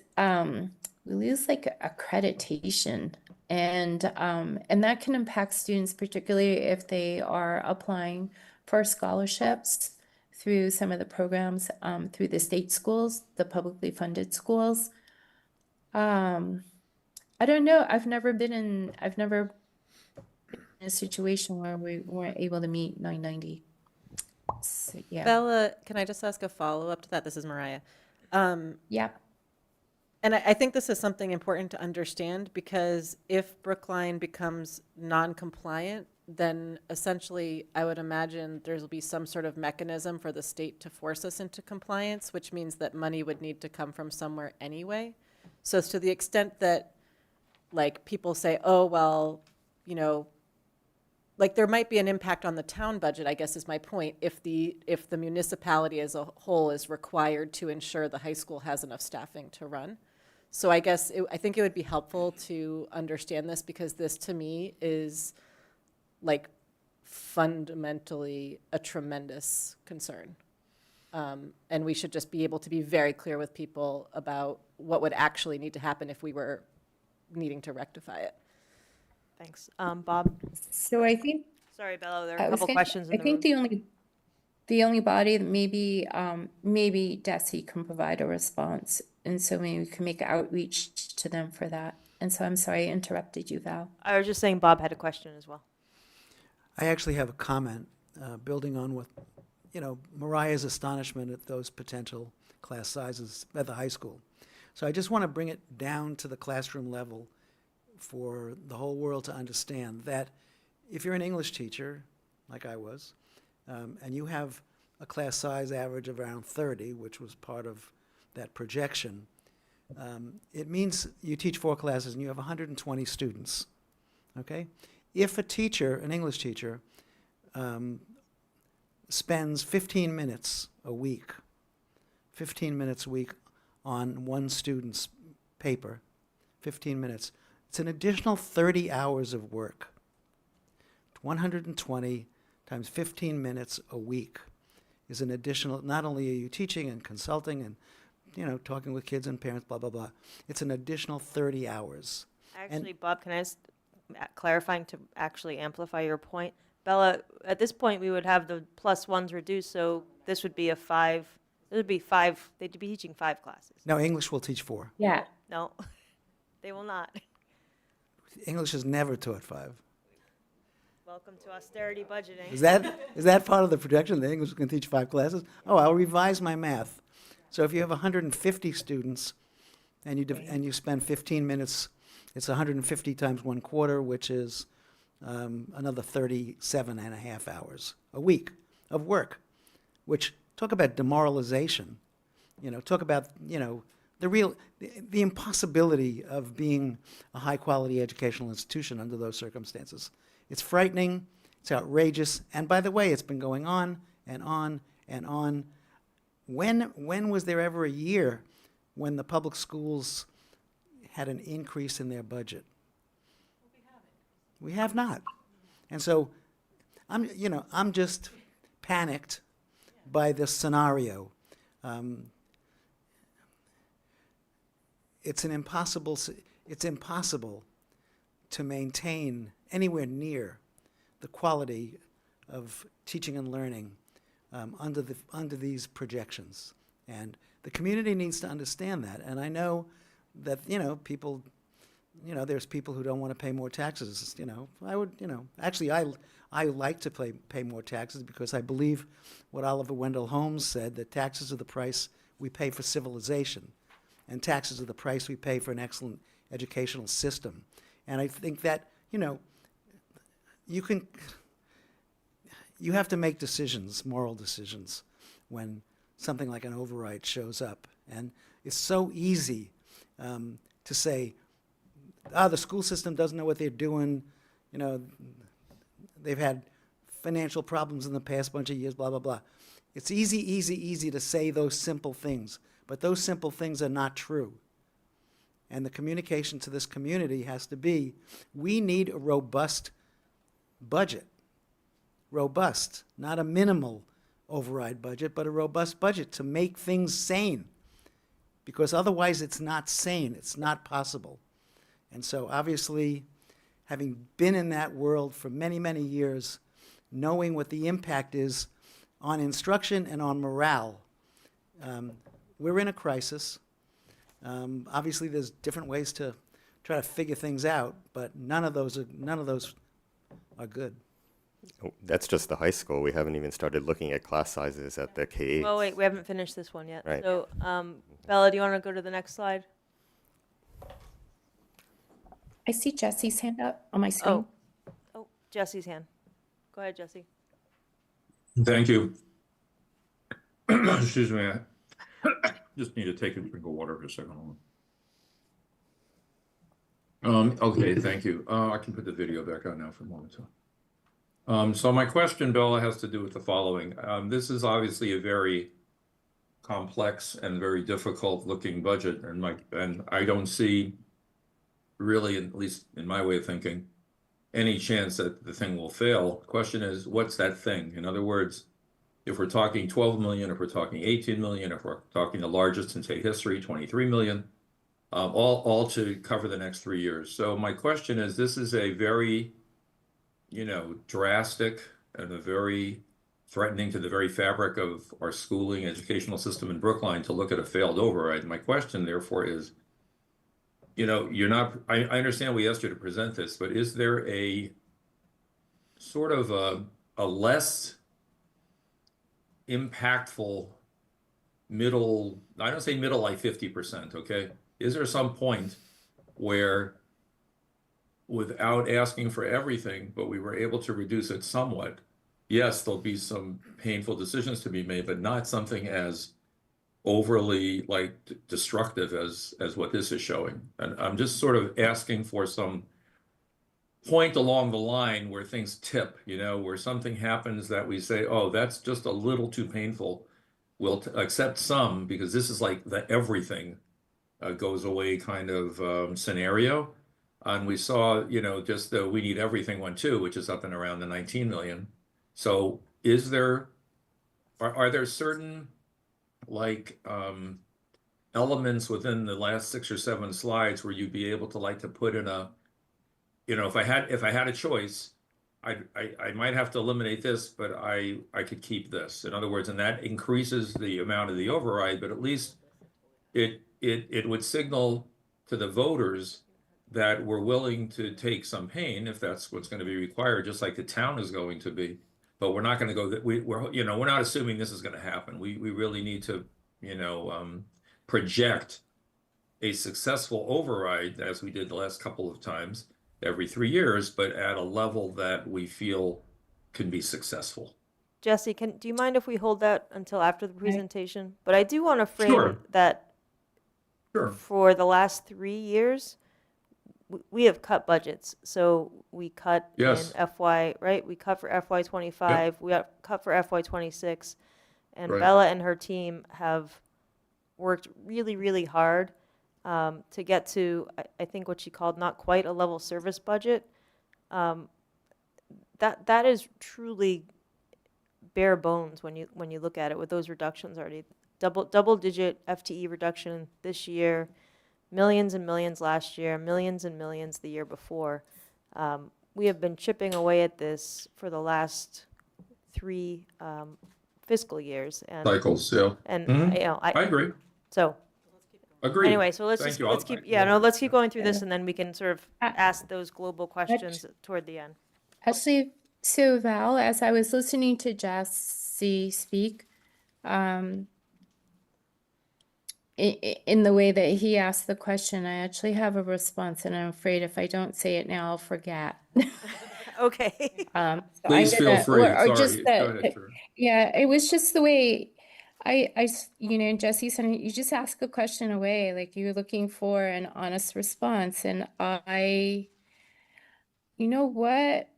like accreditation, and that can impact students, particularly if they are applying for scholarships through some of the programs through the state schools, the publicly funded schools. I don't know. I've never been in a situation where we weren't able to meet 990. So, yeah. Bella, can I just ask a follow-up to that? This is Mariah. Yeah. And I think this is something important to understand, because if Brookline becomes non-compliant, then essentially I would imagine there'll be some sort of mechanism for the state to force us into compliance, which means that money would need to come from somewhere anyway. So to the extent that, like, people say, oh, well, you know, like, there might be an impact on the town budget, I guess is my point, if the municipality as a whole is required to ensure the high school has enough staffing to run. So I guess I think it would be helpful to understand this, because this to me is like fundamentally a tremendous concern. And we should just be able to be very clear with people about what would actually need to happen if we were needing to rectify it. Thanks. Bob? So I think, Sorry, Bella, there are a couple questions in I the think room. the only body that maybe DESE can provide a response, and so maybe we can make outreach to them for that. And so I'm sorry I interrupted you, Val. I was just saying Bob had a question as well. I actually have a comment, building on what, Mariah's astonishment at those potential class sizes at the high school. So I just want to bring it down to the classroom level for the whole world to understand that if you're an English teacher, like I was, and you have a class size average of around 30, which was part of that projection, it means you teach 4 classes and you have 120 students, okay? If a teacher, an English teacher, spends 15 minutes a week on one student's paper, 15 minutes, it's an additional 30 hours of work. 120 times 15 minutes a week is an additional, not only are you teaching and consulting and, talking with kids and parents, blah, blah, blah. It's an additional 30 hours. Actually, Bob, can I just clarifying to actually amplify your point? Bella, at this point, we would have the +1s reduced, so this would be a 5. It would be 5. They'd be teaching 5 classes. No, English will teach 4. Yeah. No, they will not. English is never taught 5. Welcome to austerity budgeting. Is that part of the projection? The English can teach 5 classes? Oh, I'll revise my math. So if you have 150 students and you spend 15 minutes, it's 150 times 1/4, which is another 37 and a half hours a week of work, which, talk about demoralization, talk about, the impossibility of being a high-quality educational institution under those circumstances. It's frightening, it's outrageous, and by the way, it's been going on and on and on. When was there ever a year when the public schools had an increase in their budget? We have not. And so I'm just panicked by this scenario. It's impossible to maintain anywhere near the quality of teaching and learning under these projections. And the community needs to understand that. And I know that, people, there's people who don't want to pay more taxes. I would, actually, I like to pay more taxes because I believe what Oliver Wendell Holmes said, that taxes are the price we pay for civilization, and taxes are the price we pay for an excellent educational system. And I think that, you have to make decisions, moral decisions, when something like an override shows up. And it's so easy to say, the school system doesn't know what they're doing, they've had financial problems in the past bunch of years, blah, blah, blah. It's easy to say those simple things, but those simple things are not true. And the communication to this community has to be, we need a robust budget. Robust, not a minimal override budget, but a robust budget to make things sane. Because otherwise it's not sane, it's not possible. And so obviously, having been in that world for many, many years, knowing what the impact is on instruction and on morale, we're in a crisis. Obviously, there's different ways to try to figure things out, but none of those are good. Oh, that's just the high school. We haven't even started looking at class sizes at the K-8. Well, wait, we haven't finished this one yet. Right. So, Bella, do you want to go to the next slide? I see Jesse's hand up on my screen. Oh, Jesse's hand. Go ahead, Jesse. Thank you. Excuse me. I just need to take a drink of water for a second. Okay, thank you. I can put the video back on now for a moment. So my question, Bella, has to do with the following. This is obviously a very complex and very difficult looking budget, and I don't see really, at least in my way of thinking, any chance that the thing will fail. The question is, what's that thing? In other words, if we're talking 12 million, if we're talking 18 million, if we're talking the largest in state history, 23 million, all to cover the next 3 years. So my question is, this is a very, drastic and a very threatening to the very fabric of our schooling educational system in Brookline to look at a failed override. My question, therefore, is, you're not, I understand we asked you to present this, but is there a sort of a less impactful middle, I don't say middle like 50%, okay? Is there some point where, without asking for everything, but we were able to reduce it somewhat, yes, there'll be some painful decisions to be made, but not something as overly destructive as what this is showing. And I'm just sort of asking for some point along the line where things tip, where something happens that we say, oh, that's just a little too painful. We'll accept some, because this is like the everything goes away kind of scenario. And we saw, just the we need everything one too, which is up and around the 19 million. So are there certain elements within the last 6 or 7 slides where you'd be able to put in a, if I had a choice, I might have to eliminate this, but I could keep this. In other words, and that increases the amount of the override, but at least it would signal to the voters that we're willing to take some pain if that's what's going to be required, just like the town is going to be. But we're not going to go, we're not assuming this is going to happen. We really need to, project a successful override, as we did the last couple of times, every 3 years, but at a level that we feel can be successful. Jesse, do you mind if we hold that until after the presentation? But I do want to frame Sure. that Sure. for the last 3 years, we have cut budgets. So we cut Yes. in FY, right? We cut for FY 25, we got cut for FY 26, and Right. Bella and her team have worked really, really hard to get to, I think what she called not quite a level service budget. That is truly bare bones when you look at it with those reductions already. Double digit FTE reduction this year, millions and millions last year, millions and millions the year before. We have been chipping away at this for the last 3 fiscal years. And Cycles, yeah. And Mhm. you know, I agree. So Agreed. anyway, so let's Thank just you. let's keep yeah no let's keep going through this, and then we can sort of ask those global questions toward the end. Actually, so Val, as I was listening to Jesse speak, in the way that he asked the question, I actually have a response, and I'm afraid if I don't say it now, I'll forget. Okay. So Please I'm feel gonna, free. or just Sorry. Go that, ahead, Drew. yeah, it was just the way you know, Jesse said, you just ask a question away, like you're looking for an honest response. And you know what?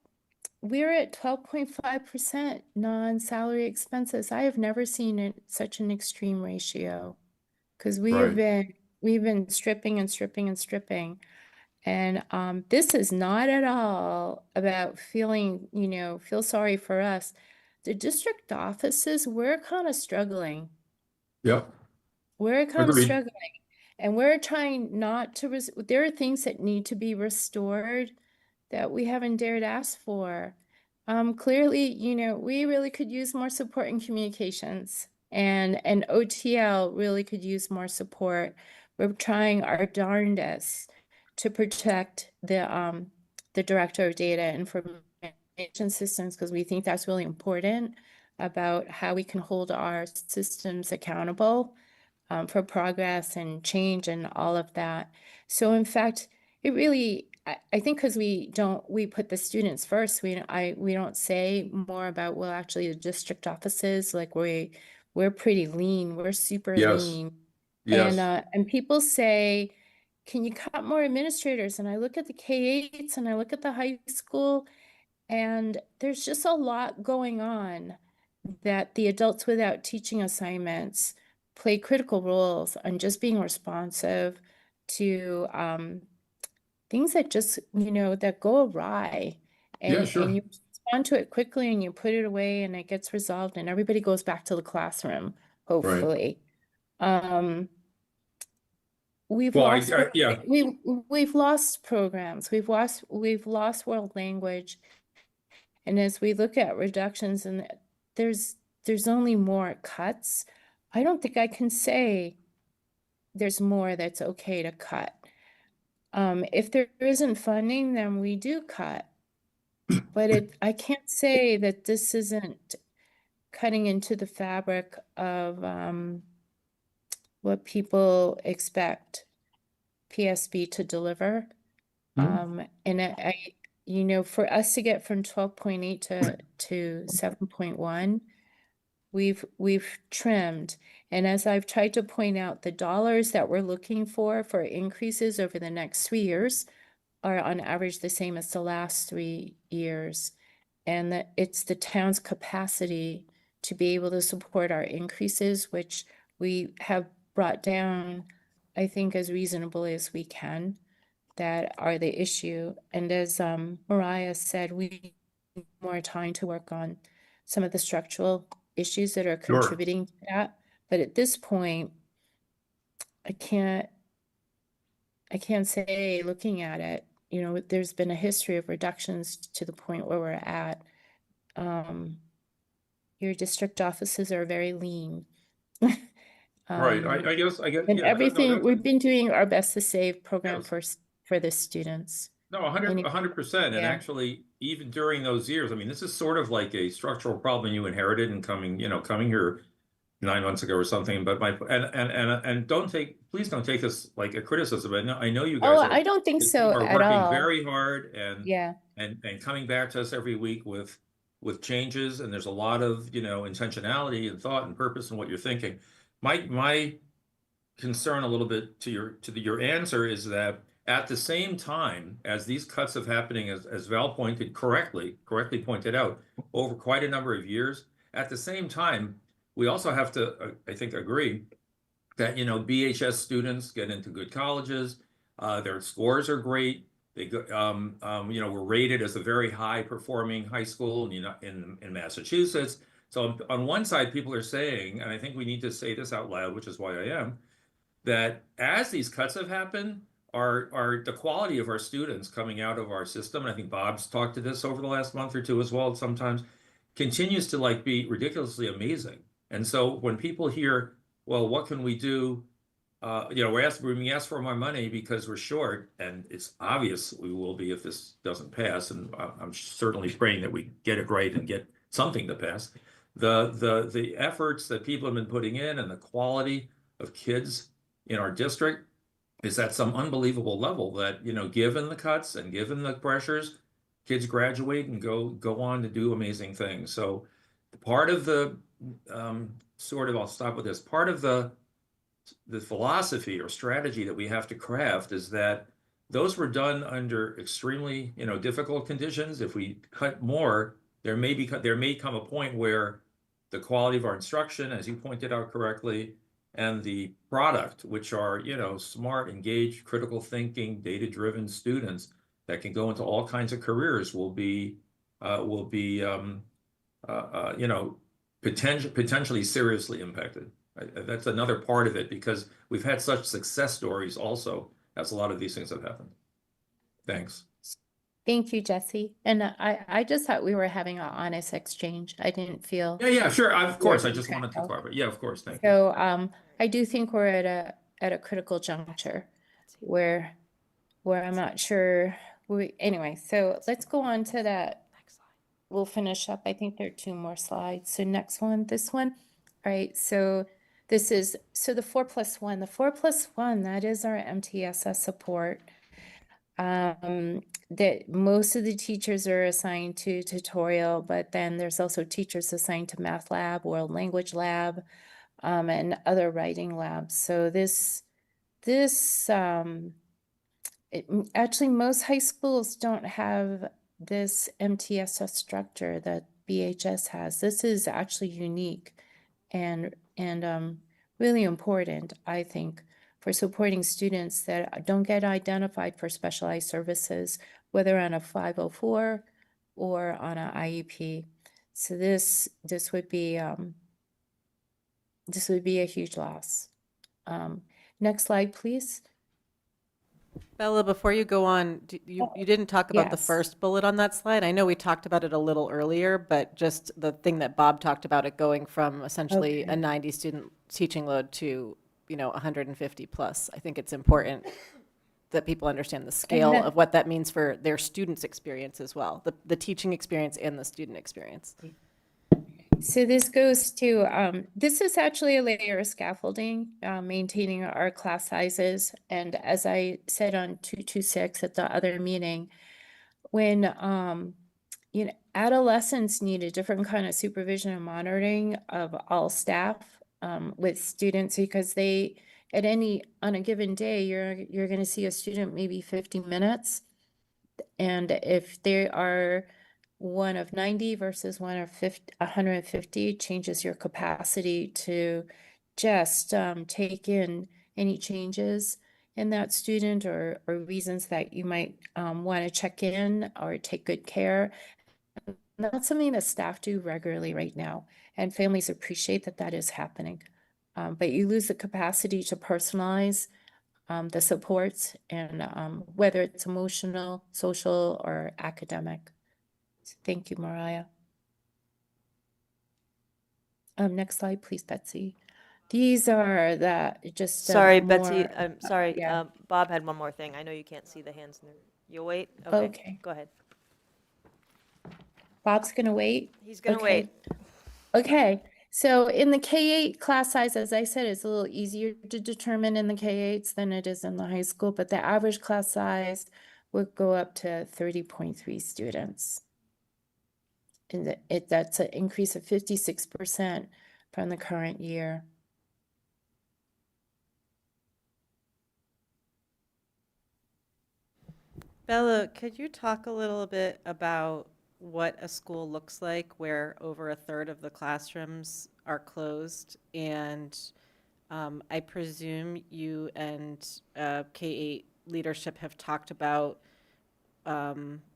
We're at 12.5% non-salary expenses. I have never seen such an extreme ratio because Right. we've been stripping and stripping and stripping. And this is not at all about feeling, you know, feel sorry for us. The district offices, we're kind of struggling. Yep. We're kind of Agreed. struggling. And we're trying not to, there are things that need to be restored that we haven't dared ask for. Clearly, you know, we really could use more support in communications, and OTL really could use more support. We're trying our darndest to protect the director of data and information systems, because we think that's really important about how we can hold our systems accountable for progress and change and all of that. So in fact, it really, I think because we put the students first, we don't say more about, well, actually the district offices, like we're pretty lean, we're super Yes. lean. Yes. And people say, can you cut more administrators? And I look at the K-8s and I look at the high school, and there's just a lot going on that the adults without teaching assignments play critical roles on just being responsive to things that just, you know, that go awry. Yeah, And sure. you respond to it quickly and you put it away and it gets resolved and everybody goes back to the classroom, hopefully. We've Well, lost yeah. we've lost programs. We've lost world language. And as we look at reductions, and there's only more cuts, I don't think I can say there's more that's okay to cut. If there isn't funding, then we do cut. But I can't say that this isn't cutting into the fabric of what people expect PSB to deliver. And you know, for us to get from 12.8 to 7.1, we've trimmed. And as I've tried to point out, the dollars that we're looking for increases over the next 3 years are on average the same as the last 3 years. And that it's the town's capacity to be able to support our increases, which we have brought down, I think, as reasonably as we can, that are the issue. And as Mariah said, we need more time to work on some of the structural issues that are Sure. contributing to that. But at this point, I can't say, looking at it, you know, there's been a history of reductions to the point where we're at. Your district offices are very lean. Right. I guess, And yeah. everything, we've been doing our best to save program Yes. for the students. No, 100%. And Yeah. actually, even during those years, I mean, this is sort of like a structural problem you inherited and coming here 9 months ago or something. But please don't take this like a criticism. I know you guys I don't think so are at working all. very hard Yeah. and coming back to us every week with changes. And there's a lot of, you know, intentionality and thought and purpose in what you're thinking. My concern a little bit to your answer is that at the same time as these cuts have happening, as Val correctly pointed out, over quite a number of years, at the same time, we also have to, I think, agree that, you know, BHS students get into good colleges, their scores are great. They go, you know, we're rated as a very high performing high school in Massachusetts. So on one side, people are saying, and I think we need to say this out loud, which is why I am, that as these cuts have happened, are the quality of our students coming out of our system, and I think Bob's talked to this over the last month or two as well sometimes, continues to like be ridiculously amazing. And so when people hear, well, what can we do? We ask for more money because we're short, and it's obvious we will be if this doesn't pass. And I'm certainly praying that we get it right and get something to pass. The efforts that people have been putting in and the quality of kids in our district is at some unbelievable level that, given the cuts and given the pressures, kids graduate and go on to do amazing things. So part of the I'll stop with this. Part of the philosophy or strategy that we have to craft is that those were done under extremely, difficult conditions. If we cut more, there may come a point where the quality of our instruction, as you pointed out correctly, and the product, which are, smart, engaged, critical thinking, data-driven students that can go into all kinds of careers will be potentially seriously impacted. That's another part of it, because we've had such success stories also as a lot of these things have happened. Thanks. Thank you, Jesse. And I just thought we were having an honest exchange. I didn't feel. Yeah, sure. Of course. I you just cut wanted to out. clarify. Yeah, of course. Thank you. So I do think we're at a critical juncture where I'm not sure. Anyway, so let's go on to that. We'll finish up. I think there are 2 more slides. So next one, this one. All right. So this is the 4+1. The 4+1, that is our MTSS support. That most of the teachers are assigned to tutorial, but then there's also teachers assigned to math lab, world language lab, and other writing labs. So actually most high schools don't have this MTSS structure that BHS has. This is actually unique and really important, I think, for supporting students that don't get identified for specialized services, whether on a 504 or on an IEP. So this would be a huge loss. Next slide, please. Bella, before you go on, you didn't talk about the Yes. first bullet on that slide. I know we talked about it a little earlier, but just the thing that Bob talked about, it going from essentially a 90 student teaching load to, 150 plus. I think it's important that people understand the scale of what that means for their students' experience as well, the teaching experience and the student experience. So this goes to, this is actually a layer of scaffolding, maintaining our class sizes. And as I said on 226 at the other meeting, when, adolescents need a different kind of supervision and monitoring of all staff with students, because on a given day, you're going to see a student maybe 50 minutes. And if they are one of 90 versus one of 150, changes your capacity to just take in any changes in that student or reasons that you might want to check in or take good care. And that's something that staff do regularly right now, and families appreciate that is happening. But you lose the capacity to personalize the supports, and whether it's emotional, social, or academic. Thank you, Mariah. Next slide, please, Betsy. These are Sorry, more, Betsy, I'm sorry. yeah. Bob had one more thing. I know you can't see the hands. You'll wait? Okay. Go ahead. Bob's gonna wait? He's gonna Okay. wait. Okay, so in the K-8 class size, as I said, it's a little easier to determine in the K-8s than it is in the high school, but the average class size would go up to 30.3 students. And that's an increase of 56% from the current year. Bella, could you talk a little bit about what a school looks like where over a third of the classrooms are closed? And I presume you and K-8 leadership have talked about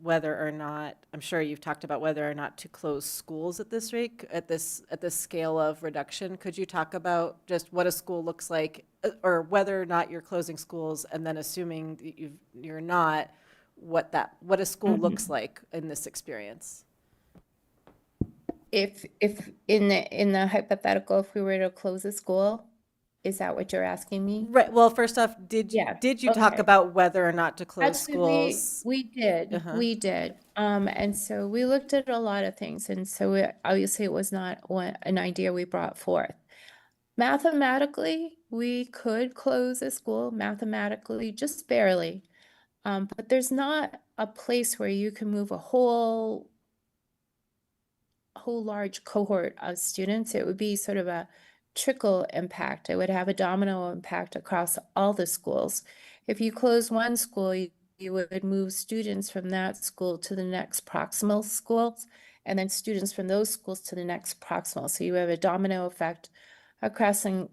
whether or not, I'm sure you've talked about whether or not to close schools at this rate, at this scale of reduction. Could you talk about just what a school looks like, or whether or not you're closing schools, and then assuming that you're not, what a school looks like in this experience? If in the hypothetical, if we were to close a school, is that what you're asking me? Right, well, first off, Yeah, did you talk okay. about whether or not to close Actually, schools? we did, Uh-huh. we did. And so we looked at a lot of things, and so obviously it was not an idea we brought forth. Mathematically, we could close a school, mathematically, just barely. But there's not a place where you can move a whole large cohort of students. It would be sort of a trickle impact. It would have a domino impact across all the schools. If you close one school, you would move students from that school to the next proximal schools, and then students from those schools to the next proximal. So you have a domino effect affecting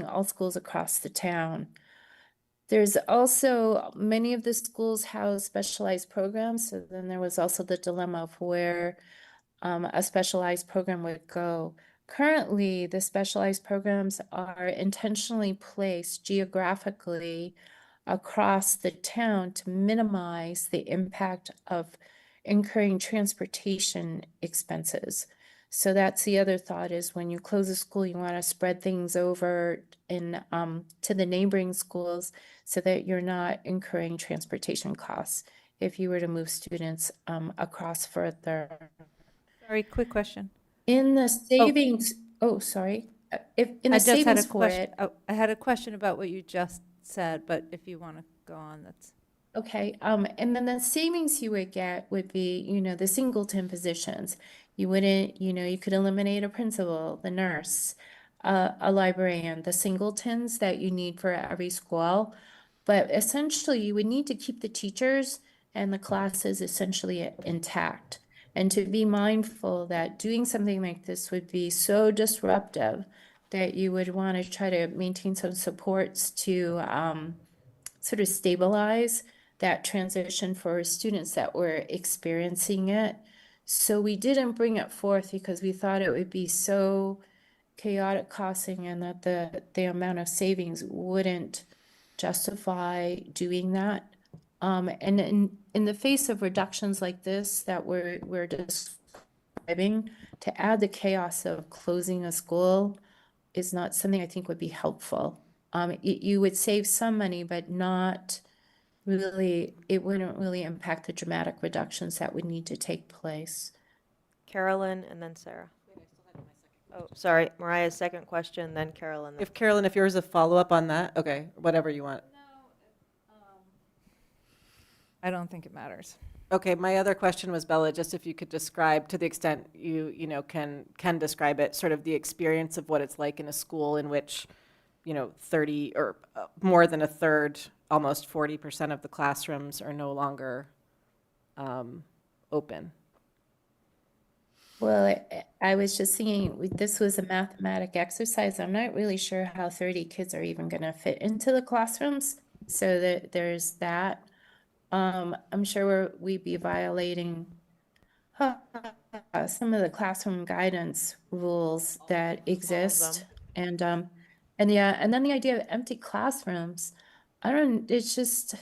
all schools across the town. There's also, many of the schools house specialized programs, so then there was also the dilemma of where a specialized program would go. Currently, the specialized programs are intentionally placed geographically across the town to minimize the impact of incurring transportation expenses. So that's the other thought, is when you close a school, you want to spread things over to the neighboring schools so that you're not incurring transportation costs if you were to move students across further. Sorry, quick question. In the savings, sorry, if in the savings for it. I had a question about what you just said, but if you want to go on, that's. Okay, and then the savings you would get would be, the singleton positions. You wouldn't, you could eliminate a principal, the nurse, a librarian, the singletons that you need for every school. But essentially, you would need to keep the teachers and the classes essentially intact. And to be mindful that doing something like this would be so disruptive that you would want to try to maintain some supports to sort of stabilize that transition for students that were experiencing it. So we didn't bring it forth because we thought it would be so chaotic costing and that the amount of savings wouldn't justify doing that. And in the face of reductions like this that we're describing, to add the chaos of closing a school is not something I think would be helpful. You would save some money, but not really, it wouldn't really impact the dramatic reductions that would need to take place. Carolyn and then Sarah. Oh, sorry, Mariah's second question, then Carolyn. If Carolyn, if yours is a follow-up on that, okay, whatever you want. I don't think it matters. Okay, my other question was, Bella, just if you could describe, to the extent you can describe it, sort of the experience of what it's like in a school in which, 30 or more than a third, almost 40% of the classrooms are no longer open. Well, I was just thinking, this was a mathematic exercise. I'm not really sure how 30 kids are even going to fit into the classrooms. So there's that. I'm sure we'd be violating some of the classroom guidance rules that exist. And then the idea of empty classrooms, it's just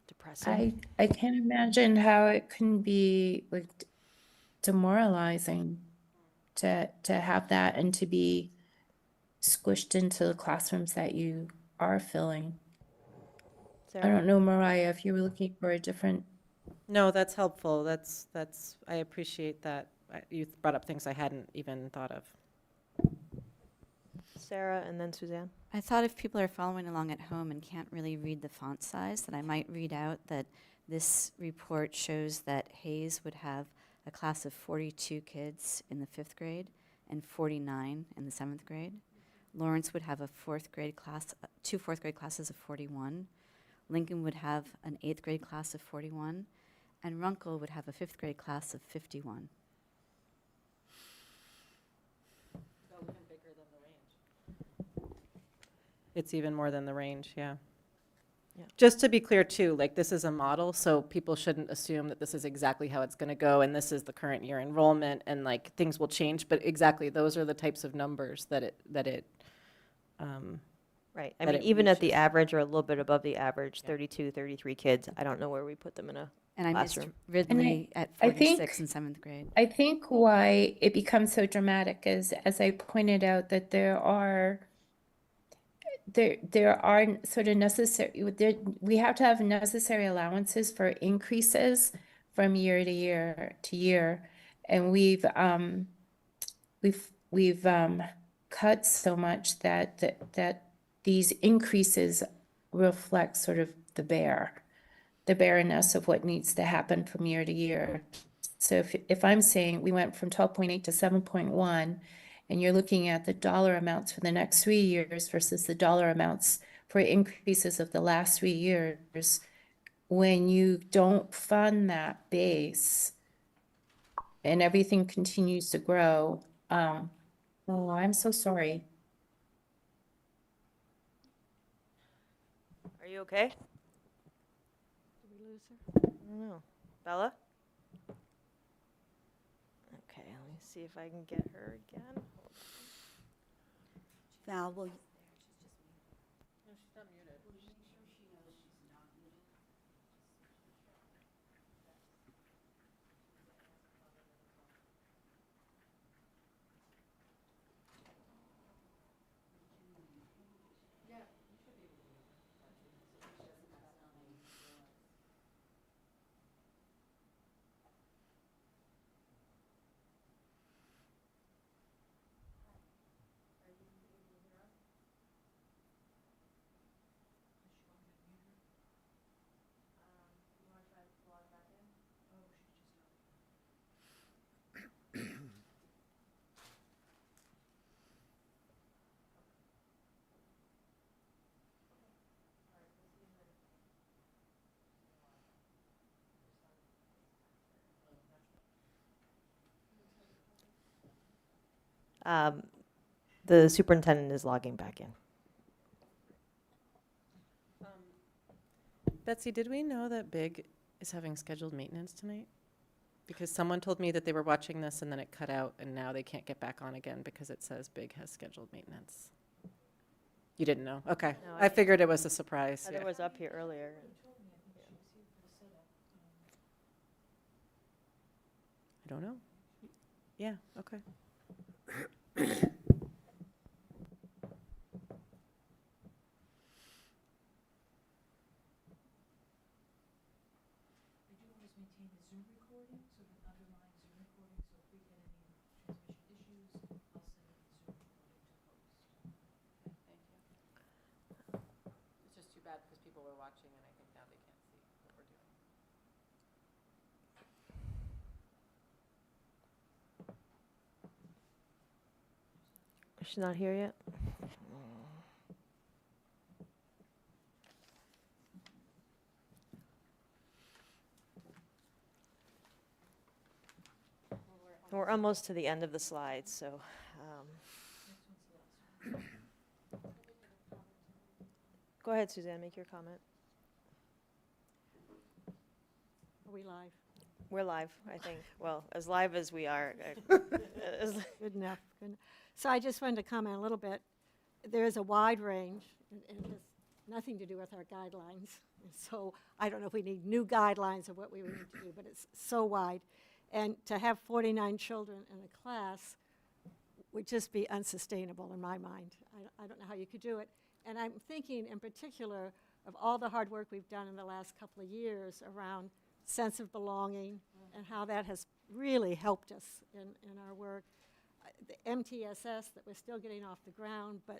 depressing. I can't imagine how it can be like demoralizing to have that and to be squished into the classrooms that you are filling. Sarah? I don't know, Mariah, if you were looking for a different. No, that's helpful. That's I appreciate that. You brought up things I hadn't even thought of. Sarah and then Suzanne. I thought if people are following along at home and can't really read the font size, that I might read out that this report shows that Hayes would have a class of 42 kids in the 5th grade and 49 in the 7th grade. Lawrence would have a 4th grade class, 2 4th grade classes of 41. Lincoln would have an 8th grade class of 41, and Runkle would have a 5th grade class of 51. It's even more than the range, yeah. Just to be clear too, like this is a model, so people shouldn't assume that this is exactly how it's going to go and this is the current year enrollment and like things will change, but exactly those are the types of numbers that it Right. I that mean, it even at the reaches. average or a little bit above the average, 32, 33 kids, I don't know where we put them in a And I missed classroom. Ridley at I 46 think in 7th grade. I think why it becomes so dramatic is, as I pointed out, that there are sort of necessary, we have to have necessary allowances for increases from year to year to year, and we've cut so much that these increases reflect sort of the bareness of what needs to happen from year to year. So if I'm saying we went from 12.8 to 7.1, and you're looking at the dollar amounts for the next 3 years versus the dollar amounts for increases of the last 3 years, when you don't fund that base and everything continues to grow, oh, I'm so sorry. Are you okay? Did we lose her? I don't know. Bella? Okay, let me see if I can get her again. Val, will you? The superintendent is logging back in. Betsy, did we know that Big is having scheduled maintenance tonight? Because someone told me that they were watching this and then it cut out and now they can't get back on again because it says Big has scheduled maintenance. You didn't know? Okay. No, I figured it was a surprise. Heather Yeah. was up here earlier. I don't know. Yeah, okay. It's just too bad because people were watching and I think now they can't see what we're doing. She's not here yet? We're almost to the end of the slides, so. Go ahead, Suzanne, make your comment. Are we live? We're live, I think. Well, as live as we are. Good enough. Good. So I just wanted to comment a little bit. There is a wide range, and it has nothing to do with our guidelines. And so I don't know if we need new guidelines or what we would need to do, but it's so wide. And to have 49 children in a class would just be unsustainable in my mind. I don't know how you could do it. And I'm thinking in particular of all the hard work we've done in the last couple of years around sense of belonging and how that has really helped us in our work. The MTSS that we're still getting off the ground, but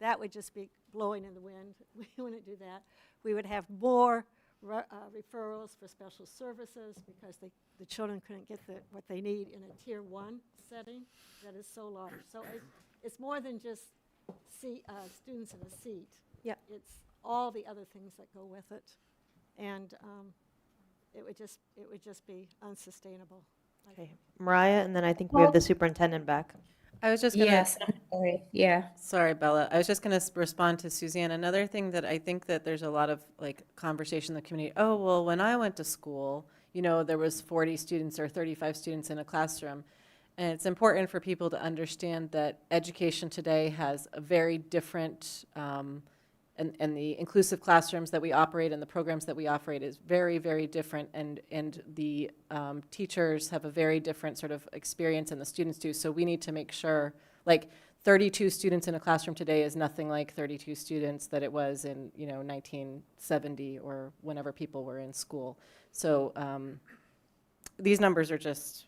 that would just be blowing in the wind. We wouldn't do that. We would have more referrals for special services because the children couldn't get what they need in a tier 1 setting that is so large. So it's more than just students in a seat. Yeah. It's all the other things that go with it. And it would just be unsustainable. Okay, Mariah, and then I think we have the superintendent back. I was just going to. Yes, I'm sorry. Yeah. Sorry, Bella. I was just going to respond to Suzanne. Another thing that I think that there's a lot of like conversation in the community. Oh, well, when I went to school, there was 40 students or 35 students in a classroom. And it's important for people to understand that education today has a very different, and the inclusive classrooms that we operate and the programs that we operate is very, very different. And the teachers have a very different sort of experience, and the students do. So we need to make sure, like 32 students in a classroom today is nothing like 32 students that it was in, 1970 or whenever people were in school. So these numbers are just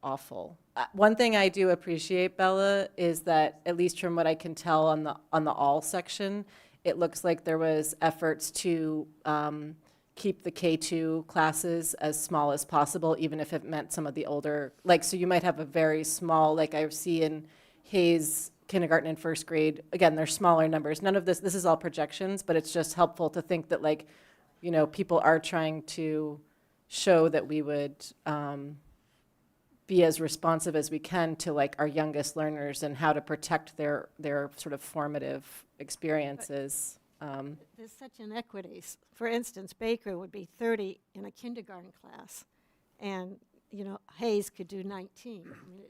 awful. One thing I do appreciate, Bella, is that at least from what I can tell on the all section, it looks like there was efforts to keep the K2 classes as small as possible, even if it meant some of the older, so you might have a very small, like I see in Hayes kindergarten and first grade, again, they're smaller numbers. None of this is all projections, but it's just helpful to think that people are trying to show that we would be as responsive as we can to our youngest learners and how to protect their sort of formative experiences. There's such inequities. For instance, Baker would be 30 in a kindergarten class, and Hayes could do 19. I mean,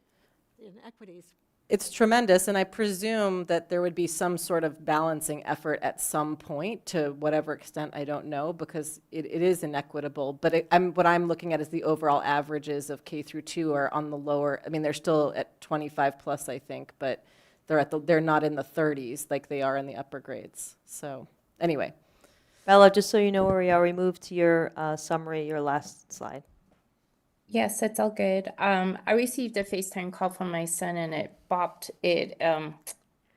the inequities. It's tremendous, and I presume that there would be some sort of balancing effort at some point, to whatever extent, I don't know, because it is inequitable. But what I'm looking at is the overall averages of K through 2 are on the lower. I mean, they're still at 25 plus, I think, but they're not in the 30s like they are in the upper grades. So anyway. Bella, just so you know where we are, we moved to your summary, your last slide. Yes, that's all good. I received a FaceTime call from my son and it bopped. It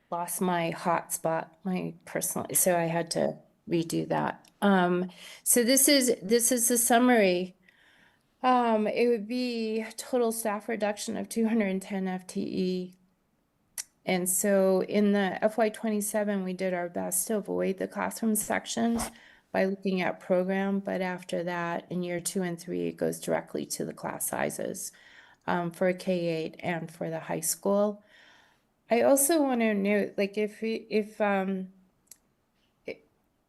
lost my hotspot, my personal, so I had to redo that. So this is the summary. It would be total staff reduction of 210 FTE. And so in the FY27, we did our best to avoid the classroom sections by looking at program, but after that, in year 2 and 3, it goes directly to the class sizes for K-8 and for the high school. I also want to note, if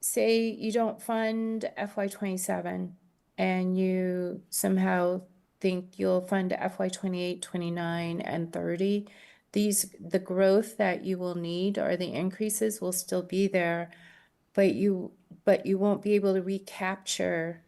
say you don't fund FY27 and you somehow think you'll fund FY28, 29, and 30, the growth that you will need or the increases will still be there, but you won't be able to recapture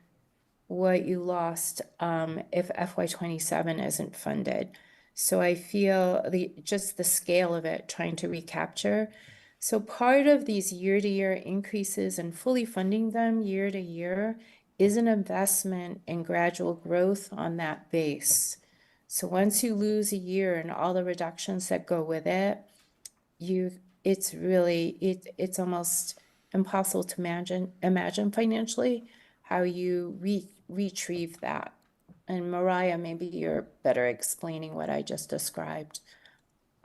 what you lost if FY27 isn't funded. So I feel just the scale of it, trying to recapture. So part of these year-to-year increases and fully funding them year to year is an investment in gradual growth on that base. So once you lose a year and all the reductions that go with it, it's almost impossible to imagine financially how you retrieve that. And Mariah, maybe you're better explaining what I just described.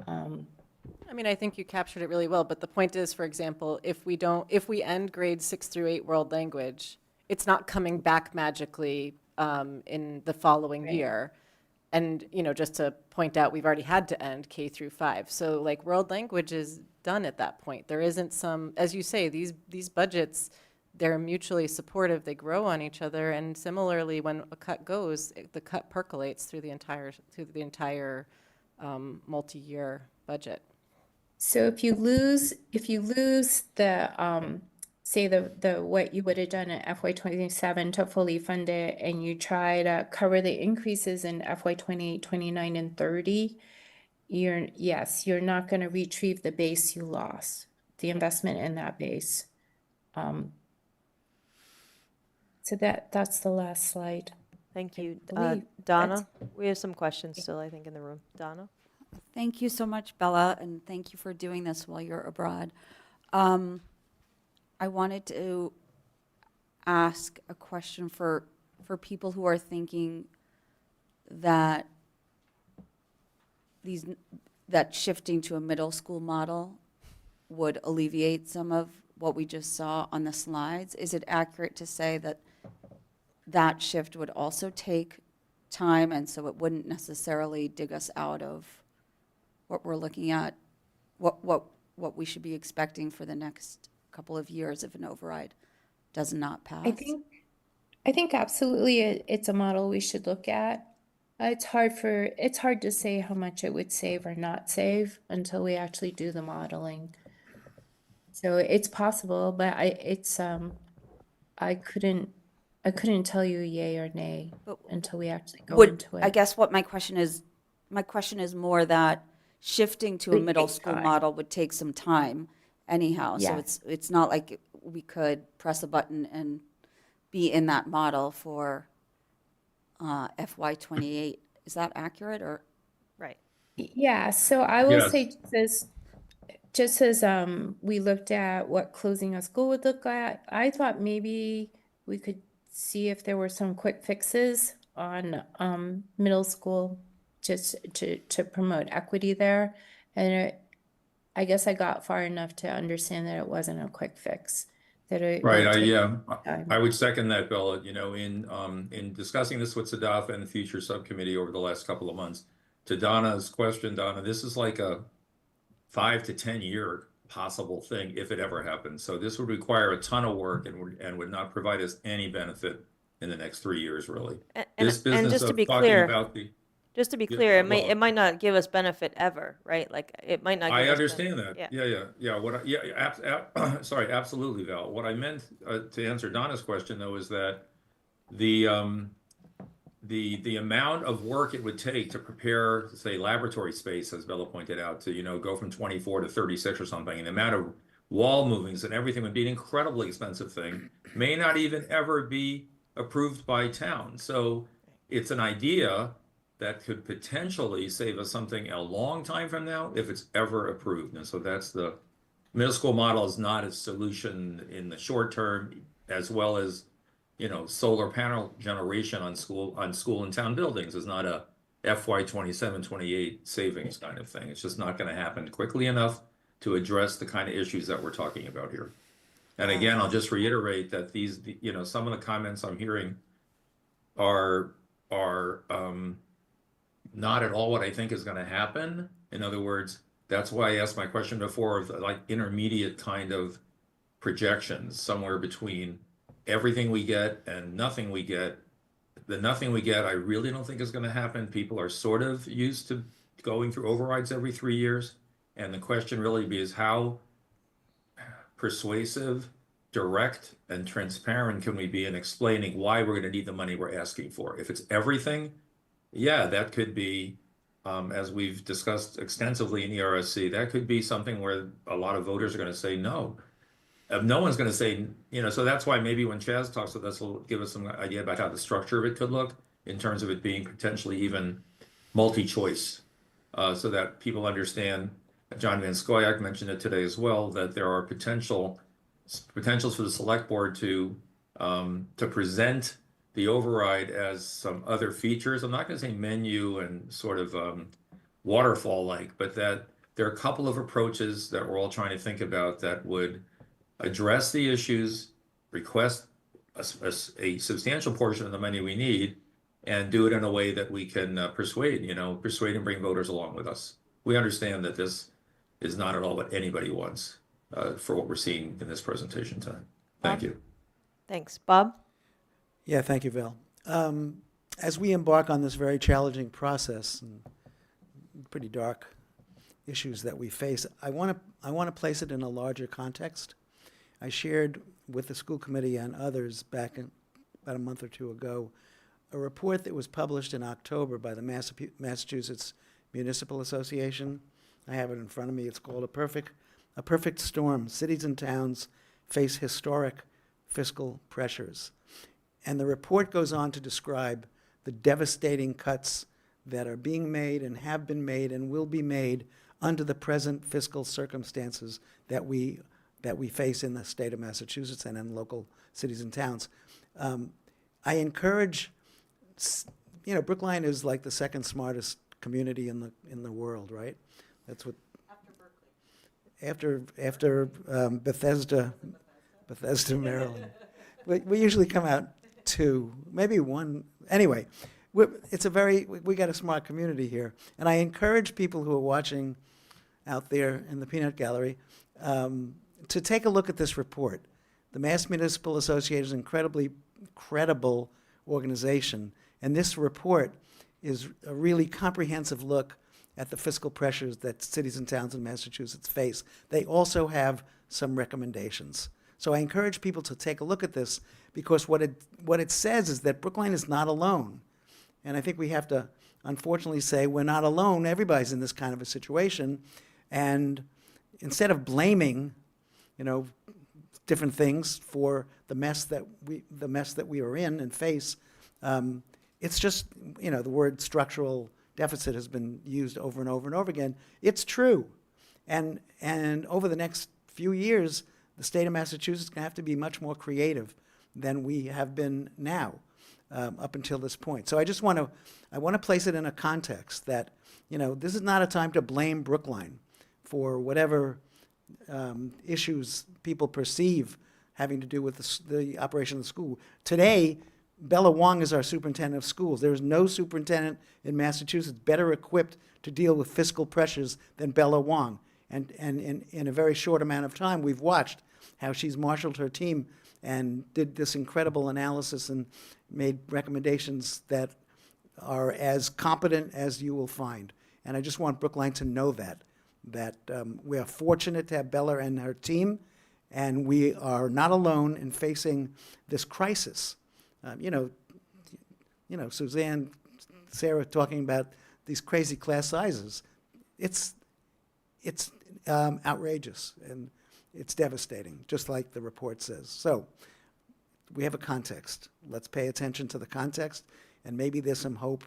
I mean, I think you captured it really well, but the point is, for example, if we end grades 6 through 8 world language, it's not coming back magically in the following year. And, just to point out, we've already had to end K through 5. So world language is done at that point. There isn't as you say, these budgets, they're mutually supportive. They grow on each other. And similarly, when a cut goes, the cut percolates through the entire multi-year budget. So if you lose the say the what you would have done at FY27 to fully fund it, and you try to cover the increases in FY28, 29, and 30, you're not going to retrieve the base you lost, the investment in that base. So that's the last slide. Thank you. Donna, we have some questions still, I think, in the room. Donna? Thank you so much, Bella, and thank you for doing this while you're abroad. I wanted to ask a question for people who are thinking that shifting to a middle school model would alleviate some of what we just saw on the slides. Is it accurate to say that shift would also take time, and so it wouldn't necessarily dig us out of what we're looking at, what we should be expecting for the next couple of years if an override does not pass? I think absolutely it's a model we should look at. It's hard to say how much it would save or not save until we actually do the modeling. So it's possible, but I couldn't tell you yay or nay But until we actually go Would, into I it. guess what my question is more that shifting to a It middle takes school time. model would take some time anyhow. So Yes. it's not like we could press a button and be in that model for FY '28. Is that accurate or? Right. Yeah, so I will Yes. say just as we looked at what closing a school would look like, I thought maybe we could see if there were some quick fixes on middle school just to promote equity there. And I guess I got far enough to understand that it wasn't a quick fix, that it Right, would take yeah, time. I would second that, Bill. You know, in discussing this with Sadafa and the future subcommittee over the last couple of months, to Donna's question, Donna, this is like a 5 to 10 year possible thing if it ever happens. So this would require a ton of work and would not provide us any benefit in the next 3 years, really. This And business just to of be talking clear, about the, just to be yeah, clear, well, it might not give us benefit ever, right? Like, it might not give I us understand that. Yeah. Yeah. What sorry, absolutely, Val. What I meant to answer Donna's question though is that the amount of work it would take to prepare, say, laboratory space, as Bella pointed out, to go from 24 to 36 or something, and the amount of wall movings and everything would be an incredibly expensive thing. May not even ever be approved by town. So it's an idea that could potentially save us something a long time from now if it's ever approved. And so that's the middle school model is not a solution in the short term, as well as solar panel generation on school and town buildings is not a FY 27, 28 savings kind of thing. It's just not going to happen quickly enough to address the kind of issues that we're talking about here. And again, I'll just reiterate that some of the comments I'm hearing are not at all what I think is going to happen. In other words, that's why I asked my question before of like intermediate kind of projections, somewhere between everything we get and nothing we get. The nothing we get, I really don't think is going to happen. People are sort of used to going through overrides every 3 years. And the question really is how persuasive, direct, and transparent can we be in explaining why we're going to need the money we're asking for? If it's everything, yeah, that could be, as we've discussed extensively in ERSC, that could be something where a lot of voters are going to say no. No one's going to say, so that's why maybe when Chaz talks with us, he'll give us some idea about how the structure of it could look in terms of it being potentially even multi-choice, so that people understand. John Van Scoyac mentioned it today as well, that there are potentials for the select board to present the override as some other features. I'm not going to say menu and sort of waterfall-like, but that there are a couple of approaches that we're all trying to think about that would address the issues, request a substantial portion of the money we need, and do it in a way that we can persuade and bring voters along with us. We understand that this is not at all what anybody wants for what we're seeing in this presentation tonight. Thank you. Thanks. Bob? Yeah, thank you, Val. As we embark on this very challenging process and pretty dark issues that we face, I want to place it in a larger context. I shared with the school committee and others back about a month or two ago a report that was published in October by the Massachusetts Municipal Association. I have it in front of me. It's called A Perfect Storm. Cities and Towns Face Historic Fiscal Pressures. And the report goes on to describe the devastating cuts that are being made and have been made and will be made under the present fiscal circumstances that we face in the state of Massachusetts and in local cities and towns. I encourage, Brookline is like the second smartest community in the world, right? That's what. After Bethesda, Maryland. We usually come out 2, maybe 1. Anyway, we got a smart community here, and I encourage people who are watching out there in the peanut gallery to take a look at this report. The Mass Municipal Association is an incredibly credible organization, and this report is a really comprehensive look at the fiscal pressures that cities and towns in Massachusetts face. They also have some recommendations. So I encourage people to take a look at this, because what it says is that Brookline is not alone. And I think we have to unfortunately say we're not alone. Everybody's in this kind of a situation. And instead of blaming, different things for the mess that we are in and face, it's just, the word structural deficit has been used over and over and over again. It's true. And over the next few years, the state of Massachusetts is going to have to be much more creative than we have been now, up until this point. So I want to place it in a context that, this is not a time to blame Brookline for whatever issues people perceive having to do with the operation of the school. Today, Bella Wong is our superintendent of schools. There is no superintendent in Massachusetts better equipped to deal with fiscal pressures than Bella Wong. And in a very short amount of time, we've watched how she's marshaled her team and did this incredible analysis and made recommendations that are as competent as you will find. And I just want Brookline to know that we are fortunate to have Bella and her team, and we are not alone in facing this crisis. Suzanne, Sarah talking about these crazy class sizes. It's outrageous, and it's devastating, just like the report says. So we have a context. Let's pay attention to the context, and maybe there's some hope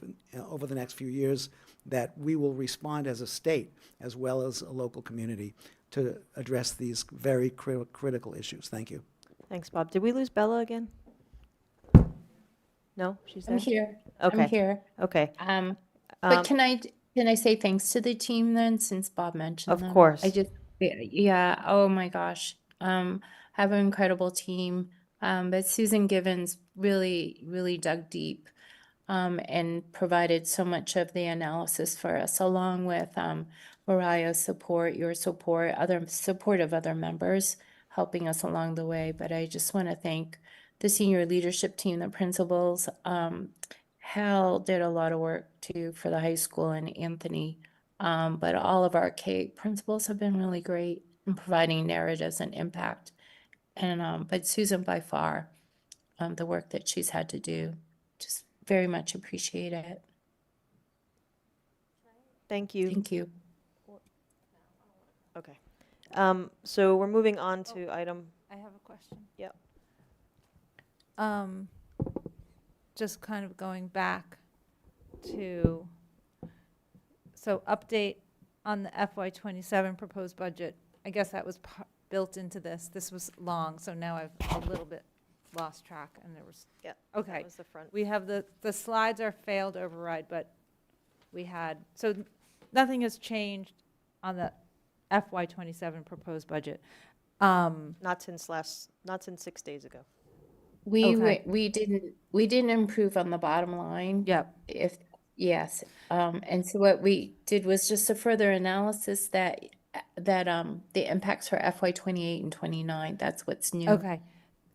over the next few years that we will respond as a state as well as a local community to address these very critical issues. Thank you. Thanks, Bob. Did we lose Bella again? No, she's there. I'm here. Okay. I'm here. Okay. But can I say thanks to the team then, since Bob mentioned Of them? course. Yeah. Oh my gosh. Have an incredible team. But Susan Givens really, really dug deep, and provided so much of the analysis for us, along with Mariah's support, your support, other support of other members helping us along the way. But I just want to thank the senior leadership team, the principals. Hal did a lot of work too for the high school, and Anthony. But all of our K principals have been really great in providing narratives and impact. And but Susan, by far, the work that she's had to do, just very much appreciate it. Thank you. Thank you. Okay. So we're moving on to item. I have a question. Yep. Just kind of going back to, so update on the FY27 proposed budget. I guess that was built into this. This was long, so now I've a little bit lost track, and there was, Yeah. okay. That was the front. We have the slides are failed override, but we had, so nothing has changed on the FY27 proposed budget. Not since 6 days ago. We didn't improve on the bottom line. Yep. Yes. And so what we did was just a further analysis that the impacts for FY28 and 29. That's what's new. Okay,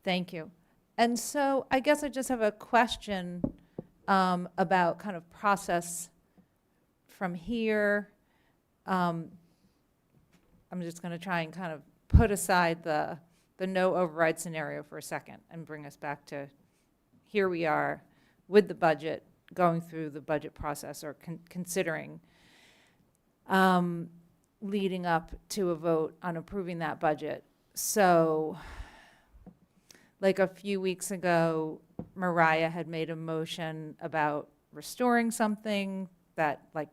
thank you. And so I guess I just have a question about kind of process from here. I'm just going to try and kind of put aside the no override scenario for a second and bring us back to here we are with the budget, going through the budget process, or considering leading up to a vote on approving that budget. So like a few weeks ago, Mariah had made a motion about restoring something that, like,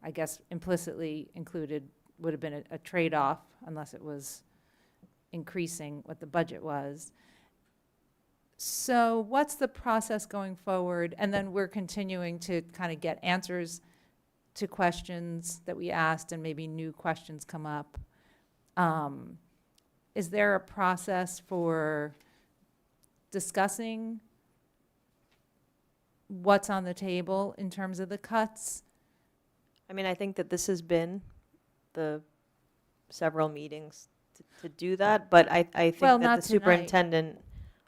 I guess implicitly included would have been a trade-off unless it was increasing what the budget was. So what's the process going forward? And then we're continuing to kind of get answers to questions that we asked, and maybe new questions come up. Is there a process for discussing what's on the table in terms of the cuts? I mean, I think that this has been the several meetings to do that, but I think Well, that not the tonight. superintendent,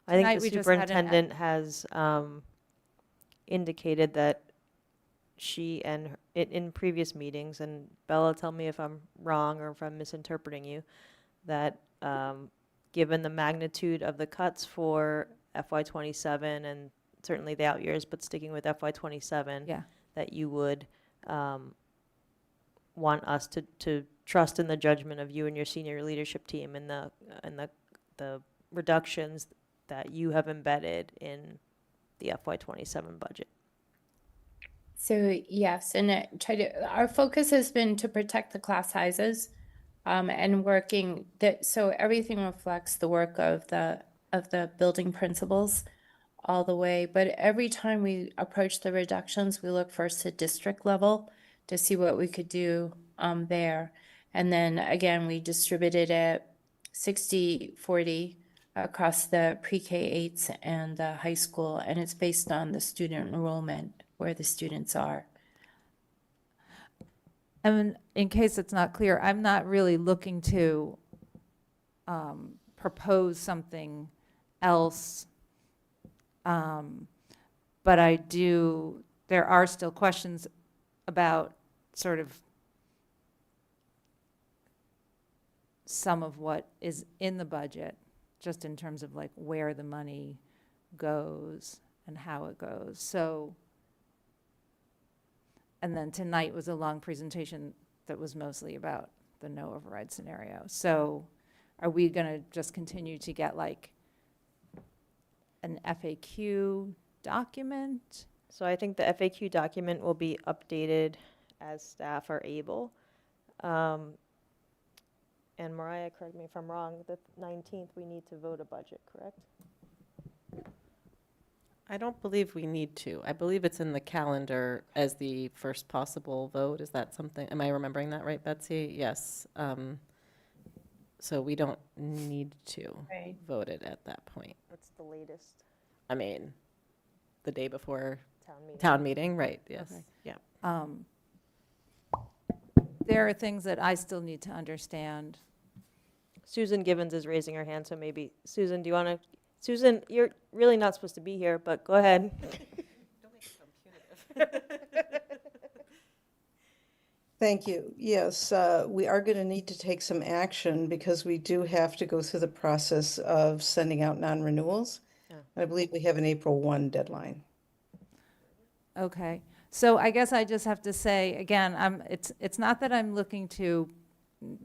I Tonight think the we just had an superintendent has indicated that she and in previous meetings, and Bella, tell me if I'm wrong or if I'm misinterpreting you, that given the magnitude of the cuts for FY27 and certainly the out years, but sticking with FY27, Yeah. that you would want us to trust in the judgment of you and your senior leadership team and the reductions that you have embedded in the FY27 budget. So yes, and our focus has been to protect the class sizes, and working that, so everything reflects the work of the building principals all the way. But every time we approach the reductions, we look first at district level to see what we could do there. And then again, we distributed it 60-40 across the pre-K 8s and the high school, and it's based on the student enrollment where the students are. And in case it's not clear, I'm not really looking to propose something else, but there are still questions about sort of some of what is in the budget, just in terms of like where the money goes and how it goes. So, and then tonight was a long presentation that was mostly about the no override scenario. So are we going to just continue to get like an FAQ document? So I think the FAQ document will be updated as staff are able. And Mariah, correct me if I'm wrong, the 19th we need to vote a budget, correct? I don't believe we need to. I believe it's in the calendar as the first possible vote. Is that something, am I remembering that right, Betsy? Yes. So we don't need to vote it at that point. What's the latest? I mean, the day before Town meeting, right, yes. Okay. Yeah. There are things that I still need to understand. Susan Givens is raising her hand, so maybe, Susan, do you want to? Susan, you're really not supposed to be here, but go ahead. Don't make it so punitive. Thank you. Yes, we are going to need to take some action because we do have to go through the process of sending out non-renewals. Yeah. I believe we have an April 1 deadline. Okay, so I guess I just have to say, again, it's not that I'm looking to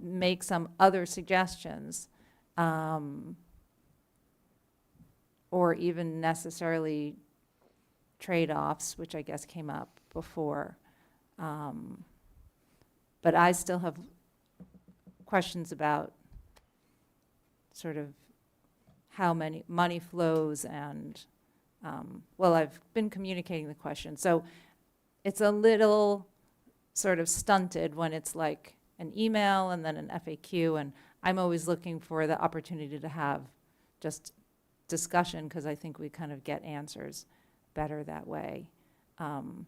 make some other suggestions, or even necessarily trade-offs, which I guess came up before. But I still have questions about sort of how money flows and, well, I've been communicating the question. So it's a little sort of stunted when it's like an email and then an FAQ, and I'm always looking for the opportunity to have just discussion, because I think we kind of get answers better that way. And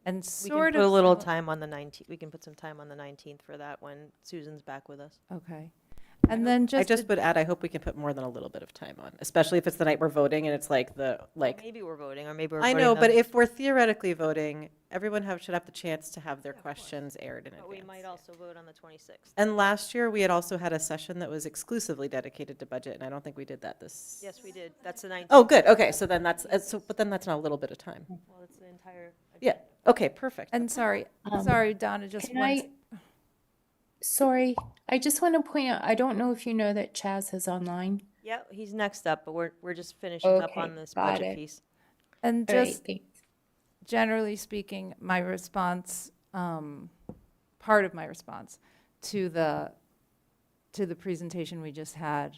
We sort can of put a little time on the 19th. We can put some time on the 19th for that when Susan's back with us. Okay. And then I just just would add, I hope we can put more than a little bit of time on, especially if it's the night we're voting and it's like Maybe we're voting, or maybe we're I voting know, but the- if we're theoretically voting, everyone should have the chance to have their questions aired in But advance. we might also vote on the 26th. And last year, we had also had a session that was exclusively dedicated to budget, and I don't think we did that this. Yes, we did. That's the 19th. Oh, good, okay, so then but then that's not a little bit of time. Well, it's the entire. Yeah, okay, perfect. And sorry, Donna, just Can one. Sorry, I just want to point out, I don't know if you know that Chaz is online. Yeah, he's next up, but we're just finishing up Okay, on this got budget it. piece. And All right, just thanks. generally speaking, my response, part of my response to the presentation we just had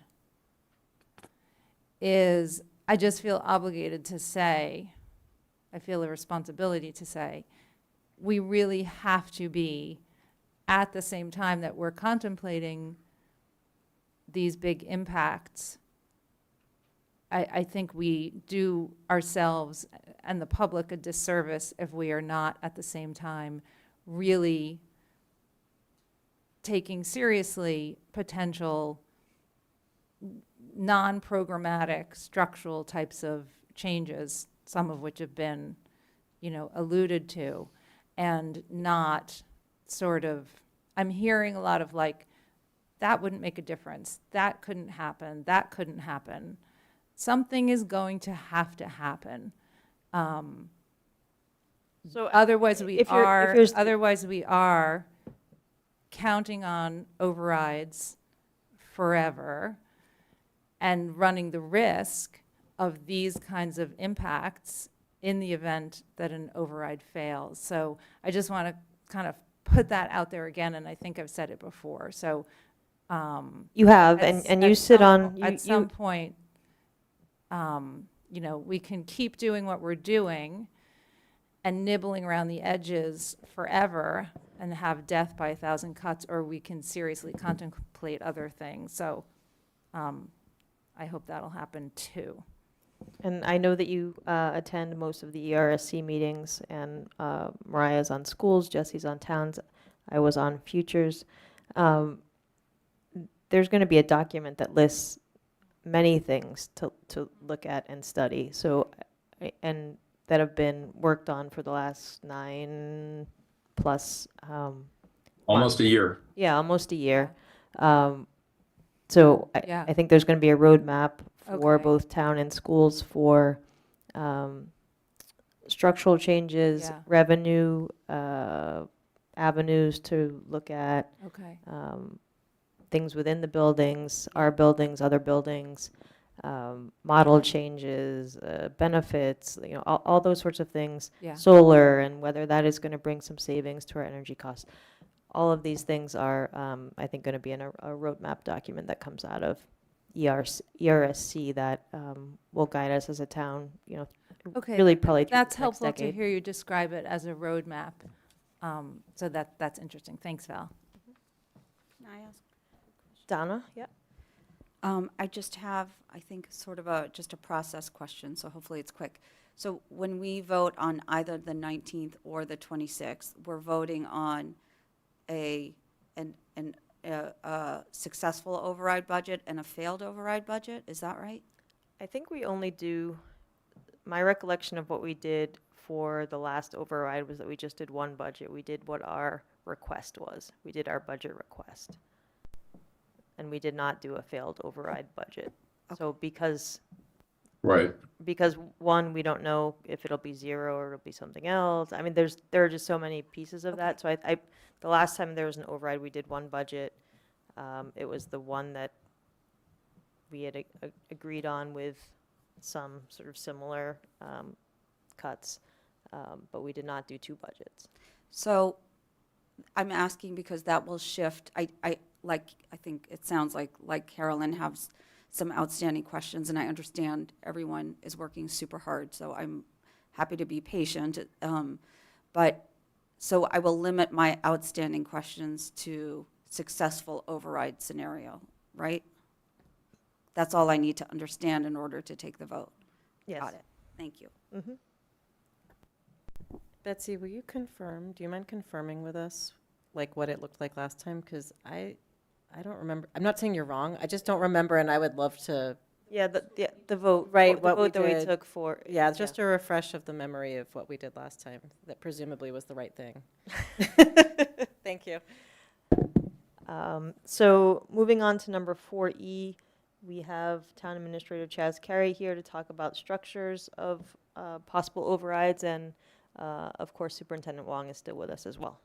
is I just feel obligated to say, I feel a responsibility to say, we really have to be, at the same time that we're contemplating these big impacts, I think we do ourselves and the public a disservice if we are not at the same time really taking seriously potential non-programmatic structural types of changes, some of which have been, alluded to. and not sort of, I'm hearing a lot of like, that wouldn't make a difference. That couldn't happen. That couldn't happen. Something is going to have to happen. So otherwise we if you're- if are, you're- otherwise we are counting on overrides forever and running the risk of these kinds of impacts in the event that an override fails. So I just want to kind of put that out there again, and I think I've said it before. So You have, at and at you sit some on. po- at some point, you know, we can keep doing what we're doing and nibbling around the edges forever and have death by 1,000 cuts, or we can seriously contemplate other things. So I hope that'll happen too. And I know that you attend most of the ERSC meetings, and Mariah's on schools, Jesse's on towns, I was on futures. There's going to be a document that lists many things to look at and study. So, and that have been worked on for the last 9+ Almost a year. Yeah, almost a year. So Yeah. I think there's going to be a roadmap for Okay. both town and schools for structural changes, Yeah. revenue avenues to look at, Okay. things within the buildings, our buildings, other buildings, model changes, benefits, you know, all those sorts of things. Yeah. Solar, and whether that is going to bring some savings to our energy costs. All of these things are, I think, going to be in a roadmap document that comes out of ERSC that will guide us as a town, you know, Okay, really probably through that's the next helpful to decade. hear you describe it as a roadmap. So that's interesting. Thanks, Val. Can I ask? Donna, yeah. I just have, I think, sort of just a process question, so hopefully it's quick. So when we vote on either the 19th or the 26th, we're voting on a successful override budget and a failed override budget, is that right? I think we only do, my recollection of what we did for the last override was that we just did one budget. We did what our request was. We did our budget request. And we did not do a failed override budget. So because Right. because one, we don't know if it'll be 0 or it'll be something else. I mean, there are just so many pieces of that. So I the last time there was an override, we did one budget. It was the one that we had agreed on with some sort of similar cuts, but we did not do 2 budgets. So I'm asking because that will shift. I think it sounds like Carolyn has some outstanding questions, and I understand everyone is working super hard, so I'm happy to be patient. But so I will limit my outstanding questions to successful override scenario, right? That's all I need to understand in order to take the vote. Yes. Got it. Thank you. Mm-hmm. Betsy, will you confirm, do you mind confirming with us, like, what it looked like last time? Because I don't remember, I'm not saying you're wrong, I just don't remember, and I would love to. Yeah, the vote. Right, the what we vote that we did. took for. Yeah, just a refresh of the memory of what we did last time, that presumably was the right thing. Thank you. So moving on to number 4E, we have Town Administrator Chaz Carey here to talk about structures of possible overrides, and of course Superintendent Wong is still with us as well.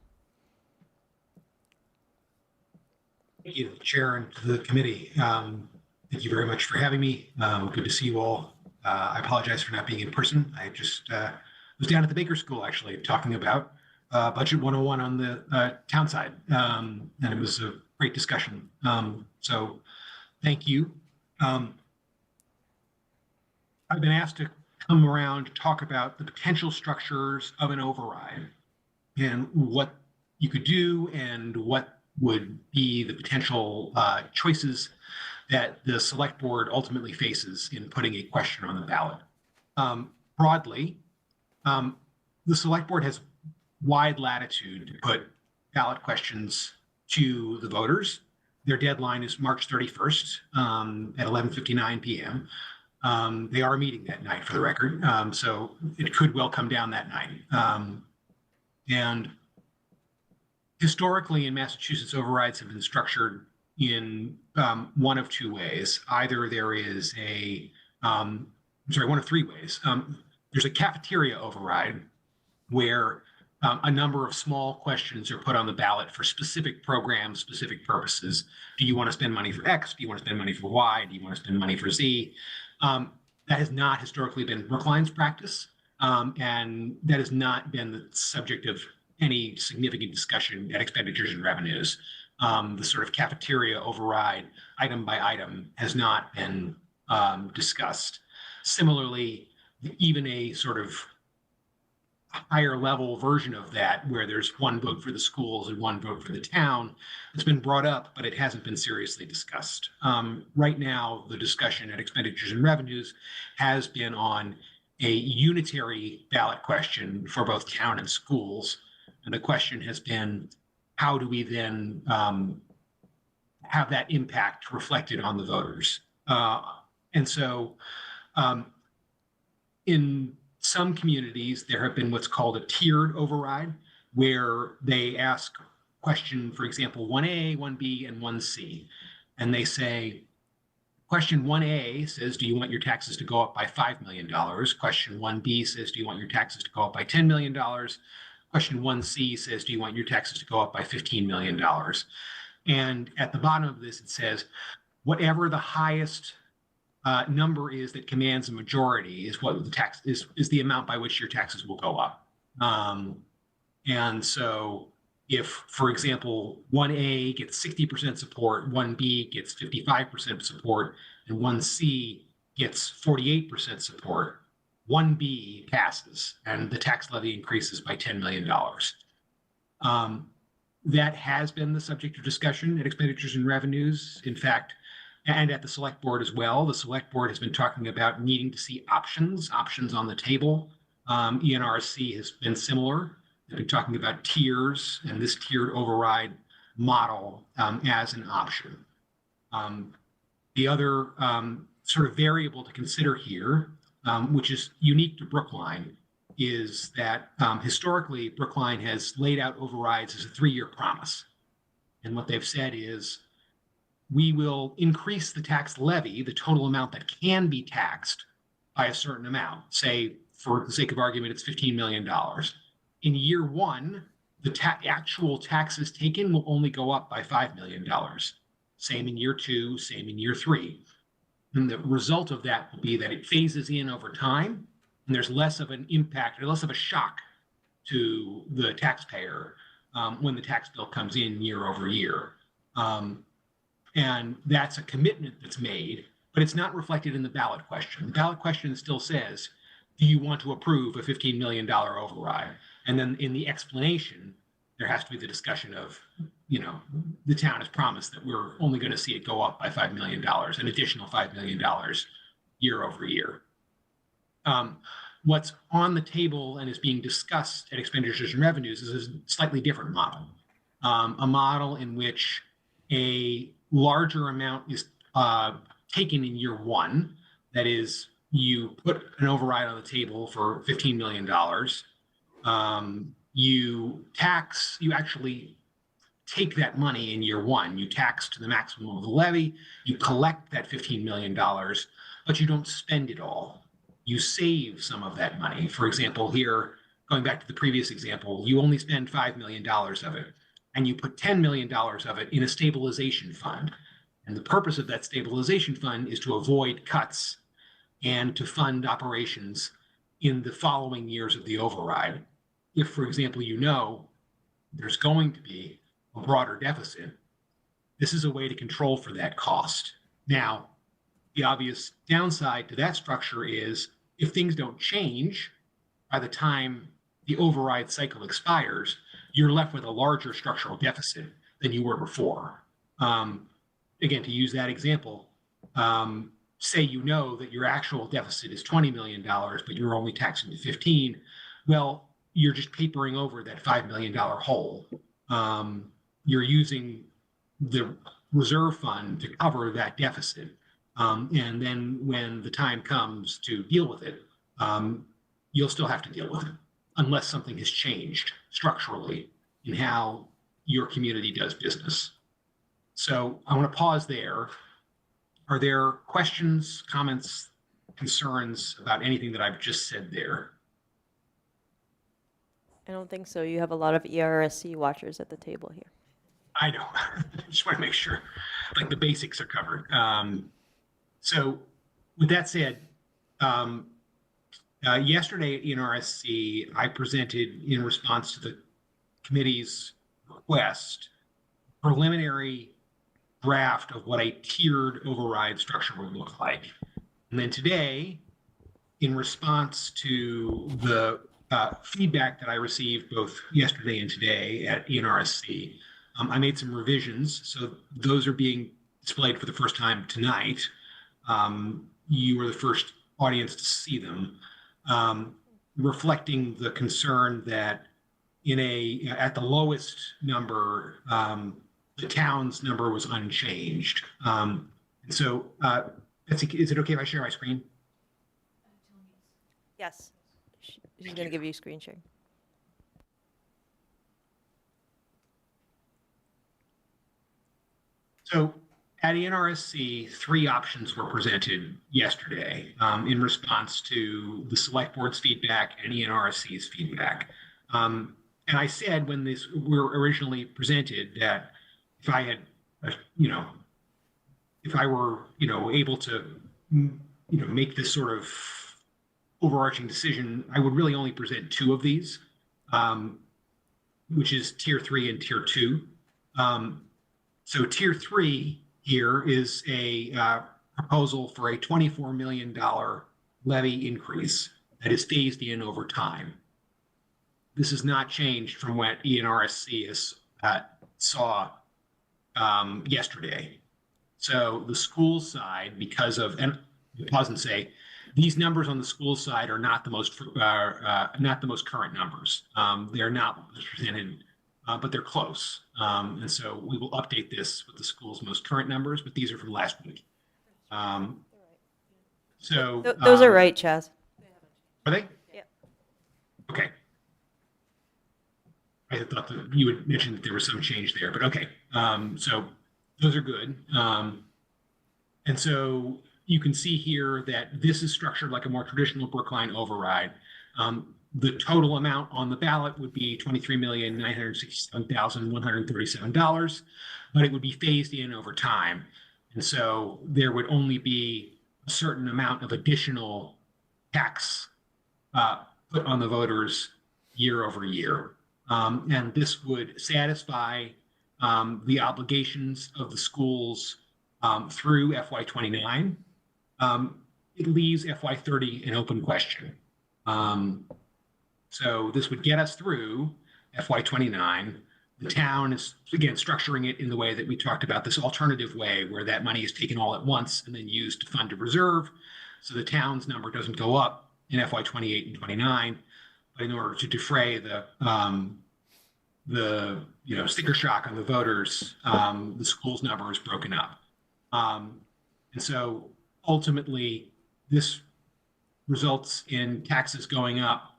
Thank you, Chair, and to the committee. Thank you very much for having me. Good to see you all. I apologize for not being in person. I just was down at the Baker School, actually, talking about Budget 101 on the town side, and it was a great discussion. So thank you. I've been asked to come around to talk about the potential structures of an override and what you could do and what would be the potential choices that the select board ultimately faces in putting a question on the ballot. Broadly, the select board has wide latitude to put ballot questions to the voters. Their deadline is March 31st at 11:59 p.m. They are meeting that night, for the record, so it could well come down that night. And historically in Massachusetts, overrides have been structured in one of two ways. Either there is one of three ways. There's a cafeteria override where a number of small questions are put on the ballot for specific programs, specific purposes. Do you want to spend money for X? Do you want to spend money for Y? Do you want to spend money for Z? That has not historically been Brookline's practice, and that has not been the subject of any significant discussion at expenditures and revenues. The sort of cafeteria override, item by item, has not been discussed. Similarly, even a sort of higher level version of that, where there's one vote for the schools and one vote for the town, it's been brought up, but it hasn't been seriously discussed. Right now, the discussion at expenditures and revenues has been on a unitary ballot question for both town and schools. And the question has been, how do we then have that impact reflected on the voters? And so in some communities, there have been what's called a tiered override, where they ask question, for example, 1A, 1B, and 1C. And they say, question 1A says, do you want your taxes to go up by $5 million? Question 1B says, do you want your taxes to go up by $10 million? Question 1C says, do you want your taxes to go up by $15 million? And at the bottom of this, it says, whatever the highest number is that commands a majority is what the tax is the amount by which your taxes will go up. And so if, for example, 1A gets 60% support, 1B gets 55% support, and 1C gets 48% support, 1B passes and the tax levy increases by $10 million. That has been the subject of discussion at expenditures and revenues. In fact, and at the select board as well. The select board has been talking about needing to see options on the table. ENRC has been similar. They've been talking about tiers and this tiered override model as an option. The other sort of variable to consider here, which is unique to Brookline, is that historically Brookline has laid out overrides as a 3-year promise. And what they've said is, we will increase the tax levy, the total amount that can be taxed, by a certain amount. Say, for the sake of argument, it's $15 million. In year one, the actual taxes taken will only go up by $5 million. Same in year two, same in year three. And the result of that will be that it phases in over time, and there's less of an impact or less of a shock to the taxpayer when the tax bill comes in year over year. And that's a commitment that's made, but it's not reflected in the ballot question. The ballot question still says, do you want to approve a $15 million override? And then in the explanation, there has to be the discussion of, the town has promised that we're only going to see it go up by $5 million, an additional $5 million year over year. What's on the table and is being discussed at expenditures and revenues is a slightly different model, a model in which a larger amount is taken in year one. That is, you put an override on the table for $15 million. You actually take that money in year one. You tax to the maximum of the levy. You collect that $15 million, but you don't spend it all. You save some of that money. For example, here, going back to the previous example, you only spend $5 million of it, and you put $10 million of it in a stabilization fund. And the purpose of that stabilization fund is to avoid cuts and to fund operations in the following years of the override. If, for example, there's going to be a broader deficit, this is a way to control for that cost. Now, the obvious downside to that structure is if things don't change by the time the override cycle expires, you're left with a larger structural deficit than you were before. Again, to use that example, say that your actual deficit is $20 million, but you're only taxing to 15. Well, you're just papering over that $5 million hole. You're using the reserve fund to cover that deficit. And then when the time comes to deal with it, you'll still have to deal with it. unless something has changed structurally in how your community does business. So I want to pause there. Are there questions, comments, concerns about anything that I've just said there? I don't think so. You have a lot of ERSC watchers at the table here. I know. Just want to make sure, like, the basics are covered. So with that said, yesterday at NRSC, I presented, in response to the committee's request, preliminary draft of what a tiered override structure would look like. And then today, in response to the feedback that I received both yesterday and today at NRSC, I made some revisions. So those are being displayed for the first time tonight. You were the first audience to see them, reflecting the concern that at the lowest number, the town's number was unchanged. And so, Betsy, is it okay if I share my screen? Yes. She's going to give you screen sharing. So at NRSC, 3 options were presented yesterday in response to the select board's feedback and NRSC's feedback. And I said when these were originally presented that if I had, if I were, able to, make this sort of overarching decision, I would really only present 2 of these, which is tier 3 and tier 2. So tier 3 here is a proposal for a $24 million levy increase that is phased in over time. This has not changed from what ENRSC saw yesterday. So the school side, because of, and pause and say, these numbers on the school side are not the most current numbers. They are not presented, but they're close. And so we will update this with the school's most current numbers, but these are from last week. Those are right, Chaz. Are they? Yeah. Okay. I thought that you had mentioned that there was some change there, but okay. So those are good. And so you can see here that this is structured like a more traditional Brookline override. The total amount on the ballot would be $23,967,137, but it would be phased in over time. And so there would only be a certain amount of additional tax put on the voters year over year. And this would satisfy the obligations of the schools through FY29. It leaves FY30 an open question. So this would get us through FY29. The town is, again, structuring it in the way that we talked about, this alternative way where that money is taken all at once and then used to fund a reserve. So the town's number doesn't go up in FY28 and 29, but in order to defray the sticker shock on the voters, the school's number is broken up. And so ultimately, this results in taxes going up.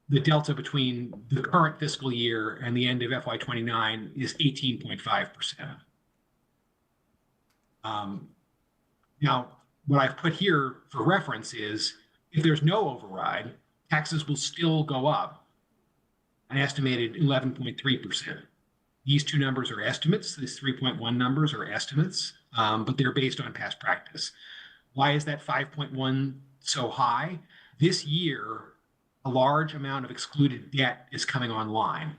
The delta between the current fiscal year and the end of FY29 is 18.5%. Now, what I've put here for reference is if there's no override, taxes will still go up an estimated 11.3%. These 2 numbers are estimates. These 3.1 numbers are estimates, but they're based on past practice. Why is that 5.1 so high? This year, a large amount of excluded debt is coming online,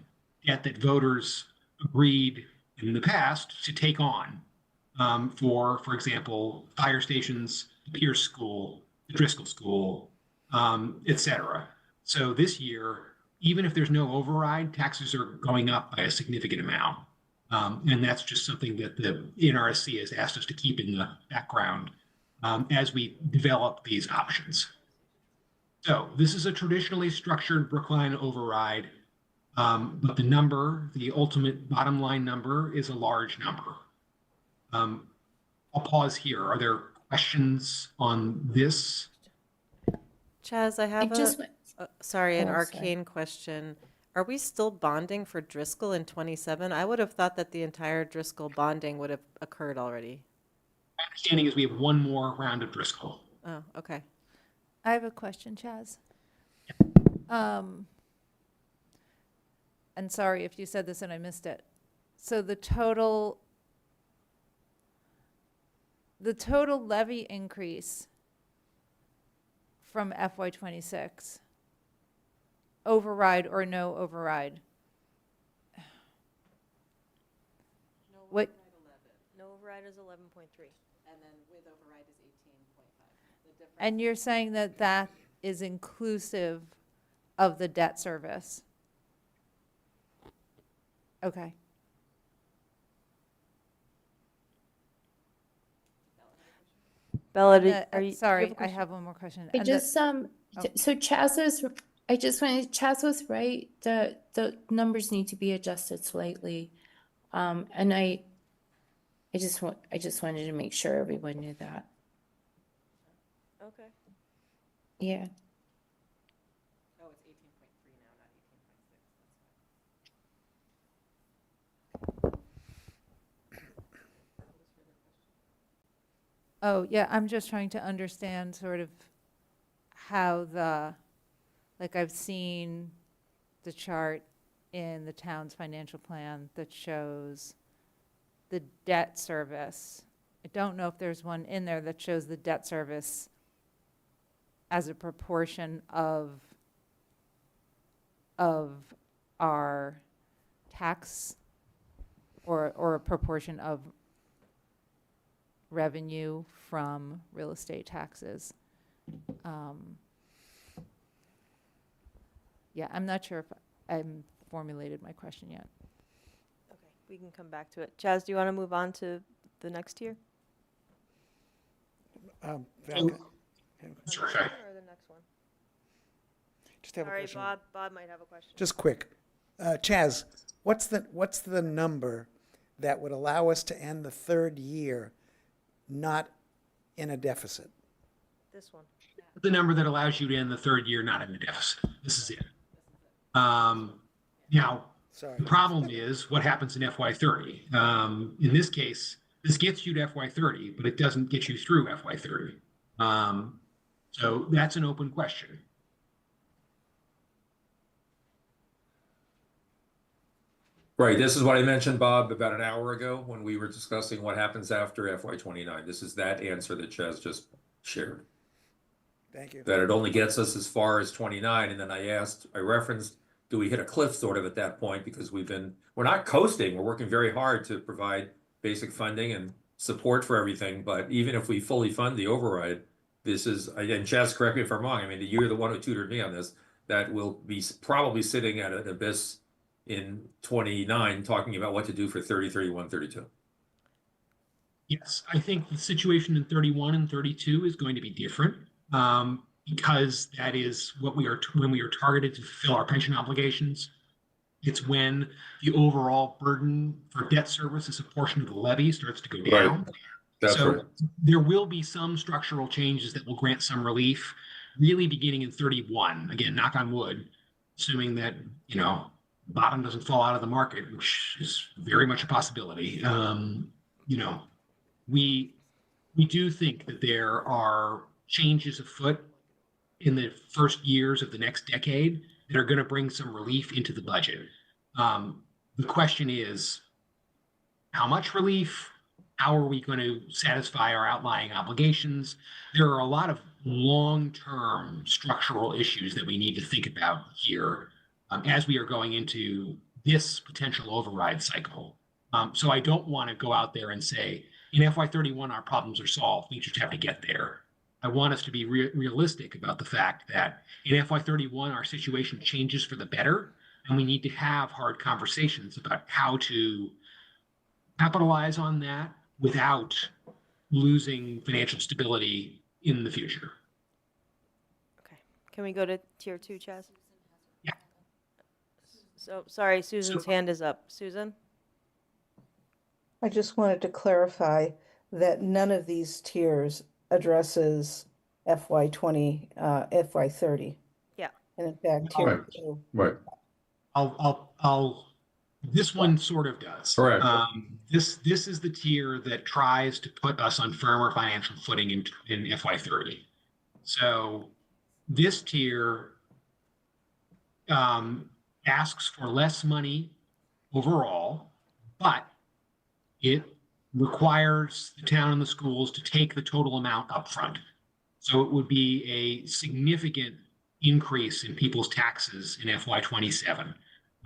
debt that voters agreed in the past to take on for example, fire stations, the Pierce School, the Driscoll School, et cetera. So this year, even if there's no override, taxes are going up by a significant amount. And that's just something that the NRSC has asked us to keep in the background as we develop these options. So this is a traditionally structured Brookline override, but the ultimate bottom line number is a large number. I'll pause here. Are there questions on this? Chaz, I have Sorry, an Oh, sorry. arcane question. Are we still bonding for Driscoll in 27? I would have thought that the entire Driscoll bonding would have occurred already. My understanding is we have one more round of Driscoll. Oh, okay. I have a question, Chaz. And sorry if you said this and I missed it. So the total levy increase from FY '26, override or no override? What? No override is 11.3. And then with override is 18.5. And you're saying that that is inclusive of the debt service? Okay. Bella, And are you, sorry, do you I have one more question. I And just oh. so Chaz was Chaz was right. The numbers need to be adjusted slightly. And I just wanted to make sure everyone knew that. Okay. Yeah. Oh, it's 18.3 now, not 18.6. Oh, yeah, I'm just trying to understand sort of how like I've seen the chart in the town's financial plan that shows the debt service. I don't know if there's one in there that shows the debt service as a proportion of our tax or a proportion of revenue from real estate taxes. Yeah, I'm not sure if I'm formulated my question yet. Okay, we can come back to it. Chaz, do you want to move on to the next tier? Val, Sure. Or the next one? just have a Sorry, question. Bob might have a question. Just quick. Chaz, what's the number that would allow us to end the third year not in a deficit? This one. The number that allows you to end the third year not in the deficit. This is it. Now, Sorry. the problem is what happens in FY30. In this case, this gets you to FY30, but it doesn't get you through FY30. So that's an open question. Right, this is what I mentioned, Bob, about an hour ago when we were discussing what happens after FY29. This is that answer that Chaz just shared. Thank you. That it only gets us as far as 29, and then I referenced, do we hit a cliff sort of at that point? Because we're not coasting, we're working very hard to provide basic funding and support for everything, but even if we fully fund the override, this is, again, Chaz, correct me if I'm wrong, I mean, you're the one who tutored me on this, that will be probably sitting at an abyss in 29 talking about what to do for 30, 31, 32. Yes, I think the situation in 31 and 32 is going to be different because that is what when we are targeted to fulfill our pension obligations. It's when the overall burden for debt service as a portion of the levy starts to go down. Right. That's so right. There will be some structural changes that will grant some relief, really beginning in 31. Again, knock on wood, assuming that, bottom doesn't fall out of the market, which is very much a possibility. We do think that there are changes afoot in the first years of the next decade that are going to bring some relief into the budget. The question is, how much relief? How are we going to satisfy our outlying obligations? There are a lot of long-term structural issues that we need to think about here as we are going into this potential override cycle. So I don't want to go out there and say, in FY31, our problems are solved. We just have to get there. I want us to be realistic about the fact that in FY31, our situation changes for the better, and we need to have hard conversations about how to capitalize on that without losing financial stability in the future. Okay. Can we go to tier 2, Chaz? Yeah. So, sorry, Susan's hand is up. Susan? I just wanted to clarify that none of these tiers addresses FY30. Yeah. and in fact, tier two. Right. This one sort of does. Correct. This is the tier that tries to put us on firmer financial footing in FY30. So this tier asks for less money overall, but it requires the town and the schools to take the total amount up front. So it would be a significant increase in people's taxes in FY27.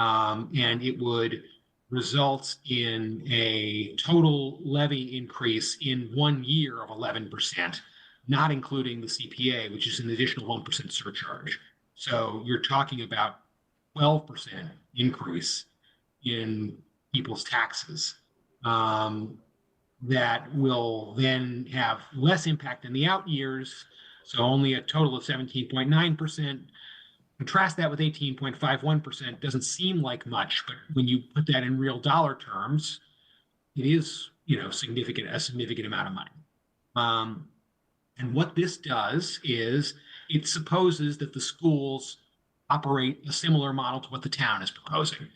And it would result in a total levy increase in 1 year of 11%, not including the CPA, which is an additional 1% surcharge. So you're talking about 12% increase in people's taxes. That will then have less impact in the out years, so only a total of 17.9%. Contrast that with 18.51%, doesn't seem like much, but when you put that in real dollar terms, it is, a significant amount of money. And what this does is it supposes that the schools operate a similar model to what the town is proposing.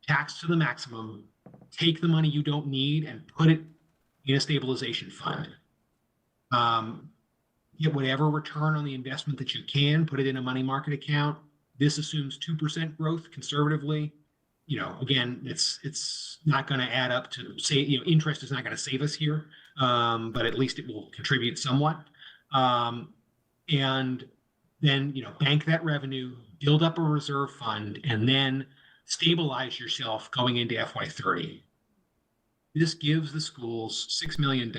Tax to the maximum, take the money you don't need and put it in a stabilization fund. Get whatever return on the investment that you can, put it in a money market account. This assumes 2% growth conservatively. Again, it's not going to add up to interest is not going to save us here, but at least it will contribute somewhat. And then, bank that revenue, build up a reserve fund, and then stabilize yourself going into FY30. This gives the schools $6 million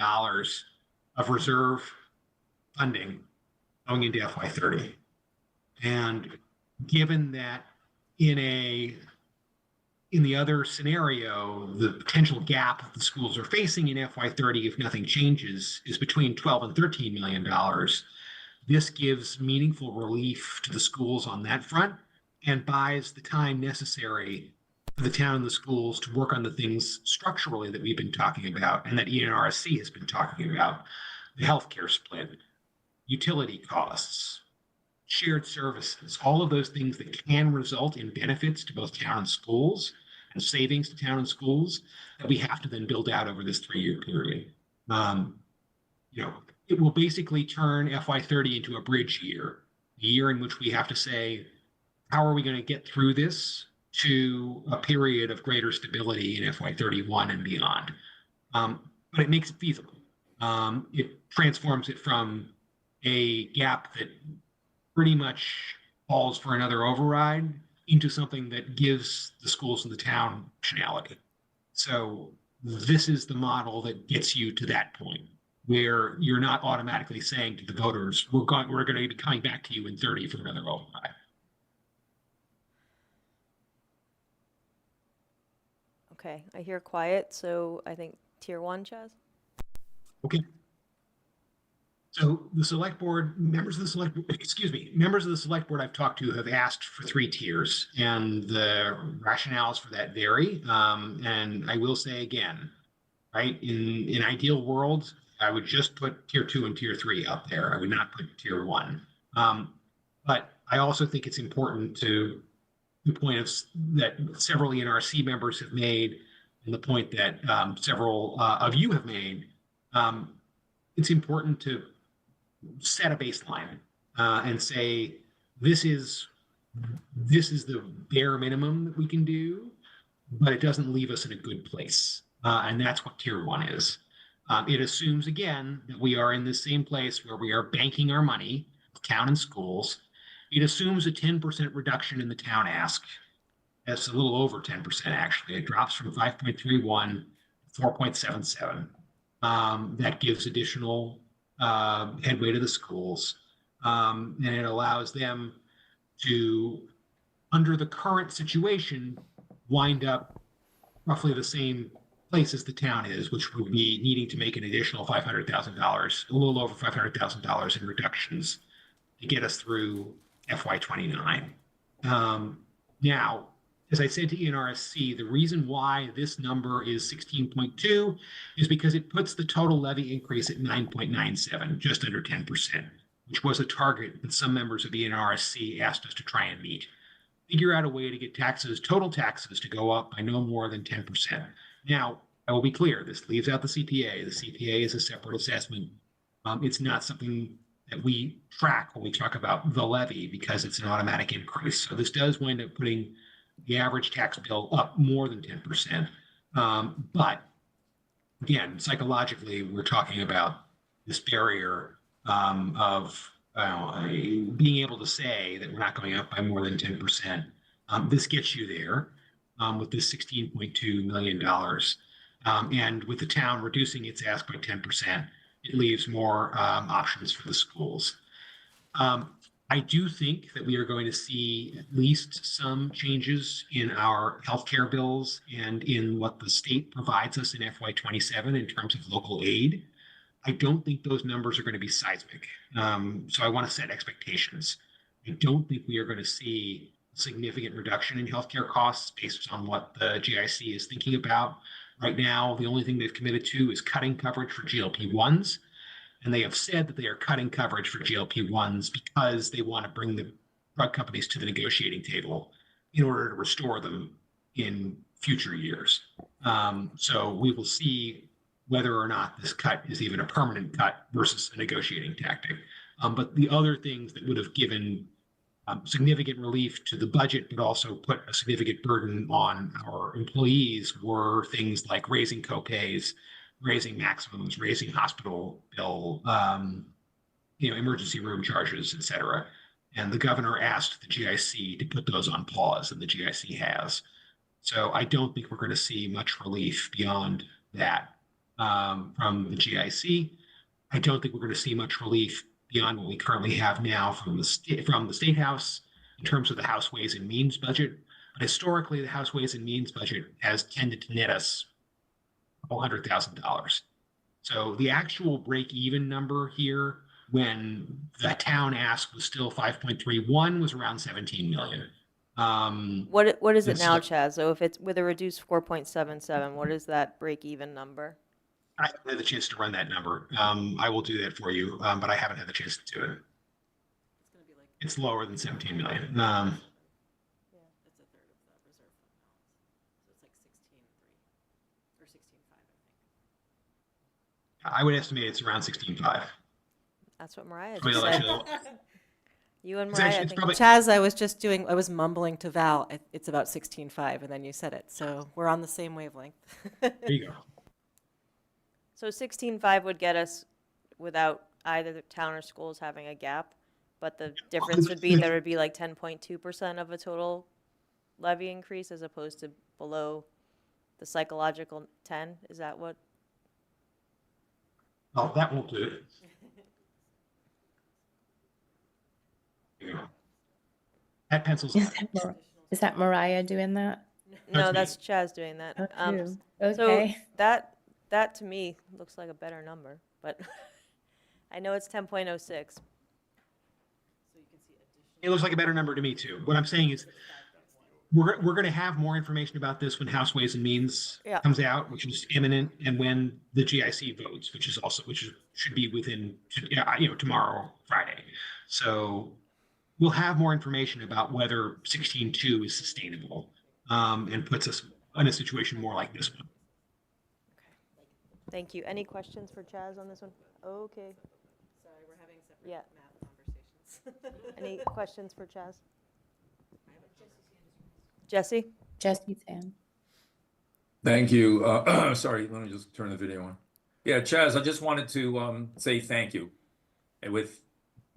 of reserve funding going into FY30. And given that in the other scenario, the potential gap that the schools are facing in FY30, if nothing changes, is between $12 and $13 million. This gives meaningful relief to the schools on that front and buys the time necessary for the town and the schools to work on the things structurally that we've been talking about and that ENRC has been talking about: the healthcare split, utility costs, shared services, all of those things that can result in benefits to both town and schools and savings to town and schools that we have to then build out over this 3-year period. It will basically turn FY30 into a bridge year, a year in which we have to say, how are we going to get through this to a period of greater stability in FY31 and beyond? But it makes it feasible. It transforms it from a gap that pretty much calls for another override into something that gives the schools in the town optionality. So this is the model that gets you to that point where you're not automatically saying to the voters, we're going to be coming back to you in 30 for another override. Okay, I hear quiet, so I think tier 1, Chaz. Okay. So the select board, members of the select board I've talked to have asked for 3 tiers, and the rationales for that vary. And I will say again, right, in an ideal world, I would just put tier 2 and tier 3 up there. I would not put tier 1. But I also think it's important to the point that several ENRC members have made, and the point that several of you have made. It's important to set a baseline and say this is the bare minimum that we can do, but it doesn't leave us in a good place, and that's what tier 1 is. It assumes again that we are in the same place where we are banking our money, town and schools. It assumes a 10% reduction in the town ask. That's a little over 10% actually. It drops from 5.31 to 4.77. That gives additional headway to the schools, and it allows them to, under the current situation, wind up roughly the same place as the town is, which would be needing to make an additional $500,000, a little over $500,000 in reductions to get us through FY29. Now, as I said to ENRSC, the reason why this number is 16.2 is because it puts the total levy increase at 9.97, just under 10%. which was a target that some members of the NRSC asked us to try and meet. Figure out a way to get taxes, total taxes, to go up by no more than 10%. Now, I will be clear, this leaves out the CPA. The CPA is a separate assessment. It's not something that we track when we talk about the levy because it's an automatic increase. So this does wind up putting the average tax bill up more than 10%. But again, psychologically, we're talking about this barrier of being able to say that we're not going up by more than 10%. This gets you there with this $16.2 million. And with the town reducing its ask by 10%, it leaves more options for the schools. I do think that we are going to see at least some changes in our healthcare bills and in what the state provides us in FY27 in terms of local aid. I don't think those numbers are going to be seismic. So I want to set expectations. I don't think we are going to see a significant reduction in healthcare costs based on what the GIC is thinking about. Right now, the only thing they've committed to is cutting coverage for GLP-1s. And they have said that they are cutting coverage for GLP-1s because they want to bring the drug companies to the negotiating table in order to restore them in future years. So we will see whether or not this cut is even a permanent cut versus a negotiating tactic. But the other things that would have given significant relief to the budget, but also put a significant burden on our employees, were things like raising copays, raising maximums, raising hospital bill, emergency room charges, et cetera. And the governor asked the GIC to put those on pause, and the GIC has. So I don't think we're going to see much relief beyond that from the GIC. I don't think we're going to see much relief beyond what we currently have now from the State House in terms of the House Ways and Means budget. But historically, the House Ways and Means budget has tended to net us $100,000. So the actual break-even number here, when the town ask was still 5.31, was around 17 million. What is it now, Chaz? So if it's with a reduced 4.77, what is that break-even number? I haven't had the chance to run that number. I will do that for you, but I haven't had the chance to do it. It's lower than 17 million. I would estimate it's around 16.5. That's what Mariah Well, just said. actually, You and It's Mariah, actually- I it's think. probably- Chaz, I was mumbling to Val, it's about 16.5, and then you said it, so we're on the same wavelength. There you go. So 16.5 would get us without either the town or schools having a gap, but the difference would be there would be like 10.2% of a total levy increase as opposed to below the psychological 10. Is that what? Oh, that won't do it. There you go. That pencil's. Is that Mariah doing that? No, That's that's Chaz doing that. So Okay. that to me looks like a better number, but I know it's 10.06. It looks like a better number to me too. What I'm saying is, we're going to have more information about this when House Ways and Means Yeah. comes out, which is imminent, and when the GIC votes, should be within tomorrow, Friday. So we'll have more information about whether 16.2 is sustainable and puts us in a situation more like this one. Thank you. Any questions for Chaz on this one? Okay. Sorry, we're having separate Yeah. math conversations. Any questions for Chaz? Jesse? Jesse's hand. Thank you. Sorry, let me just turn the video on. Yeah, Chaz, I just wanted to say thank you and with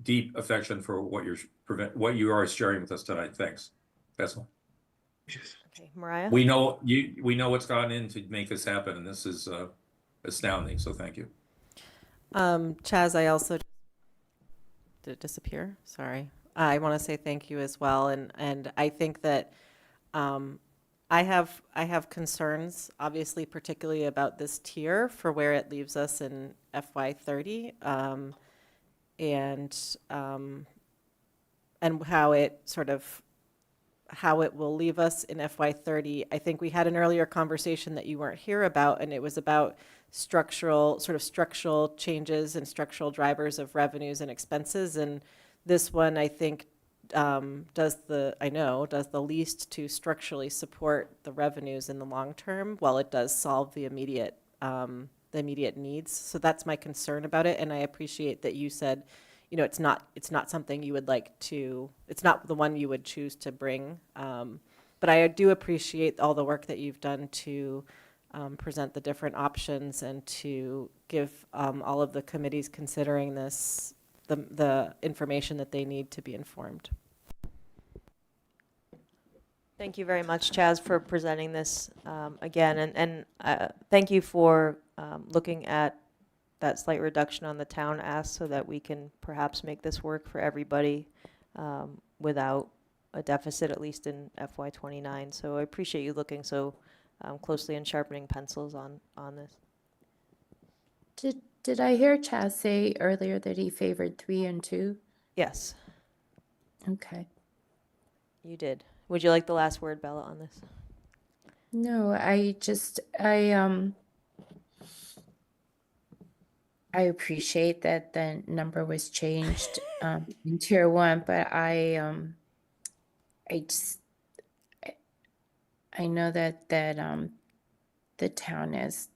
deep affection for what you are sharing with us tonight. Thanks. That's all. Okay, Mariah? We know what's gone in to make this happen, and this is astounding. So thank you. Chaz, I also did it disappear? Sorry. I want to say thank you as well, and I think that I have concerns, obviously, particularly about this tier for where it leaves us in FY30, and how it sort of how it will leave us in FY30. I think we had an earlier conversation that you weren't here about, and it was about structural changes and structural drivers of revenues and expenses. And this one, I think, does the least to structurally support the revenues in the long term, while it does solve the immediate needs. So that's my concern about it. And I appreciate that you said, it's not something you would like to, it's not the one you would choose to bring. But I do appreciate all the work that you've done to present the different options and to give all of the committees considering this the information that they need to be informed. Thank you very much, Chaz, for presenting this again, and thank you for looking at that slight reduction on the town ask so that we can perhaps make this work for everybody without a deficit, at least in FY29. So I appreciate you looking so closely and sharpening pencils on this. Did I hear Chaz say earlier that he favored 3 and 2? Yes. Okay. You did. Would you like the last word, Bella, on this? No, I appreciate that the number was changed in tier 1, but I know that the town is.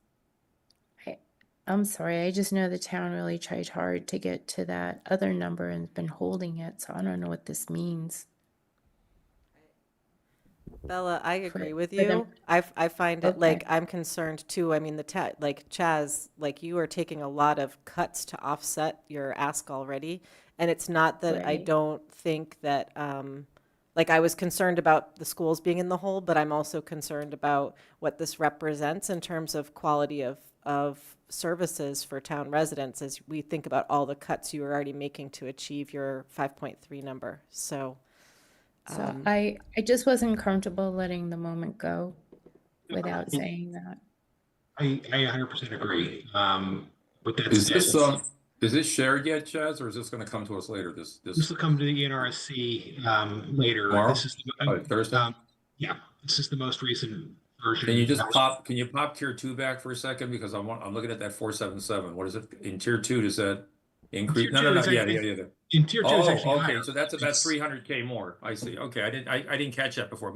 I'm sorry, I just know the town really tried hard to get to that other number and has been holding it, so I don't know what this means. Bella, I agree with you. I find it like I'm concerned too. I mean, like Chaz, like you are taking a lot of cuts to offset your ask already, and it's not that I don't think that like I was concerned about the schools being in the hole, but I'm also concerned about what this represents in terms of quality of services for town residents as we think about all the cuts you are already making to achieve your 5.3 number. So I just wasn't comfortable letting the moment go without saying that. I 100% agree. But is this shared yet, Chaz, or is this going to come to us later? This will come to the NRSC later. Tomorrow? This is Thursday. Yeah, this is the most recent version. Can you pop tier 2 back for a second, because I'm looking at that 477. What is it in tier 2? Does that increase? No. Yeah. In tier 2 is actually okay. higher. So that's about 300K more. I see. Okay, I didn't catch that before.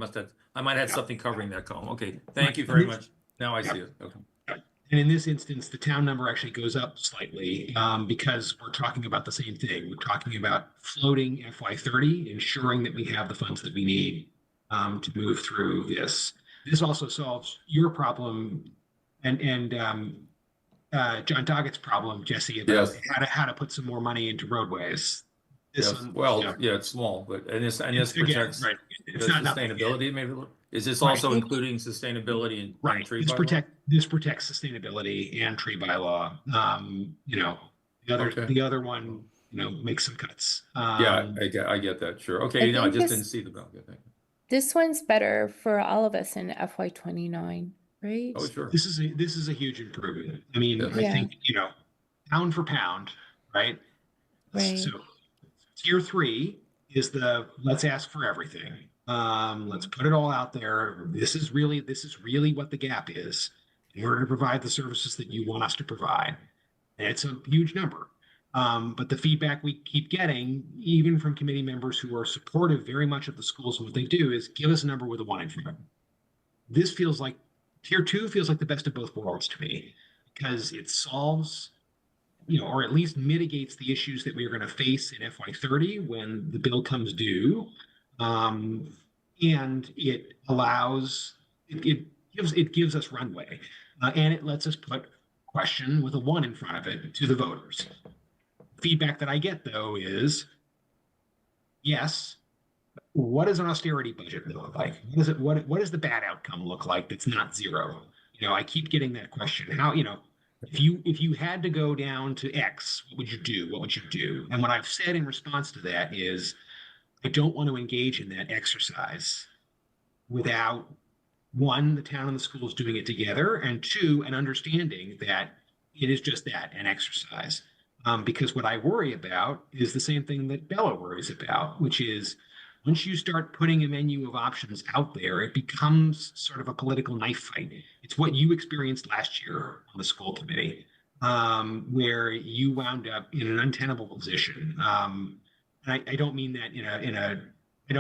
I might have something covering that column. Okay, thank you very much. Now I see it. Okay. And in this instance, the town number actually goes up slightly because we're talking about the same thing. We're talking about floating FY30, ensuring that we have the funds that we need to move through this. This also solves your problem and John Doggett's problem, Jesse, about how to put some more money into roadways. It's small, but this protects It's the not sustainability. Maybe is this also including sustainability and tree bylaw? This protects sustainability and tree bylaw. The other one, makes some cuts. I get that. Sure. Okay. I just didn't see the bill. Thank you. This one's better for all of us in FY29, right? Oh, sure. This is a huge improvement. I mean, I think, pound for pound, right? Right. So tier 3 is let's ask for everything. Let's put it all out there. This is really what the gap is in order to provide the services that you want us to provide. And it's a huge number. But the feedback we keep getting, even from committee members who are supportive very much of the schools and what they do, is give us a number with a 1 in front of it. This feels like tier 2 feels like the best of both worlds to me, because it solves, or at least mitigates the issues that we are going to face in FY30 when the bill comes due. And it gives us runway, and it lets us put question with a 1 in front of it to the voters. Feedback that I get though is, yes, what does an austerity budget look like? What does the bad outcome look like that's not 0? I keep getting that question. How, if you had to go down to X, what would you do? What would you do? And what I've said in response to that is, I don't want to engage in that exercise without, 1, the town and the schools doing it together, and 2, an understanding that it is just that, an exercise. Because what I worry about is the same thing that Bella worries about, which is Once you start putting a menu of options out there, it becomes sort of a political knife fight. It's what you experienced last year on the school committee, where you wound up in an untenable position. And I don't mean that I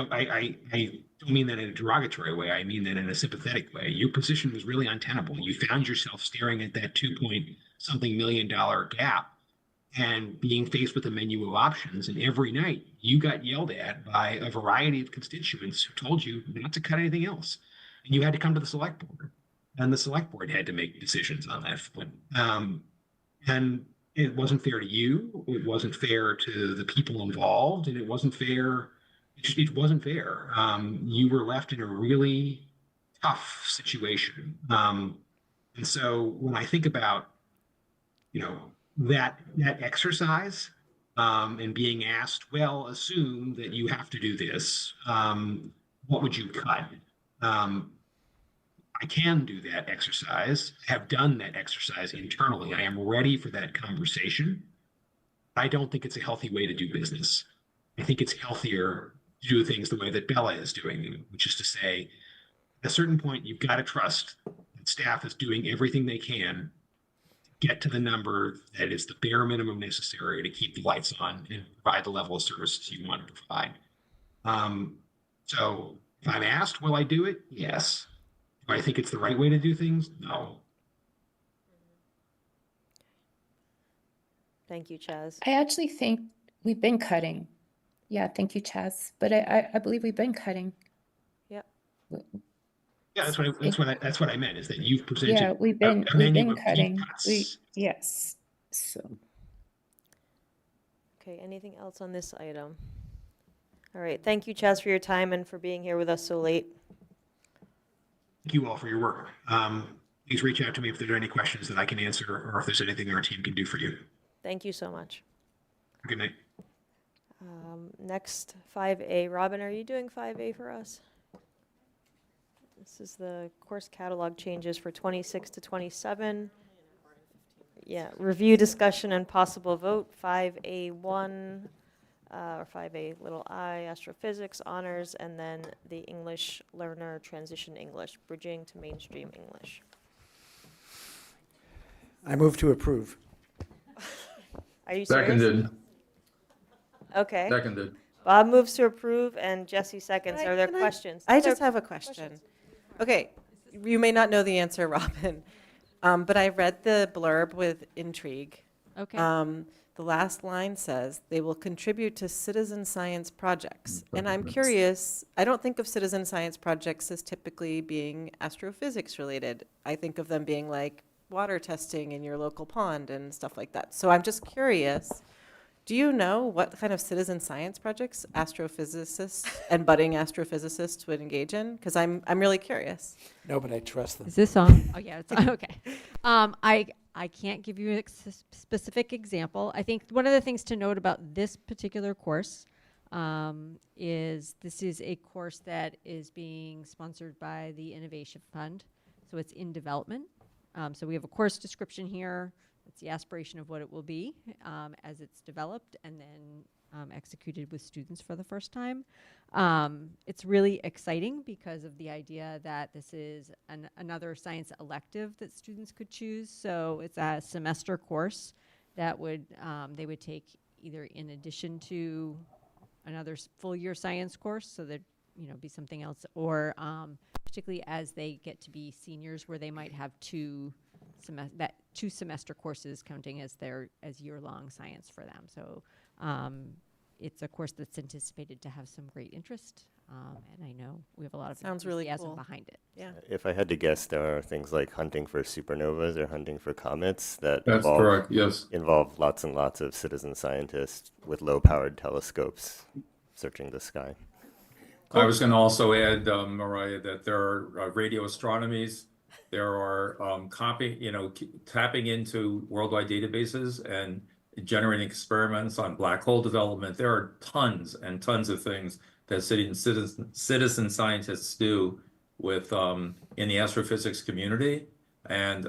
don't mean that in a derogatory way. I mean that in a sympathetic way. Your position was really untenable. You found yourself staring at that 2-point-something million gap and being faced with a menu of options. And every night you got yelled at by a variety of constituents who told you not to cut anything else. And you had to come to the select board. And the select board had to make decisions on that front. And it wasn't fair to you. It wasn't fair to the people involved. And it wasn't fair. It wasn't fair. You were left in a really tough situation. And so when I think about, that exercise and being asked, well, assume that you have to do this, what would you cut? I can do that exercise, have done that exercise internally. I am ready for that conversation. I don't think it's a healthy way to do business. I think it's healthier to do things the way that Bella is doing, which is to say, at a certain point, you've got to trust that staff is doing everything they can to get to the number that is the bare minimum necessary to keep the lights on and provide the level of services you want to provide. So if I'm asked, will I do it? Yes. Do I think it's the right way to do things? No. Thank you, Chaz. I actually think we've been cutting. Yeah, thank you, Chaz. But I believe we've been cutting. Yep. Yeah, that's what I meant, is that you've presented Yeah, we've a been menu of deep cutting. cuts. Yes. So Okay, anything else on this item? All right, thank you, Chaz, for your time and for being here with us so late. Thank you all for your work. Please reach out to me if there are any questions that I can answer or if there's anything our team can do for you. Thank you so much. Good night. Next, 5A. Robin, are you doing 5A for us? This is the course catalog changes for 26 to 27. Yeah, review, discussion, and possible vote. 5A1, or 5A little I, astrophysics, honors, and then the English learner transition English, bridging to mainstream English. I move to approve. Are you serious? Seconded. Okay. Seconded. Bob moves to approve and Jesse seconds. Are there Can questions? I just have a question. Okay, you may not know the answer, Robin, but I read the blurb with intrigue. Okay. The last line says, they will contribute to citizen science projects. And I'm curious, I don't think of citizen science projects as typically being astrophysics related. I think of them being like water testing in your local pond and stuff like that. So I'm just curious, do you know what kind of citizen science projects astrophysicists and budding astrophysicists would engage in? Because I'm really curious. No, but I trust them. Is this on? Oh, yeah, it's on. Okay. I can't give you a specific example. I think one of the things to note about this particular course is this is a course that is being sponsored by the Innovation Fund. So it's in development. So we have a course description here. It's the aspiration of what it will be as it's developed and then executed with students for the first time. It's really exciting because of the idea that this is another science elective that students could choose. So it's a semester course that they would take either in addition to another full year science course, so that be something else, or particularly as they get to be seniors, where they might have two semester courses counting as year-long science for them. So it's a course that's anticipated to have some great interest, and I know we have a lot of enthusiasm behind it. Yeah. If I had to guess, there are things like hunting for supernovas or hunting for comets that That's correct, yes. involve lots and lots of citizen scientists with low-powered telescopes searching the sky. I was going to also add, Mariah, that there are radio astronomies. There are tapping into worldwide databases and generating experiments on black hole development. There are tons and tons of things that citizen scientists do with in the astrophysics community. And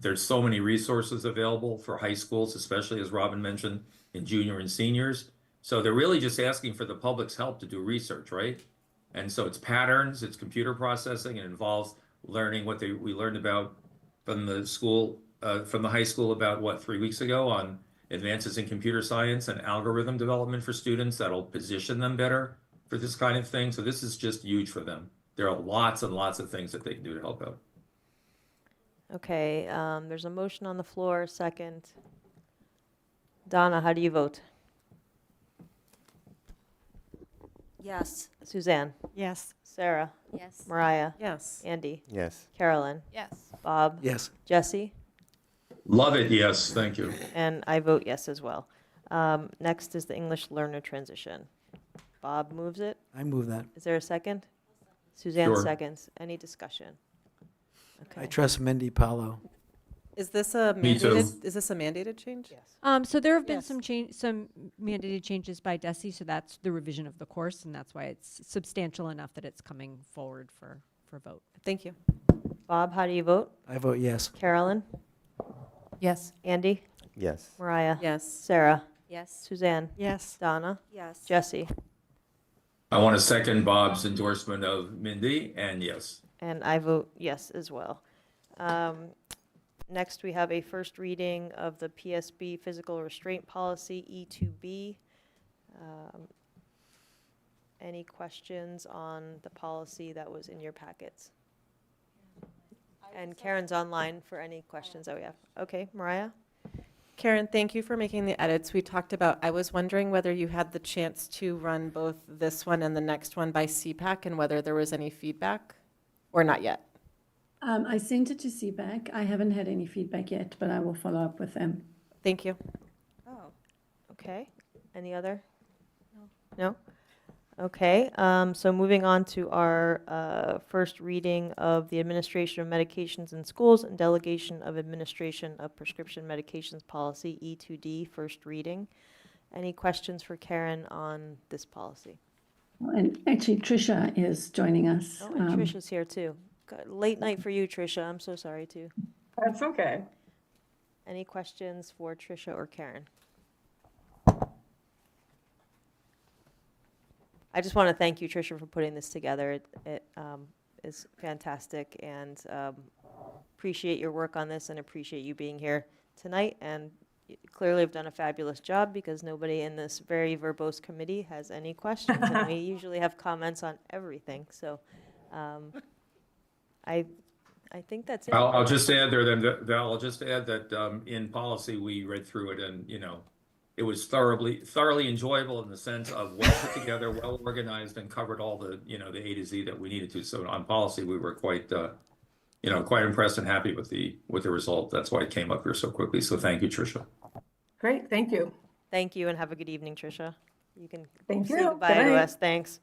there's so many resources available for high schools, especially as Robin mentioned, in junior and seniors. So they're really just asking for the public's help to do research, right? And so it's patterns, it's computer processing, it involves learning what we learned about from the school, from the high school about what, 3 weeks ago on advances in computer science and algorithm development for students that'll position them better for this kind of thing. So this is just huge for them. There are lots and lots of things that they can do to help out. Okay, there's a motion on the floor, second. Donna, how do you vote? Yes. Suzanne? Yes. Sarah? Yes. Mariah? Yes. Andy? Yes. Carolyn? Yes. Bob? Yes. Jesse? Love it, yes, thank you. And I vote yes as well. Next is the English learner transition. Bob moves it. I move that. Is there a second? Suzanne Sure. seconds. Any discussion? I trust Mindy Paulo. Is this a Me too. mandated change? Yes. So there have been Yes. some mandated changes by DESI, so that's the revision of the course, and that's why it's substantial enough that it's coming forward for vote. Thank you. Bob, how do you vote? I vote yes. Carolyn? Yes. Andy? Yes. Mariah? Yes. Sarah? Yes. Suzanne? Yes. Donna? Yes. Jesse? I want to second Bob's endorsement of Mindy, and yes. And I vote yes as well. Next, we have a first reading of the PSB Physical Restraint Policy, E2B. Any questions on the policy that was in your packets? And Karen's online for any questions that we have. Okay, Mariah? Karen, thank you for making the edits we talked about. I was wondering whether you had the chance to run both this one and the next one by CPAC and whether there was any feedback or not yet. I sent it to CPAC. I haven't had any feedback yet, but I will follow up with them. Thank you. Oh. Okay. Any other? No? Okay, so moving on to our first reading of the Administration of Medications in Schools and Delegation of Administration of Prescription Medications Policy, E2D, first reading. Any questions for Karen on this policy? And actually, Tricia is joining us. Oh, and Trisha's here too. God, late night for you, Trisha. I'm so sorry too. That's okay. Any questions for Trisha or Karen? I just want to thank you, Tricia, for putting this together. It is fantastic, and appreciate your work on this and appreciate you being here tonight. And you clearly have done a fabulous job because nobody in this very verbose committee has any questions, and we usually have comments on everything. So I think that's it. I'll just add there then, Val, I'll just add that in policy, we read through it and, it was thoroughly enjoyable in the sense of well put together, well organized, and covered all the, the A to Z that we needed to. So on policy, we were quite, quite impressed and happy with the result. That's why it came up here so quickly. So thank you, Tricia. Great, thank you. Thank you, and have a good evening, Tricia. You can Thank say you. goodbye Good to night. us. Thanks.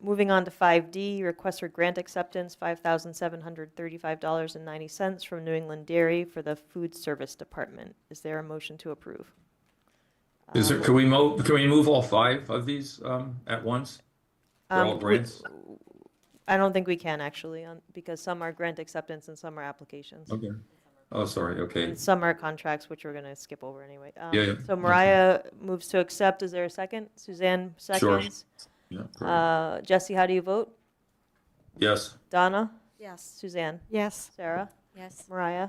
Moving on to 5D, request for grant acceptance, $5,735.90 from New England Dairy for the Food Service Department. Is there a motion to approve? Can we move all 5 of these at once? They're all We- grants? I don't think we can actually, because some are grant acceptance and some are applications. Okay. Oh, sorry, okay. And some are contracts, which we're going to skip over anyway. Yeah. So Mariah moves to accept. Is there a second? Suzanne Sure. seconds. Yeah, great. Jesse, how do you vote? Yes. Donna? Yes. Suzanne? Yes. Sarah? Yes. Mariah?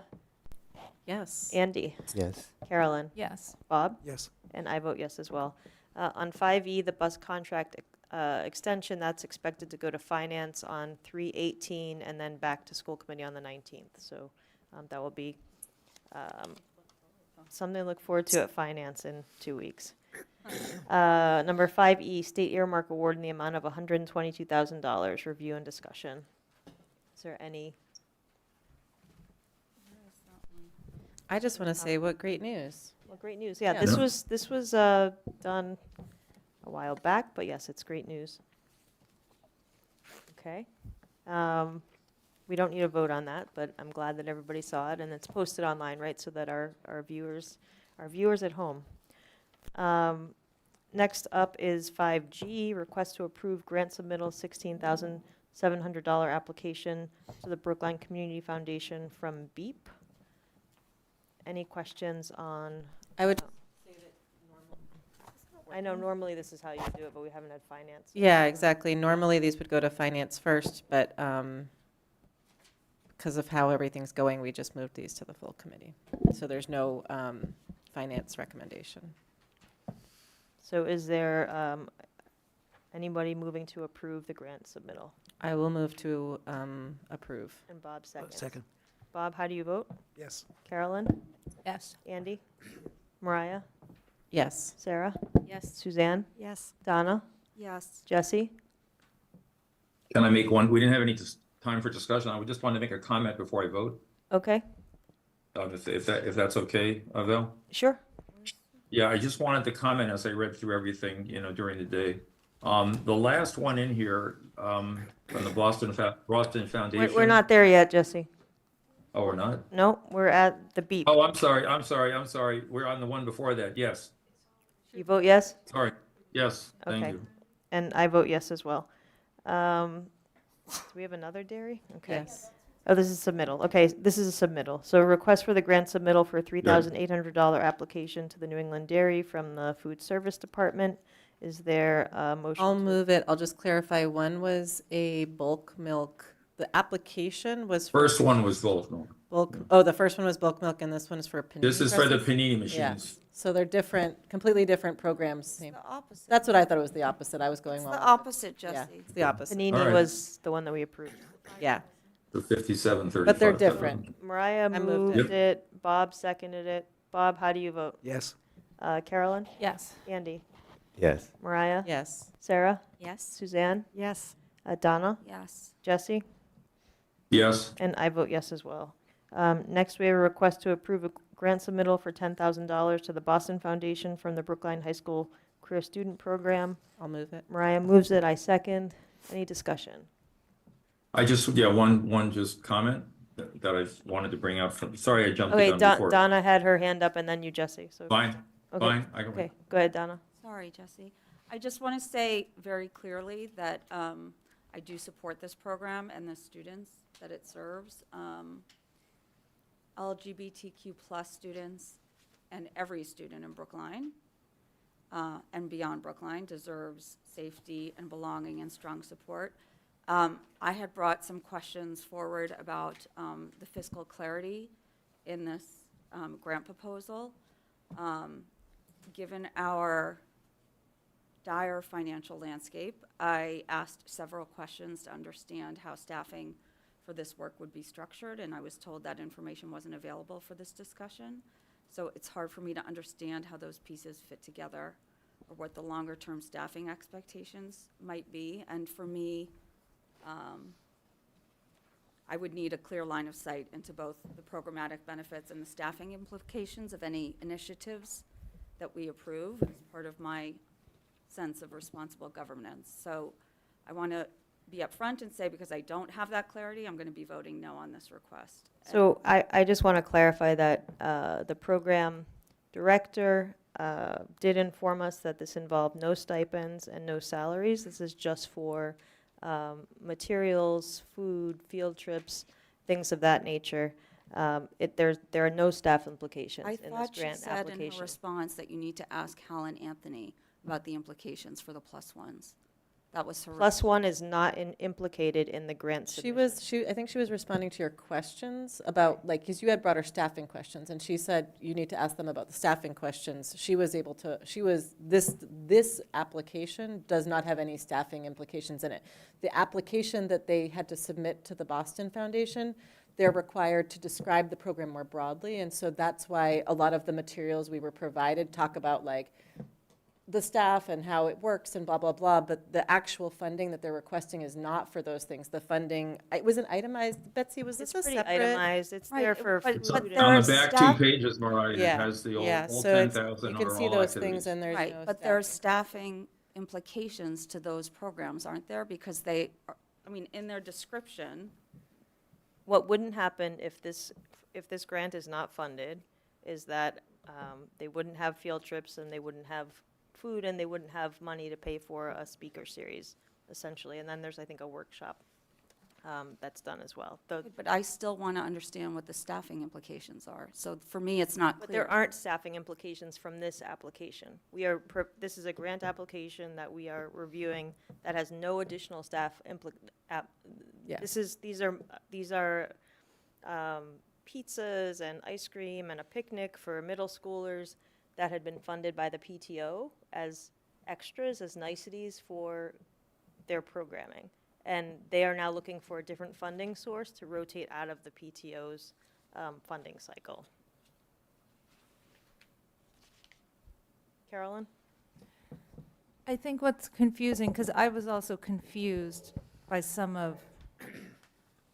Yes. Andy? Yes. Carolyn? Yes. Bob? Yes. And I vote yes as well. On 5E, the bus contract extension, that's expected to go to finance on 3/18 and then back to school committee on the 19th. So that will be something to look forward to at finance in 2 weeks. Number 5E, state earmark award in the amount of $122,000, review and discussion. Is there any? I just want to say what great news. Well, great news. Yeah, Yeah. this was done a while back, but yes, it's great news. Okay. We don't need a vote on that, but I'm glad that everybody saw it, and it's posted online, right, so that our viewers at home. Next up is 5G, request to approve grant submittal $16,700 application to the Brookline Community Foundation from BEEP. Any questions on? I would I know normally this is how you do it, but we haven't had finance. Yeah, exactly. Normally, these would go to finance first, but because of how everything's going, we just moved these to the full committee. So there's no finance recommendation. So is there anybody moving to approve the grant submittal? I will move to approve. And Bob seconds. Second. Bob, how do you vote? Yes. Carolyn? Yes. Andy? Mariah? Yes. Sarah? Yes. Suzanne? Yes. Donna? Yes. Jesse? Can I make one? We didn't have any time for discussion. I would just want to make a comment before I vote, Okay, if that's okay, Val? sure. Yeah, I just wanted to comment as I read through everything, during the day. The last one in here, from the Boston Foundation. We're not there yet, Jesse. Oh, we're not? No, we're at the beep. Oh, I'm sorry. We're on the one before that. Yes. You vote yes? Sorry. Yes, thank Okay. you. And I vote yes as well. Do we have another dairy? Okay. Yes. Oh, this is submittal. Okay, this is a submittal. So a request for the grant submittal for a $3,800 application to the New England Dairy from the Food Service Department. Is there a motion? I'll move it. I'll just clarify. One was a bulk milk. The application was for First one was bulk milk. the first one was bulk milk, and this one is for panini This is for the presses? panini Yeah. machines. So they're different, completely different programs. Same. The opposite. That's what I thought it was the opposite. I was going It's wrong. the with it. opposite, Yeah, Jesse. it's the opposite. Panini All right. was the one that we approved. Yeah. The 5735. But they're different. Mariah I moved moved it. it. Bob seconded it. Bob, how do you vote? Yes. Carolyn? Yes. Andy? Yes. Mariah? Yes. Sarah? Yes. Suzanne? Yes. Donna? Yes. Jesse? Yes. And I vote yes as well. Next, we have a request to approve a grant submittal for $10,000 to the Boston Foundation from the Brookline High School Career Student Program. I'll move it. Mariah moves it, I second. Any discussion? I just, one just comment that I wanted to bring up. Sorry, I jumped the Okay, gun before. Donna had her hand up and then you, Jesse. So Fine, Okay. fine. I can Okay, go ahead, Donna. Sorry, Jesse. I just want to say very clearly that I do support this program and the students that it serves. LGBTQ plus students and every student in Brookline and beyond Brookline deserves safety and belonging and strong support. I had brought some questions forward about the fiscal clarity in this grant proposal. Given our dire financial landscape, I asked several questions to understand how staffing for this work would be structured, and I was told that information wasn't available for this discussion. So it's hard for me to understand how those pieces fit together or what the longer-term staffing expectations might be. And for me, I would need a clear line of sight into both the programmatic benefits and the staffing implications of any initiatives that we approve as part of my sense of responsible governance. So I want to be upfront and say, because I don't have that clarity, I'm going to be voting no on this request. So I just want to clarify that the program director did inform us that this involved no stipends and no salaries. This is just for materials, food, field trips, things of that nature. There are no staff implications I in this thought she grant said in her application. response that you need to ask Helen Anthony about the implications for the plus ones. That was her. Plus one is not implicated in the grant submission. I think she was responding to your questions about, like, because you had brought her staffing questions, and she said you need to ask them about the staffing questions. This application does not have any staffing implications in it. The application that they had to submit to the Boston Foundation, they're required to describe the program more broadly, and so that's why a lot of the materials we were provided talk about, like, the staff and how it works and blah, blah, blah, but the actual funding that they're requesting is not for those things. The funding, it was an itemized, Betsy, was this a pretty separate? itemized. It's there for but food there On are the back staff- two pages, Mariah, it Yeah, has the yeah, old so it's- 10,000 you can are see all those activities. things and there's Right, no but there are staffing. staffing implications to those programs, aren't there? Because they, in their description, What wouldn't happen if this grant is not funded is that they wouldn't have field trips and they wouldn't have food and they wouldn't have money to pay for a speaker series, essentially. And then there's, I think, a workshop that's done as well. But I still want to understand what the staffing implications are. So for me, it's not But clear. there aren't staffing implications from this application. This is a grant application that we are reviewing that has no additional staff Yeah. These are pizzas and ice cream and a picnic for middle schoolers that had been funded by the PTO as extras, as niceties for their programming. And they are now looking for a different funding source to rotate out of the PTO's funding cycle. Carolyn? I think what's confusing, because I was also confused by some of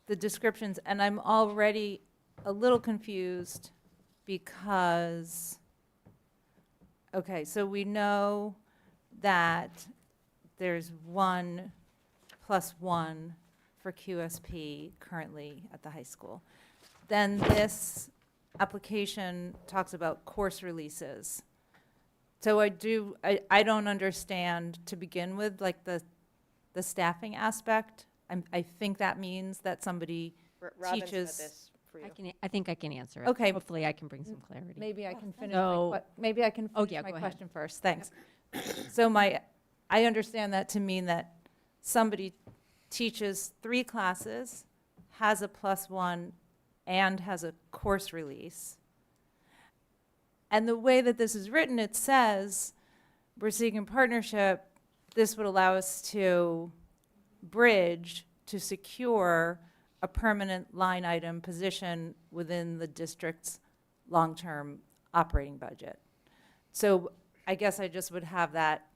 the descriptions, and I'm already a little confused because, okay, so we know that there's 1+1 for QSP currently at the high school. Then this application talks about course releases. So I don't understand to begin with, like the staffing aspect. I think that means that somebody Robin's got teaches. this for you. I think I can answer it. Okay. Hopefully I can bring some clarity. Maybe I can finish So- my yeah, go ahead. question first. Thanks. So I understand that to mean that somebody teaches 3 classes, has a +1, and has a course release. And the way that this is written, it says we're seeking partnership. This would allow us to bridge to secure a permanent line item position within the district's long-term operating budget. So I guess I just would have that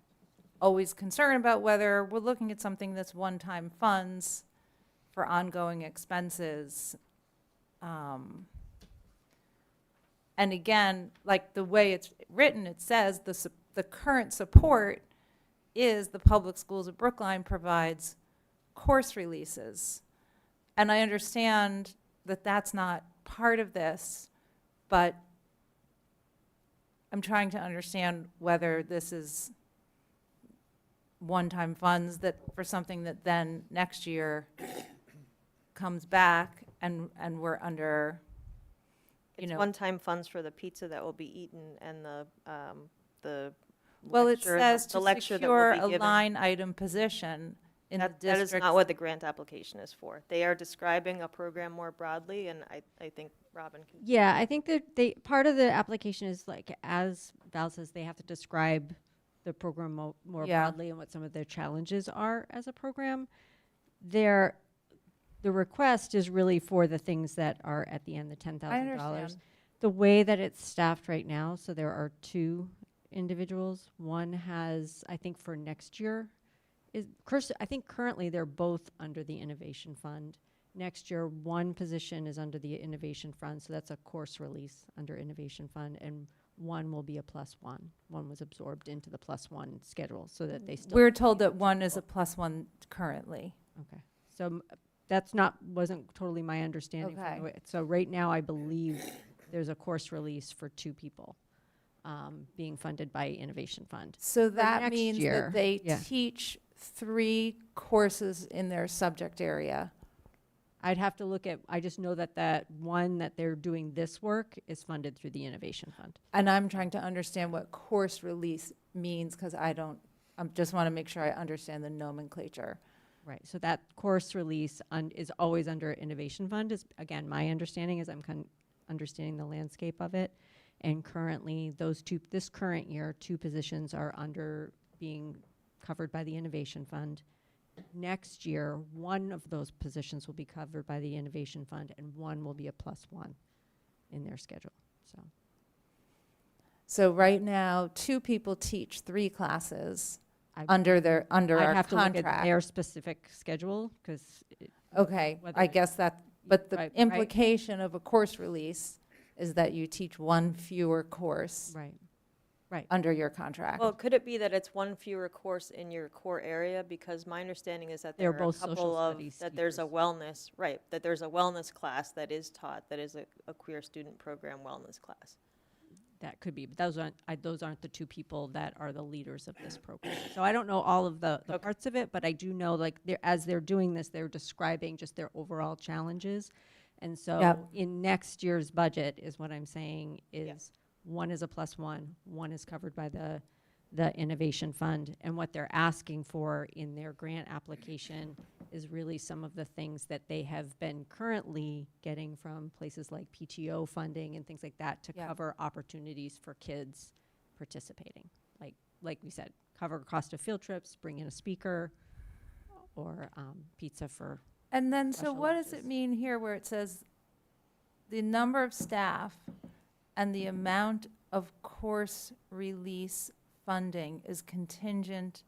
always concern about whether we're looking at something that's one-time funds for ongoing expenses. And again, like the way it's written, it says the current support is the public schools of Brookline provides course releases. And I understand that that's not part of this, but I'm trying to understand whether this is one-time funds that for something that then next year comes back and we're under, you It's know. one-time funds for the pizza that will be eaten and the Well, it lecture, says the to lecture that will secure be a given. line item position in the That is district. not what the grant application is for. They are describing a program more broadly, and I think Robin can. Yeah, I think that part of the application is like, as Val says, they have to describe the program more Yeah. broadly and what some of their challenges are as a program. The request is really for the things that are at the end, the $10,000. understand. The way that it's staffed right now, so there are 2 individuals. One has, I think for next year, I think currently they're both under the Innovation Fund. Next year, one position is under the Innovation Fund, so that's a course release under Innovation Fund, and one will be a +1. One was absorbed into the +1 schedule, so that they still. We're told that one is a +1 currently. Okay, so wasn't totally my understanding. from the Okay. way- So right now, I believe there's a course release for 2 people being funded by Innovation Fund. So For that next means year, that they yeah. teach 3 courses in their subject area. I'd have to look at, I just know that one that they're doing this work is funded through the Innovation Fund. And I'm trying to understand what course release means because I just want to make sure I understand the nomenclature. Right, so that course release is always under Innovation Fund, is, again, my understanding is I'm understanding the landscape of it. And currently, this current year, 2 positions are being covered by the Innovation Fund. Next year, one of those positions will be covered by the Innovation Fund, and one will be a +1 in their schedule, so. So right now, 2 people teach 3 classes I- under our I'd have to look contract. at their specific schedule, because. Okay, whether I it's- guess but the Right, right. implication of a course release is that you teach 1 fewer course Right. under your contract. Well, could it be that it's one fewer course in your core area? Because my understanding is that They're there are a both social couple of, studies that there's a wellness, right, that there's a wellness class that is taught, that is a queer student program wellness class. that could be, but those aren't the two people that are the leaders of this program. So I don't know all of the parts of it, but I do know, like, as they're doing this, they're describing just their overall challenges. And so Yep. in next year's budget is what I'm saying is one is a +1, one is covered by the Innovation Fund. And what they're asking for in their grant application is really some of the things that they have been currently getting from places like PTO funding and things like that to cover opportunities for kids participating. Like we said, cover cost of field trips, bring in a speaker, or pizza for. And then, so special what does lunches. it mean here where it says the number of staff and the amount of course release funding is contingent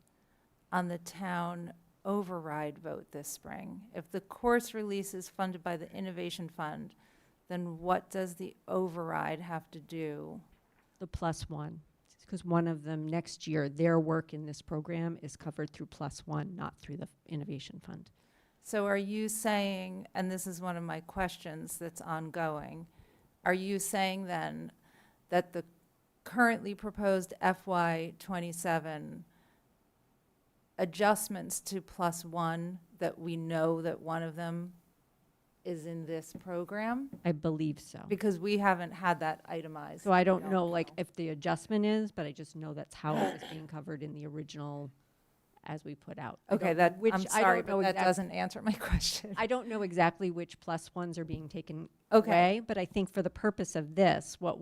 on the town override vote this spring? If the course release is funded by the Innovation Fund, then what does the override have to do? The +1, because one of them next year, their work in this program is covered through +1, not through the Innovation Fund. So are you saying, and this is one of my questions that's ongoing, are you saying then that the currently proposed FY27 adjustments to +1, that we know that one of them is in this program? I believe so. Because we haven't had that itemized. So I don't know, like, if the adjustment is, but I just know that's how it was being covered in the original as we put out. I Okay, don't- that, which I'm I sorry, don't know but that exact- doesn't answer my question. I don't know exactly which +1s are being taken Okay. away, but I think for the purpose of this, what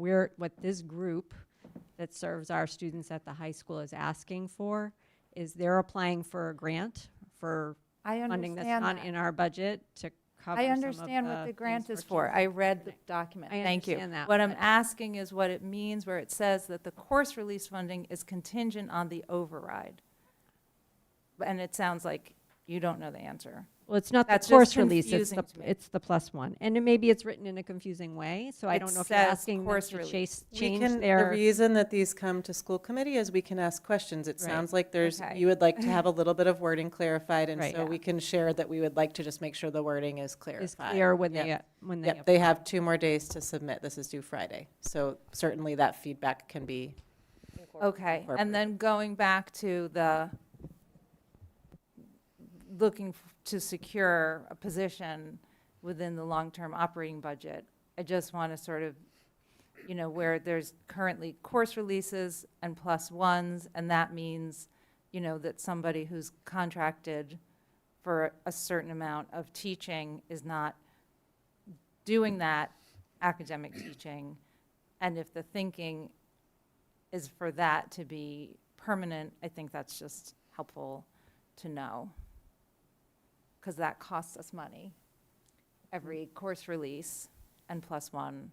this group that serves our students at the high school is asking for is they're applying for a grant for I funding that's understand not that. in our budget to cover I some of understand what the grant things is we're for. I read the document. I Thank you. understand that, What I'm but- asking is what it means where it says that the course release funding is contingent on the override. And it sounds like you don't know the answer. Well, it's not the That's just course release, confusing to me. it's the +1. And then maybe it's written in a confusing way, so I It don't know if you're says asking them course to release. change The their. reason that these come to school committee is we can ask questions. It Right. sounds like Okay. you would like to have a little bit of wording clarified, and Right. so we can share that we would like to just make sure the wording is clarified. Is clear when Yep. they Yep, they have 2 more days to submit. This is due Friday. So certainly that feedback can be. Okay, and then going back to the to secure a position within the long-term operating budget, I just want to sort of, where there's currently course releases and +1s, and that means, that somebody who's contracted for a certain amount of teaching is not doing that academic teaching. And if the thinking is for that to be permanent, I think that's just helpful to know. Because that costs us money. Every course release and +1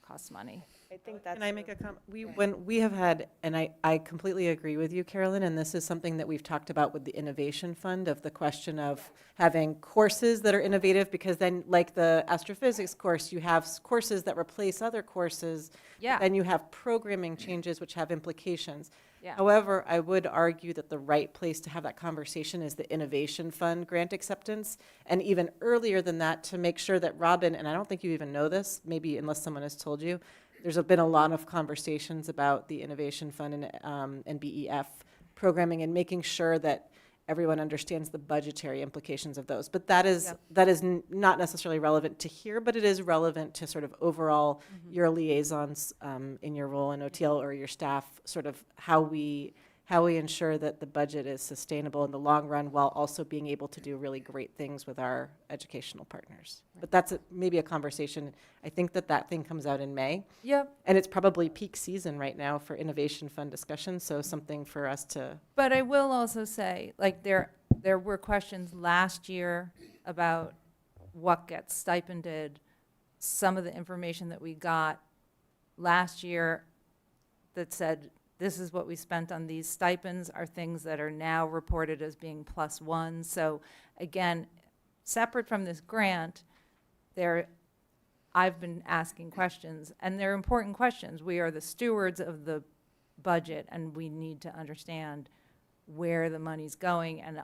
costs money. I think that's. Can I make a comment? When we have had, and I completely agree with you, Carolyn, and this is something that we've talked about with the Innovation Fund, of the question of having courses that are innovative, because then, like the astrophysics course, you have courses that replace other courses. Yeah. Then you have programming changes which have implications. Yeah. However, I would argue that the right place to have that conversation is the Innovation Fund grant acceptance, and even earlier than that, to make sure that Robin, and I don't think you even know this, maybe unless someone has told you, there's been a lot of conversations about the Innovation Fund and BEF programming, and making sure that everyone understands the budgetary implications of those. But that is not necessarily relevant to here, but it is relevant to sort of overall your liaisons in your role in OTL, or your staff, sort of how we ensure that the budget is sustainable in the long run, while also being able to do really great things with our educational partners. But that's maybe a conversation. I think that thing comes out in May. Yep. And it's probably peak season right now for Innovation Fund discussion, so something for us to. But I will also say, like, there were questions last year about what gets stipended. Some of the information that we got last year that said, this is what we spent on these stipends, are things that are now reported as being +1. So again, separate from this grant, I've been asking questions, and they're important questions. We are the stewards of the budget, and we need to understand where the money's going, and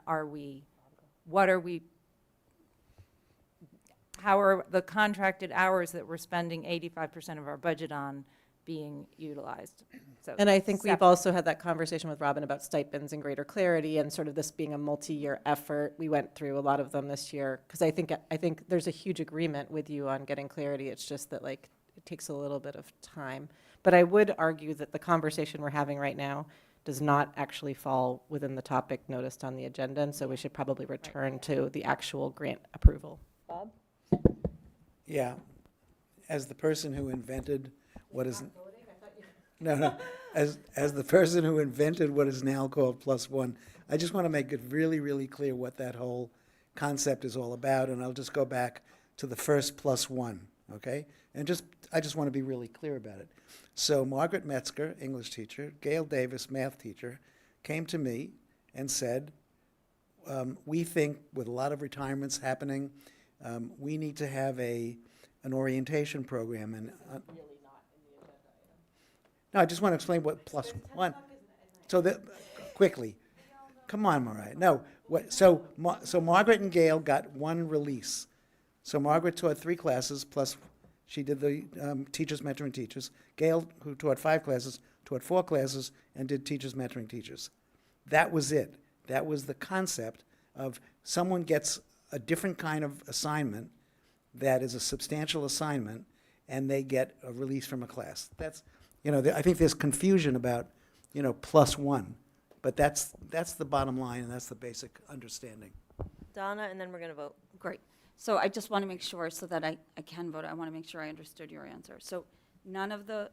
how are the contracted hours that we're spending 85% of our budget on being utilized. So And I think we've separate. also had that conversation with Robin about stipends and greater clarity and sort of this being a multi-year effort. We went through a lot of them this year because I think there's a huge agreement with you on getting clarity. It's just that like it takes a little bit of time. But I would argue that the conversation we're having right now does not actually fall within the topic noticed on the agenda, and so we should probably return to the actual grant approval. Bob? Yeah, as the person who invented what is, no, as the person who invented what is now called +1, I just want to make it really, really clear what that whole concept is all about, and I'll just go back to the first +1, okay? And I just want to be really clear about it. So Margaret Metzger, English teacher, Gail Davis, math teacher, came to me and said, we think with a lot of retirements happening, we need to have an orientation program. And no, I just want to explain what +1. So that quickly, come on, Mariah. No, so Margaret and Gail got one release. So Margaret taught 3 classes plus she did the teachers mentoring teachers. Gail, who taught 5 classes, taught 4 classes and did teachers mentoring teachers. That was it. That was the concept of someone gets a different kind of assignment that is a substantial assignment, and they get a release from a class. That's, I think there's confusion about, +1, but that's the bottom line, and that's the basic understanding. Donna, and then we're going to vote. Great. So I just want to make sure so that I can vote. I want to make sure I understood your answer. So none of the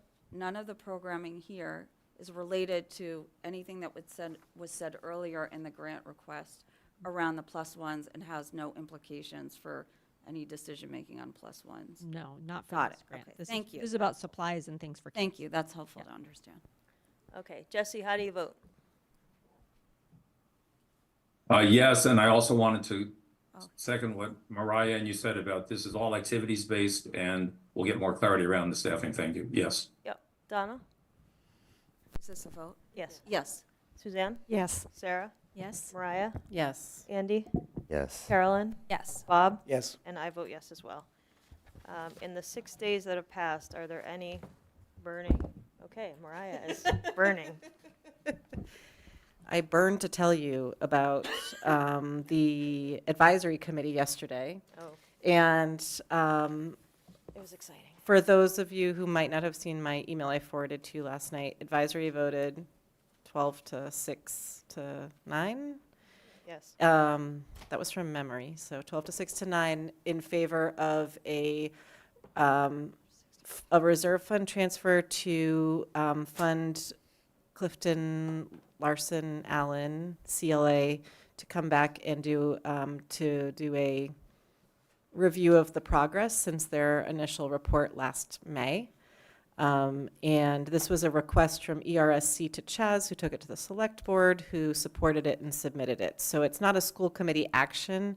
programming here is related to anything that was said earlier in the grant request around the +1s and has no implications for any decision-making on +1s. No, not for Got this it. grant. Okay. This Thank is, you. This is about supplies and things for kids. Thank you. That's helpful to understand. Okay, Jesse, how do you vote? Yes, and I also wanted to second what Mariah and you said about this is all activities-based, and we'll get more clarity around the staffing. Thank you. Yes. Yep. Donna? Is this a vote? Yes. Yes. Suzanne? Yes. Sarah? Yes. Mariah? Yes. Andy? Yes. Carolyn? Yes. Bob? Yes. And I vote yes as well. In the 6 days that have passed, are there any burning? Okay, Mariah is burning. I burned to tell you about the advisory committee yesterday. Oh. And It was exciting. for those of you who might not have seen my email I forwarded to you last night, advisory voted 12 to 6 to 9. Yes. That was from memory. So 12 to 6 to 9 in favor of a reserve fund transfer to fund Clifton Larson Allen CLA to come back and do a review of the progress since their initial report last May. And this was a request from ERSC to Chaz, who took it to the select board, who supported it and submitted it. So it's not a school committee action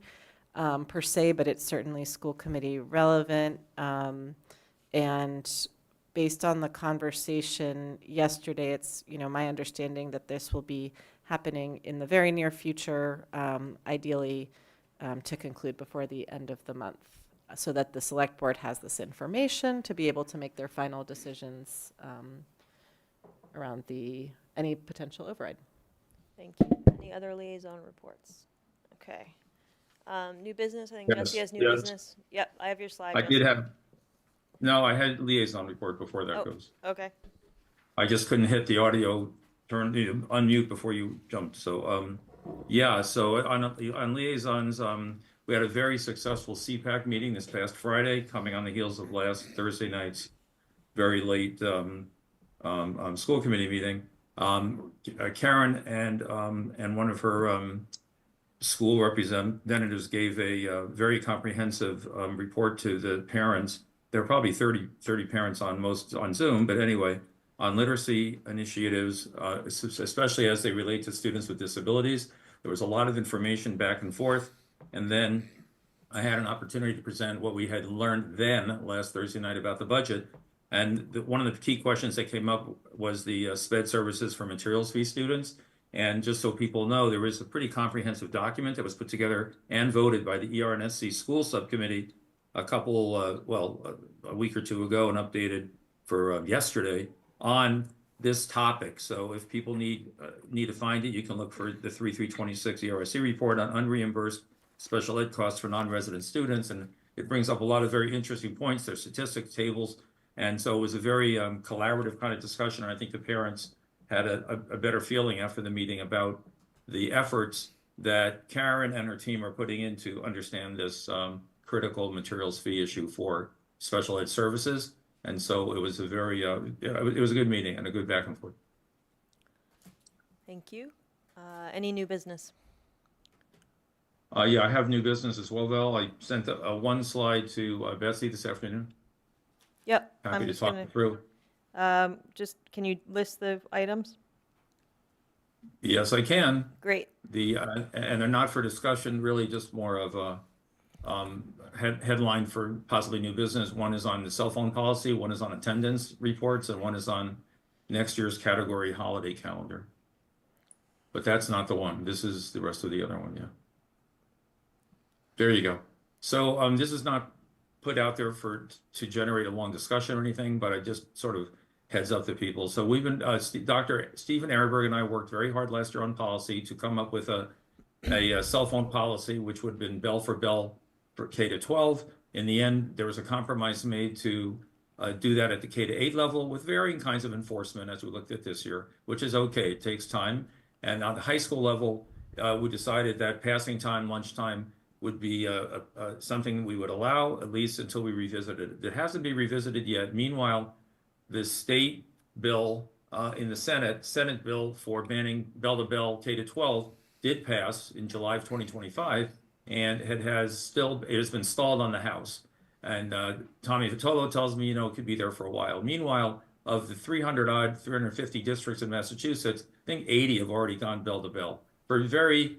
per se, but it's certainly school committee relevant. And based on the conversation yesterday, it's, my understanding that this will be happening in the very near future, ideally to conclude before the end of the month, so that the select board has this information to be able to make their final decisions around any potential override. Thank you. Any other liaison reports? Okay. New business, I think Yes, Jesse has new yes. business. Yep, I have your slide. I Jesse. did have, no, I had liaison report before that Oh, goes. okay. I just couldn't hit the audio unmute before you jumped. So, yeah, so on liaisons, we had a very successful CPAC meeting this past Friday, coming on the heels of last Thursday night's very late school committee meeting. Karen and one of her school representatives gave a very comprehensive report to the parents. There are probably 30 parents on Zoom, but anyway, on literacy initiatives, especially as they relate to students with disabilities. There was a lot of information back and forth. And then I had an opportunity to present what we had learned then last Thursday night about the budget. And one of the key questions that came up was the SPED services for materials fee students. And just so people know, there is a pretty comprehensive document that was put together and voted by the ERNSC school subcommittee a week or two ago and updated for yesterday on this topic. So if people need to find it, you can look for the 3326 ERSC report on unreimbursed special ed costs for non-resident students, and it brings up a lot of very interesting points. There's statistics, tables, and so it was a very collaborative kind of discussion. And I think the parents had a better feeling after the meeting about the efforts that Karen and her team are putting in to understand this critical materials fee issue for special ed services. And so it was a very, it was a good meeting and a good back and forth. Thank you. Any new business? Yeah, I have new business as well, Val. I sent a one slide to Betsy this afternoon. Yep. Happy to talk it through. Just, can you list the items? Yes, I can. Great. And they're not for discussion, really just more of a headline for possibly new business. One is on the cell phone policy, one is on attendance reports, and one is on next year's category holiday calendar. But that's not the one. This is the rest of the other one, yeah. There you go. So this is not put out there to generate a long discussion or anything, but I just sort of heads up to people. So we've been, Dr. Stephen Ehrenberg and I worked very hard last year on policy to come up with a cell phone policy, which would have been bell for bell for K to 12. In the end, there was a compromise made to do that at the K to 8 level with varying kinds of enforcement as we looked at this year, which is okay, it takes time. And on the high school level, we decided that passing time, lunchtime would be something we would allow, at least until we revisited it. It hasn't been revisited yet. Meanwhile, the state bill in the Senate bill for banning bell-to-bell K to 12 did pass in July of 2025, and it has been stalled on the House. And Tommy Vitolo tells me, it could be there for a while. Meanwhile, of the 350 districts in Massachusetts, I think 80 have already gone bell-to-bell for very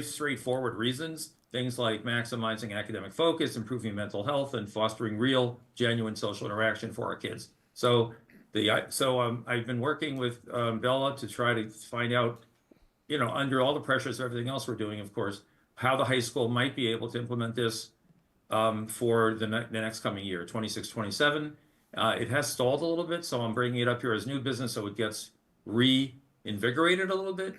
straightforward reasons. Things like maximizing academic focus, improving mental health, and fostering real, genuine social interaction for our kids. So I've been working with Bella to try to find out, under all the pressures of everything else we're doing, of course, how the high school might be able to implement this for the next coming year, 26, 27. It has stalled a little bit, so I'm bringing it up here as new business so it gets reinvigorated a little bit,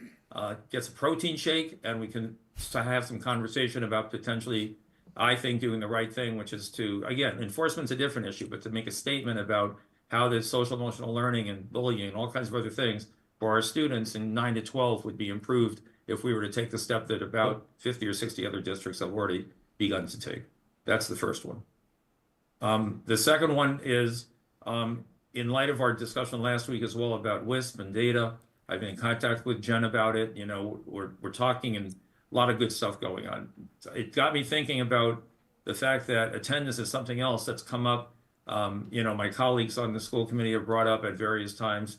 gets a protein shake, and we can have some conversation about potentially, I think, doing the right thing, which is to, again, enforcement's a different issue, but to make a statement about how this social emotional learning and bullying and all kinds of other things for our students in 9 to 12 would be improved if we were to take the step that about 50 or 60 other districts have already begun to take. That's the first one. The second one is, in light of our discussion last week as well about WISP and data, I've been in contact with Jen about it. We're talking and a lot of good stuff going on. It got me thinking about the fact that attendance is something else that's come up. My colleagues on the school committee have brought up at various times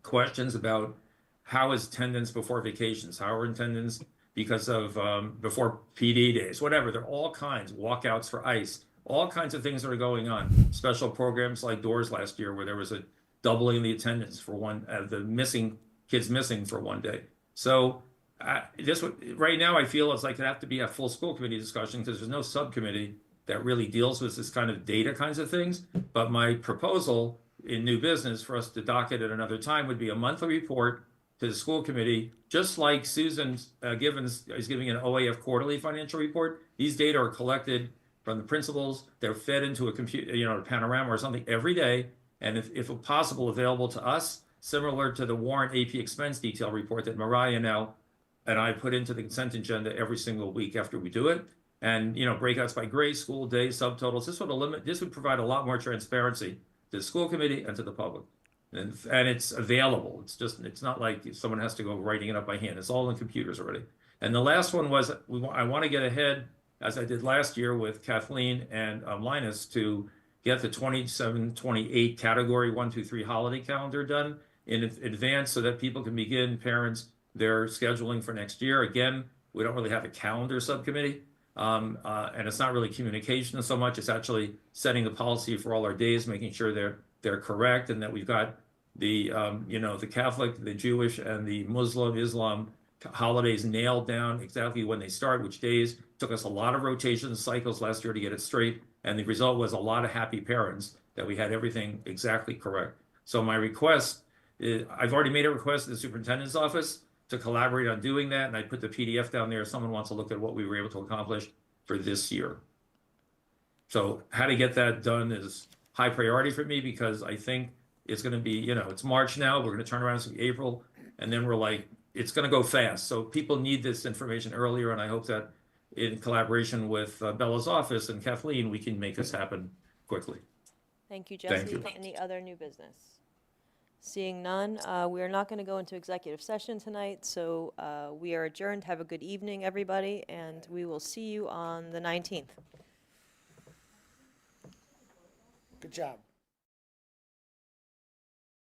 questions about how is attendance before vacations, how are attendance because of before PD days, whatever. There are all kinds, walkouts for ICE, all kinds of things that are going on. Special programs like Doors last year where there was a doubling of the attendance for the kids missing for one day. So right now I feel it's like it have to be a full school committee discussion because there's no subcommittee that really deals with this kind of data kinds of things. But my proposal in new business for us to docket at another time would be a monthly report to the school committee, just like Susan Givens is giving an OAF quarterly financial report. These data are collected from the principals. They're fed into a computer, a panorama or something every day. And if possible, available to us, similar to the warrant AP expense detail report that Mariah now and I put into the consent agenda every single week after we do it. And, breakouts by grade, school, day, subtotals. This would provide a lot more transparency to the school committee and to the public. And it's available. It's not like someone has to go writing it up by hand. It's all in computers already. And the last one was, I want to get ahead, as I did last year with Kathleen and Linus, to get the 27, 28 category 1, 2, 3 holiday calendar done in advance so that people can begin, parents, their scheduling for next year. Again, we don't really have a calendar subcommittee. And it's not really communication so much. It's actually setting the policy for all our days, making sure they're correct, and that we've got the the Catholic, the Jewish, and the Islam holidays nailed down exactly when they start, which days. Took us a lot of rotation cycles last year to get it straight. And the result was a lot of happy parents that we had everything exactly correct. So my request is, I've already made a request to the superintendent's office to collaborate on doing that, and I put the PDF down there if someone wants to look at what we were able to accomplish for this year. So how to get that done is high priority for me, because I think it's going to be, you know, it's March now, we're going to turn around to April, and then we're like, it's going to go fast. So people need this information earlier, and I hope that in collaboration with Bella's office and Kathleen, we can make this happen quickly. Thank you, Jesse. Thank you. Any other new business? Seeing none, we are not going to go into executive session tonight, so we are adjourned. Have a good evening, everybody, and we will see you on the 19th. Good job.